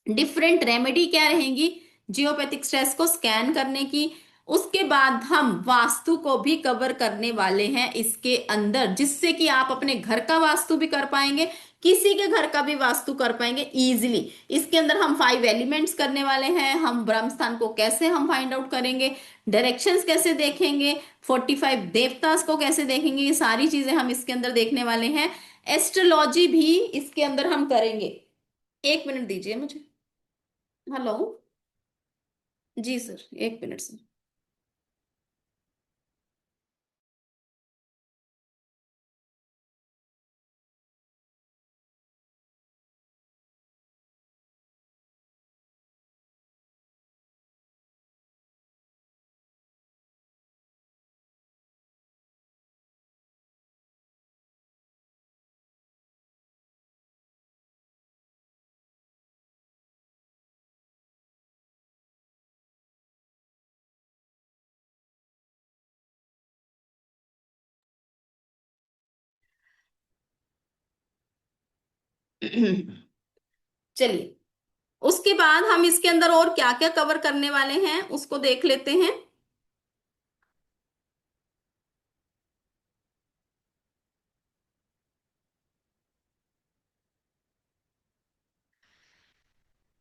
डिफरेंट रेमेडी क्या रहेंगी जियोपैथिक स्ट्रेस को स्कैन करने की। उसके बाद हम वास्तु को भी कवर करने वाले हैं इसके अंदर, जिससे कि आप अपने घर का वास्तु भी कर पाएंगे, किसी के घर का भी वास्तु कर पाएंगे इजीली। इसके अंदर हम 5 एलिमेंट्स करने वाले हैं, हम ब्रह्म स्थान को कैसे हम फाइंड आउट करेंगे, डायरेक्शंस कैसे देखेंगे, 45 देवतास को कैसे देखेंगे, ये सारी चीजें हम इसके अंदर देखने वाले हैं। एस्ट्रोलॉजी भी इसके अंदर हम करेंगे। 1 मिनट दीजिए मुझे। हेलो। जी सर, 1 मिनट सर। चलिए, उसके बाद हम इसके अंदर और क्या क्या कवर करने वाले हैं उसको देख लेते हैं।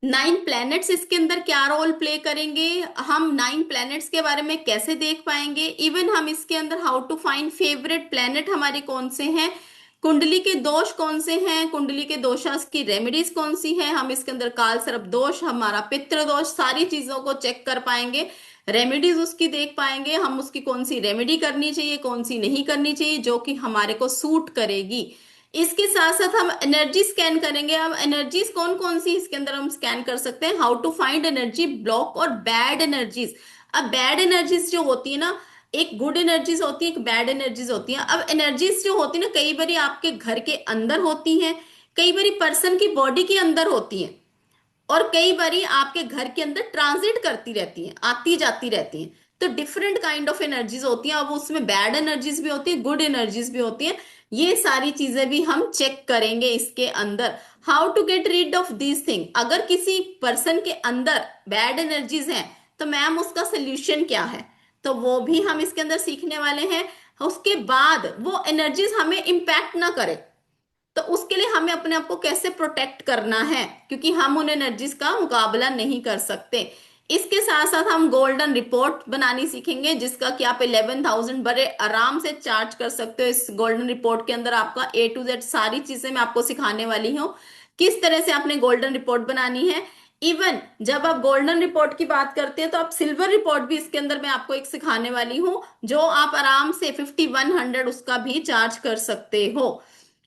9 प्लैनेट्स इसके अंदर क्या रोल प्ले करेंगे, हम 9 प्लैनेट्स के बारे में कैसे देख पाएंगे, इवन हम इसके अंदर how to find favourite planet हमारे कौन से हैं, कुंडली के दोष कौन से हैं, कुंडली के दोषास की रेमेडीज कौन सी हैं, हम इसके अंदर काल सर्प दोष, हमारा पितृ दोष, सारी चीजों को चेक कर पाएंगे, रेमेडीज उसकी देख पाएंगे, हम उसकी कौन सी रेमेडी करनी चाहिए कौन सी नहीं करनी चाहिए जो कि हमारे को सूट करेगी। इसके साथ साथ हम एनर्जी स्कैन करेंगे। अब एनर्जीज कौन कौन सी इसके अंदर हम स्कैन कर सकते हैं, how to find energy block और बैड एनर्जीज। अब बैड एनर्जीज जो होती है ना, एक गुड एनर्जीज होती है, एक बैड एनर्जीज होती है। अब एनर्जीज जो होती है ना, कई बारी आपके घर के अंदर होती हैं, कई बारी पर्सन की बॉडी के अंदर होती हैं, और कई बारी आपके घर के अंदर ट्रांजिट करती रहती हैं, आती जाती रहती हैं। तो डिफरेंट काइंड ऑफ एनर्जीज होती हैं, अब उसमें बैड एनर्जीज भी होती है, गुड एनर्जीज भी होती हैं। ये सारी चीजें भी हम चेक करेंगे इसके अंदर। How to get rid of these thing, अगर किसी पर्सन के अंदर बैड एनर्जीज हैं तो मैम उसका सोल्यूशन क्या है, तो वो भी हम इसके अंदर सीखने वाले हैं। उसके बाद वो एनर्जीज हमें इम्पैक्ट ना करे, तो उसके लिए हमें अपने आप को कैसे प्रोटेक्ट करना है, क्योंकि हम उन एनर्जीज का मुकाबला नहीं कर सकते। इसके साथ साथ हम गोल्डन रिपोर्ट बनानी सीखेंगे, जिसका कि आप 11,000 बड़े आराम से चार्ज कर सकते हो। इस गोल्डन रिपोर्ट के अंदर आपका A to Z सारी चीजें मैं आपको सिखाने वाली हूँ, किस तरह से आपने गोल्डन रिपोर्ट बनानी है। इवन जब आप गोल्डन रिपोर्ट की बात करते हैं तो आप सिल्वर रिपोर्ट भी इसके अंदर मैं आपको एक सिखाने वाली हूँ, जो आप आराम से 5100 उसका भी चार्ज कर सकते हो।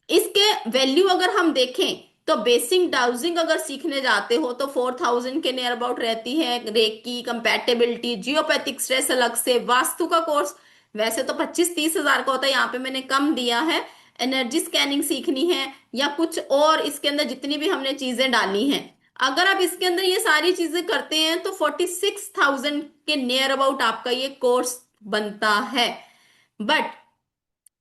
इसके वैल्यू अगर हम देखें तो बेसिक डाउजिंग अगर सीखने जाते हो तो 4,000 के नियर अबाउट रहती है, रेकी, कंपैटिबिलिटी, जियोपैथिक स्ट्रेस अलग से, वास्तु का कोर्स वैसे तो 25-30 हजार का होता है, यहाँ पे मैंने कम दिया है। एनर्जी स्कैनिंग सीखनी है या कुछ और, इसके अंदर जितनी भी हमने चीजें डाली हैं, अगर आप इसके अंदर ये सारी चीजें करते हैं तो 46,000 के नियर अबाउट आपका ये कोर्स बनता है। But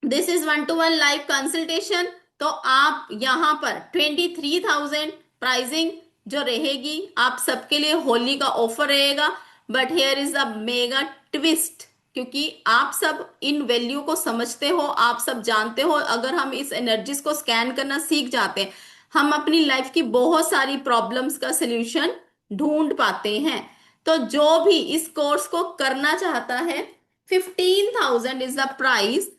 this is 1-to-1 live consultation, तो आप यहाँ पर 23,000 प्राइसिंग जो रहेगी आप सबके लिए, होली का ऑफर रहेगा। But here is a mega twist, क्योंकि आप सब इन वैल्यू को समझते हो, आप सब जानते हो, अगर हम इस एनर्जीज को स्कैन करना सीख जाते हैं, हम अपनी लाइफ की बहुत सारी प्रॉब्लम्स का सोल्यूशन ढूंढ पाते हैं। तो जो भी इस कोर्स को करना चाहता है, 15,000 is the price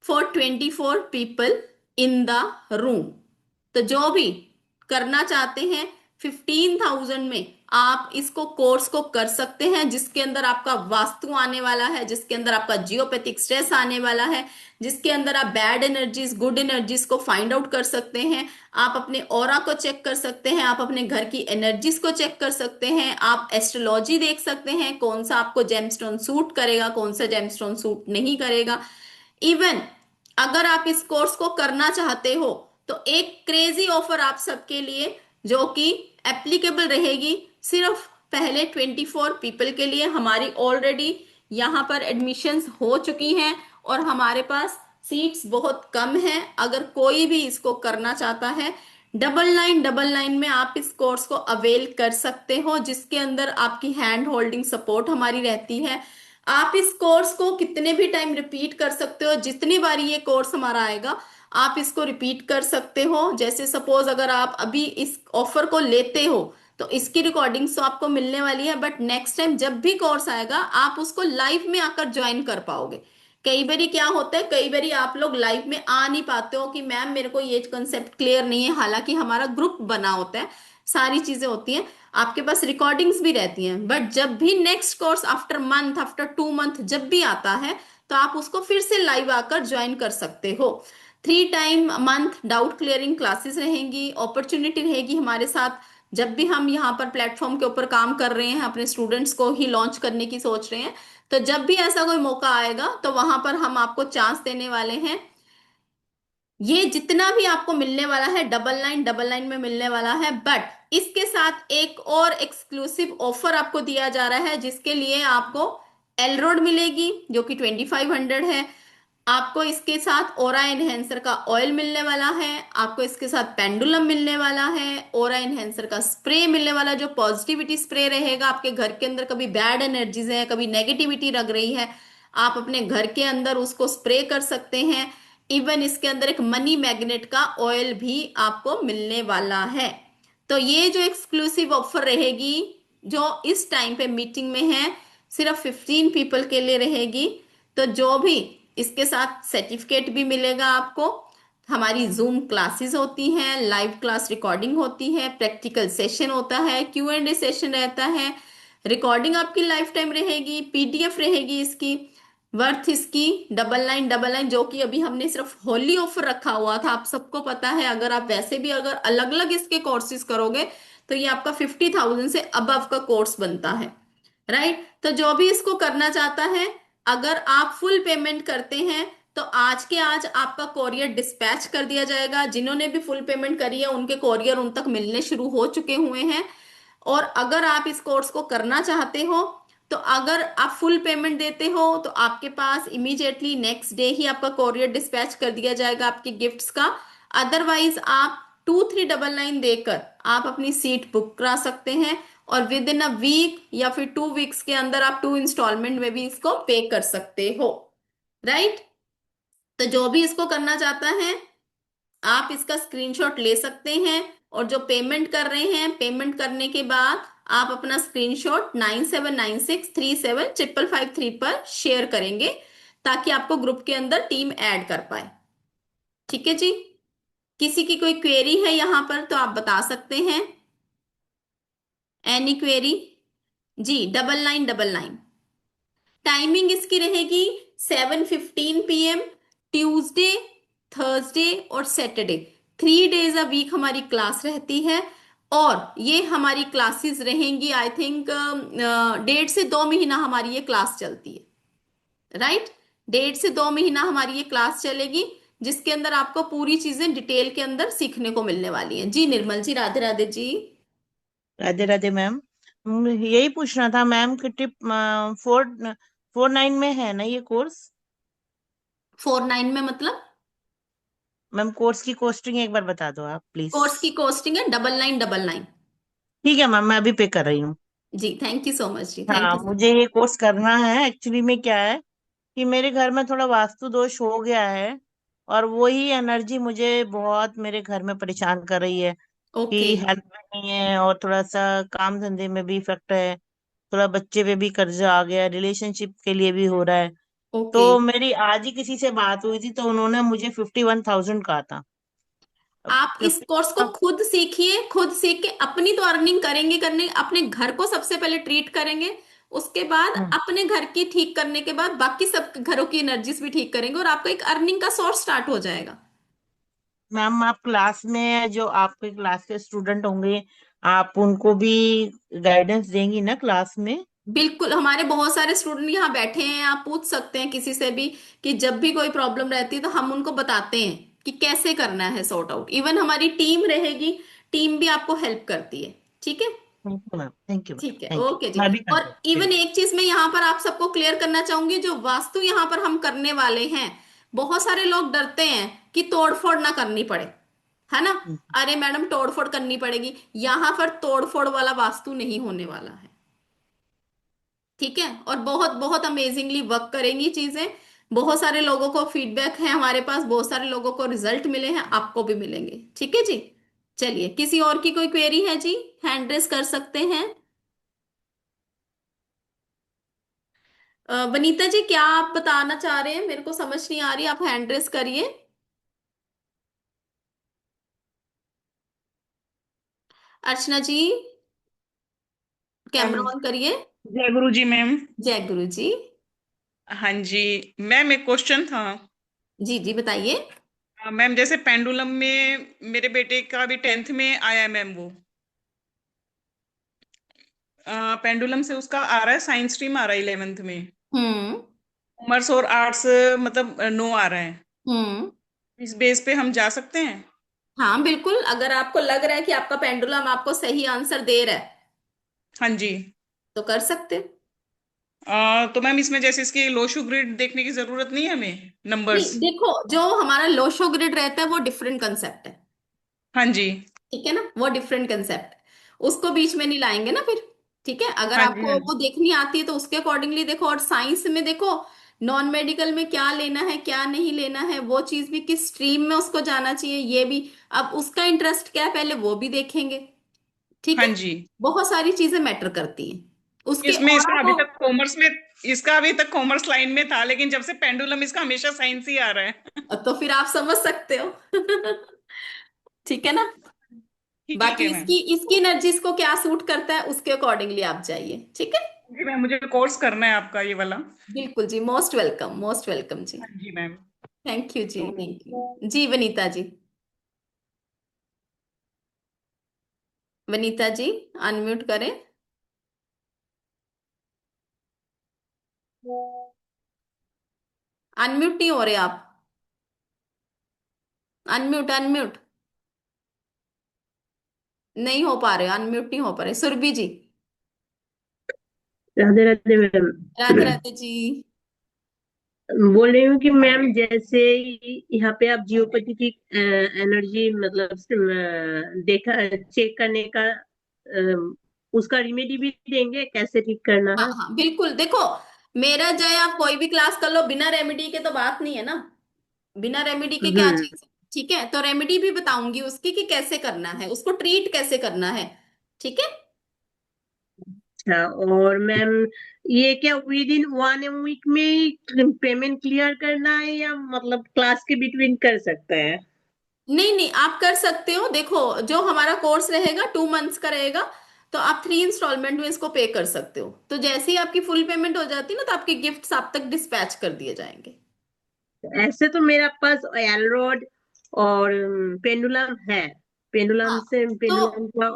for 24 people in the room. तो जो भी करना चाहते हैं, 15,000 में आप इसको कोर्स को कर सकते हैं, जिसके अंदर आपका वास्तु आने वाला है, जिसके अंदर आपका जियोपैथिक स्ट्रेस आने वाला है, जिसके अंदर आप बैड एनर्जीज गुड एनर्जीज को फाइंड आउट कर सकते हैं, आप अपने ऑरा को चेक कर सकते हैं, आप अपने घर की एनर्जीज को चेक कर सकते हैं, आप एस्ट्रोलॉजी देख सकते हैं कौन सा आपको जेमस्टोन सूट करेगा कौन सा जेमस्टोन सूट नहीं करेगा। इवन अगर आप इस कोर्स को करना चाहते हो तो एक क्रेजी ऑफर आप सबके लिए, जो कि एप्लीकेबल रहेगी सिर्फ पहले 24 पीपल के लिए। हमारी ऑलरेडी यहाँ पर एडमिशन्स हो चुकी हैं और हमारे पास सीट्स बहुत कम हैं। अगर कोई भी इसको करना चाहता है, 9999 में आप इस कोर्स को अवेल कर सकते हो, जिसके अंदर आपकी हैंड होल्डिंग सपोर्ट हमारी रहती है। आप इस कोर्स को कितने भी टाइम रिपीट कर सकते हो, जितनी बार ये कोर्स हमारा आएगा आप इसको रिपीट कर सकते हो। जैसे सपोज अगर आप अभी इस ऑफर को लेते हो तो इसकी रिकॉर्डिंग्स तो आपको मिलने वाली है, बट नेक्स्ट टाइम जब भी कोर्स आएगा आप उसको लाइव में आकर ज्वाइन कर पाओगे। कई बारी क्या होता है, कई बारी आप लोग लाइव में आ नहीं पाते हो कि मैम मेरे को ये कंसेप्ट क्लियर नहीं है, हालांकि हमारा ग्रुप बना होता है, सारी चीजें होती हैं, आपके पास रिकॉर्डिंग्स भी रहती हैं। बट जब भी next course after month, after 2 month जब भी आता है, तो आप उसको फिर से लाइव आकर ज्वाइन कर सकते हो। 3 time month doubt clearing classes रहेंगी, अपॉर्चुनिटी रहेगी हमारे साथ। जब भी हम यहाँ पर प्लेटफॉर्म के ऊपर काम कर रहे हैं, अपने स्टूडेंट्स को ही लॉन्च करने की सोच रहे हैं, तो जब भी ऐसा कोई मौका आएगा तो वहां पर हम आपको चांस देने वाले हैं। ये जितना भी आपको मिलने वाला है 9999 में मिलने वाला है, बट इसके साथ एक और एक्सक्लूसिव ऑफर आपको दिया जा रहा है, जिसके लिए आपको एलरोड मिलेगी जो कि 2500 है। आपको इसके साथ ओरा एनहेंसर का ऑयल मिलने वाला है, आपको इसके साथ पेंडुलम मिलने वाला है, ओरा एनहेंसर का स्प्रे मिलने वाला है, जो पॉजिटिविटी स्प्रे रहेगा। आपके घर के अंदर कभी बैड एनर्जीज है, कभी नेगेटिविटी लग रही है, आप अपने घर के अंदर उसको स्प्रे कर सकते हैं। इवन इसके अंदर एक मनी मैग्नेट का ऑयल भी आपको मिलने वाला है। तो ये जो एक्सक्लूसिव ऑफर रहेगी, जो इस टाइम पे मीटिंग में है, सिर्फ 15 पीपल के लिए रहेगी। तो जो भी इसके साथ सर्टिफिकेट भी मिलेगा आपको। हमारी जूम क्लासेस होती हैं, लाइव क्लास रिकॉर्डिंग होती है, प्रैक्टिकल सेशन होता है, Q&A सेशन रहता है, रिकॉर्डिंग आपकी लाइफ टाइम रहेगी, PDF रहेगी इसकी। वर्थ इसकी 9999, जो कि अभी हमने सिर्फ होली ऑफर रखा हुआ था, आप सबको पता है। अगर आप वैसे भी अगर अलग अलग इसके कोर्सेज करोगे तो ये आपका 50,000 से अबव का कोर्स बनता है, राइट। तो जो भी इसको करना चाहता है, अगर आप फुल पेमेंट करते हैं तो आज के आज आपका कोरियर डिस्पैच कर दिया जाएगा। जिन्होंने भी फुल पेमेंट करी है उनके कोरियर उन तक मिलने शुरू हो चुके हुए हैं। और अगर आप इस कोर्स को करना चाहते हो, तो अगर आप फुल पेमेंट देते हो तो आपके पास इमीडिएटली नेक्स्ट डे ही आपका कोरियर डिस्पैच कर दिया जाएगा आपके गिफ्ट्स का। अदरवाइज आप 2399 देकर आप अपनी सीट बुक करा सकते हैं, और विद इन अ वीक या फिर 2 वीक्स के अंदर आप 2 इंस्टॉलमेंट में भी इसको पे कर सकते हो, राइट। तो जो भी इसको करना चाहता है आप इसका स्क्रीनशॉट ले सकते हैं, और जो पेमेंट कर रहे हैं, पेमेंट करने के बाद आप अपना स्क्रीनशॉट 9796375553 पर शेयर करेंगे, ताकि आपको ग्रुप के अंदर टीम ऐड कर पाए। ठीक है जी। किसी की कोई क्वेरी है यहाँ पर तो आप बता सकते हैं। Any query? जी, 9999। टाइमिंग इसकी रहेगी 7:15 PM, ट्यूसडे, थर्सडे और सैटरडे, 3 डेज अ वीक हमारी क्लास रहती है। और ये हमारी क्लासेस रहेंगी, आई थिंक 1.5 से 2 महीना हमारी ये क्लास चलती है, राइट। 1.5 से 2 महीना हमारी ये क्लास चलेगी, जिसके अंदर आपको पूरी चीजें डिटेल के अंदर सीखने को मिलने वाली हैं। जी निर्मल जी, राधे राधे जी। राधे राधे मैम। यही पूछना था मैम कि टिप 449 में है ना ये कोर्स? 49 में मतलब? मैम कोर्स की कॉस्टिंग एक बार बता दो आप प्लीज। कोर्स की कॉस्टिंग है 9999। ठीक है मैम, मैं अभी पे कर रही हूँ। जी थैंक यू सो मच जी, थैंक हाँ, यू। मुझे ये कोर्स करना है। एक्चुअली में क्या है कि मेरे घर में थोड़ा वास्तु दोष हो गया है, और वही एनर्जी मुझे बहुत मेरे घर में परेशान कर रही है ओके। कि हेल्थ में नहीं है, और थोड़ा सा काम धंधे में भी इफेक्ट है, थोड़ा बच्चे पे भी कर्जा आ गया, रिलेशनशिप के लिए भी हो रहा है। ओके। तो मेरी आज ही किसी से बात हुई थी, तो उन्होंने मुझे 51,000 कहा था। अब आप इस 50। कोर्स को खुद सीखिए, खुद सीख के अपनी तो अर्निंग करेंगे, करने अपने घर को सबसे पहले ट्रीट करेंगे, उसके बाद अपने घर की ठीक करने के बाद बाकी सब घरों की एनर्जीज भी ठीक करेंगे, और आपका एक अर्निंग का सोर्स स्टार्ट हो जाएगा। मैम आप क्लास में जो आपके क्लास के स्टूडेंट होंगे, आप उनको भी गाइडेंस देंगी ना क्लास में? बिल्कुल, हमारे बहुत सारे स्टूडेंट यहाँ बैठे हैं, आप पूछ सकते हैं किसी से भी कि जब भी कोई प्रॉब्लम रहती है तो हम उनको बताते हैं कि कैसे करना है सॉर्ट आउट। इवन हमारी टीम रहेगी, टीम भी आपको हेल्प करती है। ठीक है। Thank you ma'am, thank you ma'am, ठीक है, थैंक ओके यू। जी। मैं भी और करती हूँ। इवन एक चीज मैं यहाँ पर आप सबको क्लियर करना चाहूंगी, जो वास्तु यहाँ पर हम करने वाले हैं बहुत सारे लोग डरते हैं कि तोड़फोड़ ना करनी पड़े, है ना। हम्म। अरे मैडम तोड़फोड़ करनी पड़ेगी, यहाँ पर तोड़फोड़ वाला वास्तु नहीं होने वाला है। ठीक है, और बहुत बहुत अमेजिंगली वर्क करेंगी चीजें। बहुत सारे लोगों को फीडबैक है हमारे पास, बहुत सारे लोगों को रिजल्ट मिले हैं, आपको भी मिलेंगे। ठीक है जी। चलिए, किसी और की कोई क्वेरी है जी? हैंड रेस कर सकते हैं। वनीता जी, क्या आप बताना चाह रहे हैं? मेरे को समझ नहीं आ रही, आप हैंड रेस करिए। अर्चना जी, कैमरा अम, ऑन करिए। जय गुरु जी मैम। जय गुरु जी। हाँ जी मैम, एक क्वेश्चन था। जी जी बताइए। मैम जैसे पेंडुलम में मेरे बेटे का भी 10th में आया है मैम, वो पेंडुलम से उसका आ रहा है, साइंस स्ट्रीम आ रहा है 11th में। हम्म। कॉमर्स और आर्ट्स मतलब नो आ रहा है। हम्म। इस बेस पे हम जा सकते हैं? हाँ बिल्कुल, अगर आपको लग रहा है कि आपका पेंडुलम आपको सही आंसर दे रहा है हाँ जी। तो कर सकते हैं। तो मैम इसमें जैसे इसकी लोशो ग्रिड देखने की जरूरत नहीं है हमें, नहीं नंबर्स? देखो, जो हमारा लोशो ग्रिड रहता है वो डिफरेंट कंसेप्ट है। हाँ जी। ठीक है ना, वो डिफरेंट कंसेप्ट है, उसको बीच में नहीं लाएंगे ना फिर। ठीक है, अगर हाँ जी। आपको हाँ वो जी। देखनी आती है तो उसके अकॉर्डिंगली देखो, और साइंस में देखो नॉन मेडिकल में क्या लेना है क्या नहीं लेना है, वो चीज भी किस स्ट्रीम में उसको जाना चाहिए ये भी। अब उसका इंटरेस्ट क्या है पहले वो भी देखेंगे। ठीक हाँ है, जी। बहुत सारी चीजें मैटर करती हैं उसके इसमें ऑरा इसका अभी को। तक कॉमर्स में, इसका अभी तक कॉमर्स लाइन में था, लेकिन जब से पेंडुलम इसका हमेशा साइंस ही आ रहा है। तो फिर आप समझ सकते हो। ठीक है ना। ठीक बाकी है मैम। इसकी इसकी एनर्जीज को क्या सूट करता है उसके अकॉर्डिंगली आप जाइए। ठीक है। जी मैम, मुझे कोर्स करना है आपका ये वाला। बिल्कुल जी, मोस्ट वेलकम, मोस्ट वेलकम जी। हाँ जी मैम। थैंक यू जी, तो थैंक यू जी। वनीता जी, वनीता जी अनम्यूट करें। अनम्यूट नहीं हो रहे आप, अनम्यूट अनम्यूट नहीं हो पा रहे, अनम्यूट नहीं हो पा रहे। सुरभि जी, राधे राधे मैम। राधे राधे जी। बोल रही हूँ कि मैम जैसे यहाँ पे आप जियोपैथी की एनर्जी मतलब देखा चेक करने का उसका रेमेडी भी देंगे कैसे ठीक करना हाँ है। हाँ बिल्कुल, देखो मेरा जो है, आप कोई भी क्लास कर लो, बिना रेमेडी के तो बात नहीं है ना। बिना रेमेडी के क्या हम्म। चीज है। ठीक है, तो रेमेडी भी बताऊंगी उसकी कि कैसे करना है, उसको ट्रीट कैसे करना है। ठीक है। अच्छा, और मैम ये क्या विद इन 1 वीक में पेमेंट क्लियर करना है या मतलब क्लास के बिटवीन कर सकते हैं? नहीं नहीं, आप कर सकते हो। देखो, जो हमारा कोर्स रहेगा 2 मंथ्स का रहेगा, तो आप 3 इंस्टॉलमेंट में इसको पे कर सकते हो। तो जैसे ही आपकी फुल पेमेंट हो जाती है ना, तो आपके गिफ्ट्स आप तक डिस्पैच कर दिए जाएंगे। ऐसे तो मेरा पास एलरोड और पेंडुलम है। पेंडुलम हाँ, से तो पेंडुलम का।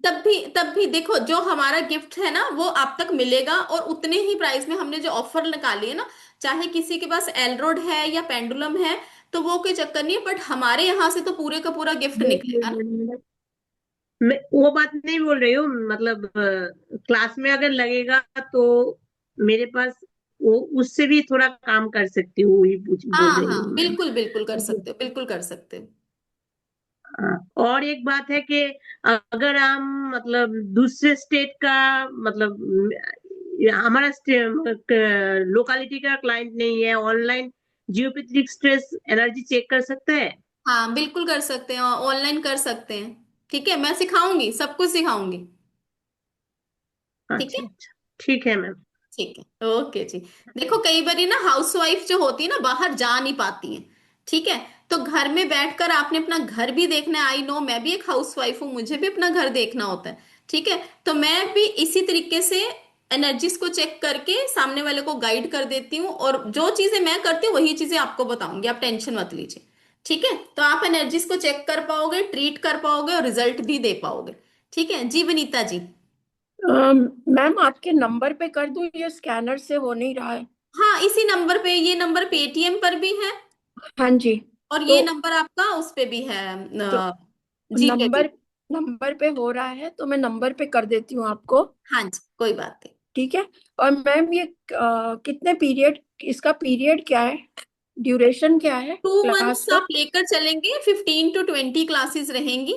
तब भी देखो, जो हमारा गिफ्ट है ना वो आप तक मिलेगा, और उतने ही प्राइस में हमने जो ऑफर निकाली है ना, चाहे किसी के पास एलरोड है या पेंडुलम है, तो वो कोई चक्कर नहीं है, बट हमारे यहाँ से तो पूरे का पूरा गिफ्ट निकलेगा ना। मैं वो बात नहीं बोल रही हूँ, मतलब क्लास में अगर लगेगा तो मेरे पास वो उससे भी थोड़ा काम कर सकती हूँ, वही बोल हाँ रही हूँ हाँ मैं। बिल्कुल बिल्कुल कर सकते हो, बिल्कुल कर सकते हो। हाँ, और एक बात है कि अगर हम मतलब दूसरे स्टेट का मतलब हमारा लोकालिटी का क्लाइंट नहीं है, online geopathic stress energy check कर सकते हैं? हाँ बिल्कुल कर सकते हैं, ऑनलाइन कर सकते हैं। ठीक है, मैं सिखाऊंगी, सब कुछ सिखाऊंगी। ठीक है। अच्छा अच्छा, ठीक है मैम। ठीक है, ओके जी। देखो कई बारी ना हाउसवाइफ जो होती है ना बाहर जा नहीं पाती हैं। ठीक है, तो घर में बैठकर आपने अपना घर भी देखना है। आई नो, मैं भी एक हाउसवाइफ हूँ, मुझे भी अपना घर देखना होता है। ठीक है, तो मैं भी इसी तरीके से एनर्जीज को चेक करके सामने वाले को गाइड कर देती हूँ, और जो चीजें मैं करती हूँ वही चीजें आपको बताऊंगी, आप टेंशन मत लीजिए। ठीक है, तो आप एनर्जीज को चेक कर पाओगे, ट्रीट कर पाओगे, और रिजल्ट भी दे पाओगे। ठीक है जी वनीता जी। मैम आपके नंबर पे कर दूं, ये स्कैनर से हो नहीं रहा है। हाँ, इसी नंबर पे, ये नंबर पेटीएम पर भी है, हाँ जी। और तो ये नंबर आपका उस पे भी है, तो जी पे भी। नंबर नंबर पे हो रहा है तो मैं नंबर पे कर देती हूँ आपको। हाँ जी, कोई बात नहीं। ठीक है। और मैम ये कितने पीरियड, इसका पीरियड क्या है? ड्यूरेशन क्या है 2 मंथ्स क्लास का? आप लेकर चलेंगे, 15 to 20 क्लासेस रहेंगी।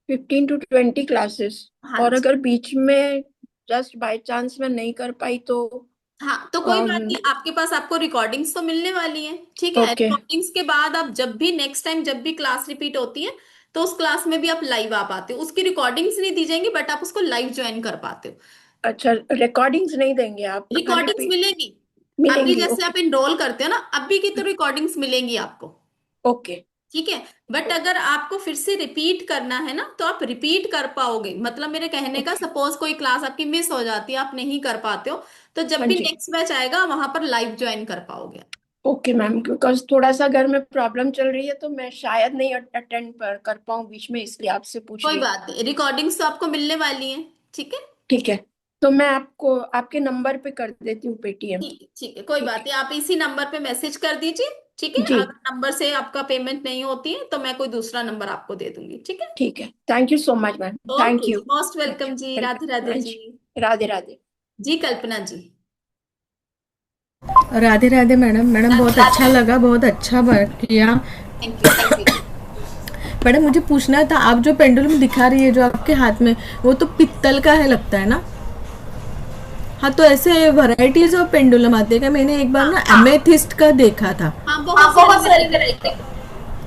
15 to 20 क्लासेस। हाँ और जी। अगर बीच में जस्ट बाय चांस मैं नहीं कर पाई तो? हाँ तो कोई बात um, नहीं, आपके पास आपको रिकॉर्डिंग्स तो मिलने वाली हैं, ठीक है। ओके। रिकॉर्डिंग्स के बाद आप जब भी नेक्स्ट टाइम जब भी क्लास रिपीट होती है तो उस क्लास में भी आप लाइव आ पाते हो। उसकी रिकॉर्डिंग्स नहीं दी जाएंगी बट आप उसको लाइव ज्वाइन कर पाते हो। अच्छा, रिकॉर्डिंग्स नहीं देंगे आप, खाली रिकॉर्डिंग्स मिलेगी। अभी मिलेंगी? जैसे ओके। आप इनरोल करते हो ना, अभी की तो रिकॉर्डिंग्स मिलेंगी आपको, ओके। ठीक है। बट अगर आपको फिर से रिपीट करना है ना तो आप रिपीट कर पाओगे। मतलब मेरे कहने का, ओके। सपोज कोई क्लास आपकी मिस हो जाती है, आप नहीं कर पाते हो, तो जब हाँ भी जी। नेक्स्ट बैच आएगा वहां पर लाइव ज्वाइन कर पाओगे। ओके मैम, बिकॉज थोड़ा सा घर में प्रॉब्लम चल रही है तो मैं शायद नहीं अटेंड कर पाऊँ बीच में, इसलिए आपसे पूछ कोई रही हूँ। बात नहीं, रिकॉर्डिंग्स तो आपको मिलने वाली हैं, ठीक है। ठीक है, तो मैं आपको आपके नंबर पे कर देती हूँ पेटीएम। ठीक है, ठीक है, कोई ठीक बात नहीं, आप इसी नंबर पे मैसेज कर दीजिए, ठीक है है। जी। अगर नंबर से आपका पेमेंट नहीं होती है तो मैं कोई दूसरा नंबर आपको दे दूंगी, ठीक है। ठीक है, thank you so much ma'am, thank okay you. जी, मोस्ट थैंक वेलकम यू, जी, राधे वेलकम। राधे हाँ जी। जी, राधे राधे। जी कल्पना जी। राधे राधे मैडम। मैडम राधे बहुत अच्छा राधे। लगा, बहुत अच्छा वर्क किया। Thank you ji. मैडम मुझे पूछना था, आप जो पेंडुलम दिखा रही है जो आपके हाथ में, वो तो पित्तल का है लगता है ना? हाँ, तो ऐसे वैरायटीज ऑफ पेंडुलम आते हैं क्या? मैंने एक बार हाँ ना एमेथिस्ट का देखा था। हाँ, बहुत सारी वैरायटी।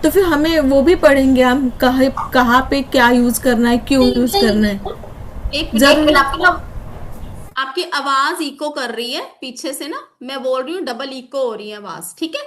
तो फिर हमें वो भी पढ़ेंगे हम, कहाँ कहाँ पे क्या यूज करना है, क्यों यूज करना है? एक मिनट, जरूर। आपकी ना, आपकी आवाज इको कर रही है पीछे से ना, मैं बोल रही हूँ डबल इको हो रही है आवाज, ठीक है।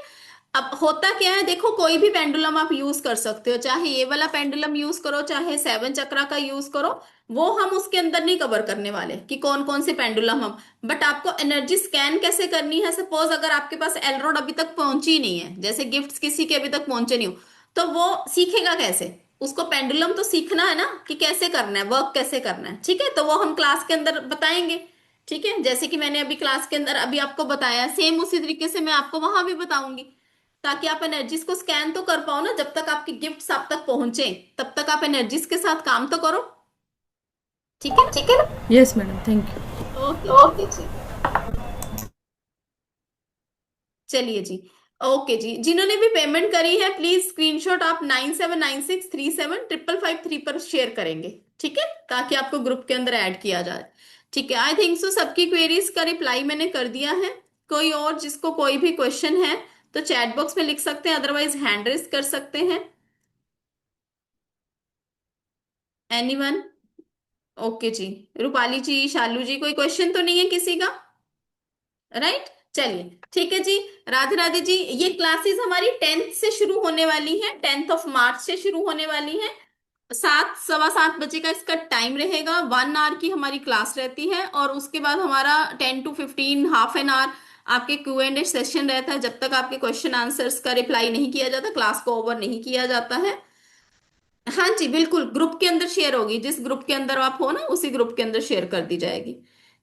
अब होता क्या है, देखो कोई भी पेंडुलम आप यूज कर सकते हो, चाहे ये वाला पेंडुलम यूज करो, चाहे 7 चक्रा का यूज करो। वो हम उसके अंदर नहीं कवर करने वाले कि कौन कौन से पेंडुलम हम। बट आपको एनर्जी स्कैन कैसे करनी है, सपोज अगर आपके पास एलरोड अभी तक पहुंची नहीं है, जैसे गिफ्ट्स किसी के अभी तक पहुंचे नहीं हो, तो वो सीखेगा कैसे? उसको पेंडुलम तो सीखना है ना कि कैसे करना है, वर्क कैसे करना है, ठीक है। तो वो हम क्लास के अंदर बताएंगे, ठीक है। जैसे कि मैंने अभी क्लास के अंदर अभी आपको बताया, सेम उसी तरीके से मैं आपको वहां भी बताऊंगी, ताकि आप एनर्जीज को स्कैन तो कर पाओ ना। जब तक आपकी गिफ्ट्स आप तक पहुंचे तब तक आप एनर्जीज के साथ काम तो करो, ठीक है ना। ठीक है ना? Yes madam, thank you. Okay okay जी, चलिए जी। ओके जी, जिन्होंने भी पेमेंट करी है प्लीज स्क्रीनशॉट आप 9796375553 पर शेयर करेंगे, ठीक है, ताकि आपको ग्रुप के अंदर ऐड किया जाए, ठीक है। आई थिंक सो सबकी क्वेरीज का रिप्लाई मैंने कर दिया है। कोई और जिसको कोई भी क्वेश्चन है तो चैट बॉक्स में लिख सकते हैं, अदरवाइज हैंड रेस कर सकते हैं। एनीवन? ओके जी। रूपाली जी, शालू जी, कोई क्वेश्चन तो नहीं है किसी का? राइट, चलिए ठीक है जी। राधे राधे जी। ये क्लासेस हमारी 10th से शुरू होने वाली हैं, 10th ऑफ मार्च से शुरू होने वाली हैं। 7 सवा 7 बजे का इसका टाइम रहेगा, 1 आवर की हमारी क्लास रहती है, और उसके बाद हमारा 10 to 15 हाफ एन आवर आपके Q&A सेशन रहता है। जब तक आपके क्वेश्चन आंसर्स का रिप्लाई नहीं किया जाता, क्लास को ओवर नहीं किया जाता है। हाँ जी बिल्कुल, ग्रुप के अंदर शेयर होगी, जिस ग्रुप के अंदर आप हो ना उसी ग्रुप के अंदर शेयर कर दी जाएगी,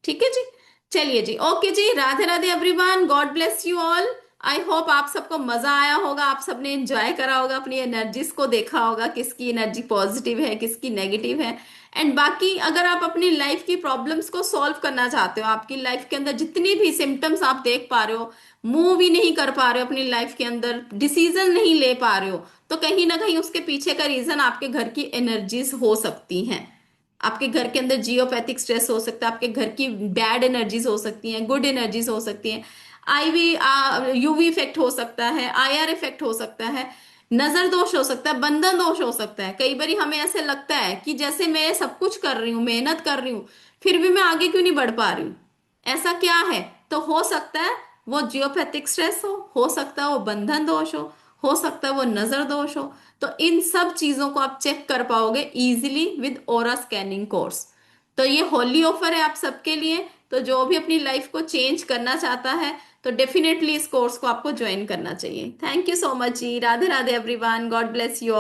ठीक है जी। चलिए जी, ओके जी, Radhe Radhe everyone, God bless you all. I hope आप सबको मजा आया होगा, आप सबने एंजॉय करा होगा, अपनी एनर्जीज को देखा होगा, किसकी एनर्जी पॉजिटिव है, किसकी नेगेटिव है। एंड बाकी अगर आप अपनी लाइफ की प्रॉब्लम्स को सॉल्व करना चाहते हो, आपकी लाइफ के अंदर जितनी भी सिम्टम्स आप देख पा रहे हो, मूव ही नहीं कर पा रहे हो अपनी लाइफ के अंदर, डिसीजन नहीं ले पा रहे हो, तो कहीं ना कहीं उसके पीछे का रीजन आपके घर की एनर्जीज हो सकती हैं। आपके घर के अंदर जियोपैथिक स्ट्रेस हो सकता है, आपके घर की बैड एनर्जीज हो सकती हैं, गुड एनर्जीज हो सकती हैं, आईवी यूवी इफेक्ट हो सकता है, आईआर इफेक्ट हो सकता है, नजर दोष हो सकता है, बंधन दोष हो सकता है। कई बार हमें ऐसे लगता है कि जैसे मैं सब कुछ कर रही हूँ, मेहनत कर रही हूँ, फिर भी मैं आगे क्यों नहीं बढ़ पा रही हूँ, ऐसा क्या है? तो हो सकता है वो जियोपैथिक स्ट्रेस हो सकता है वो बंधन दोष हो सकता है वो नजर दोष हो। तो इन सब चीजों को आप चेक कर पाओगे easily with aura scanning course. तो ये होली ऑफर है आप सबके लिए, तो जो भी अपनी लाइफ को चेंज करना चाहता है तो डेफिनेटली इस कोर्स को आपको ज्वाइन करना चाहिए। थैंक यू सो मच जी, Radhe Radhe everyone, God bless you.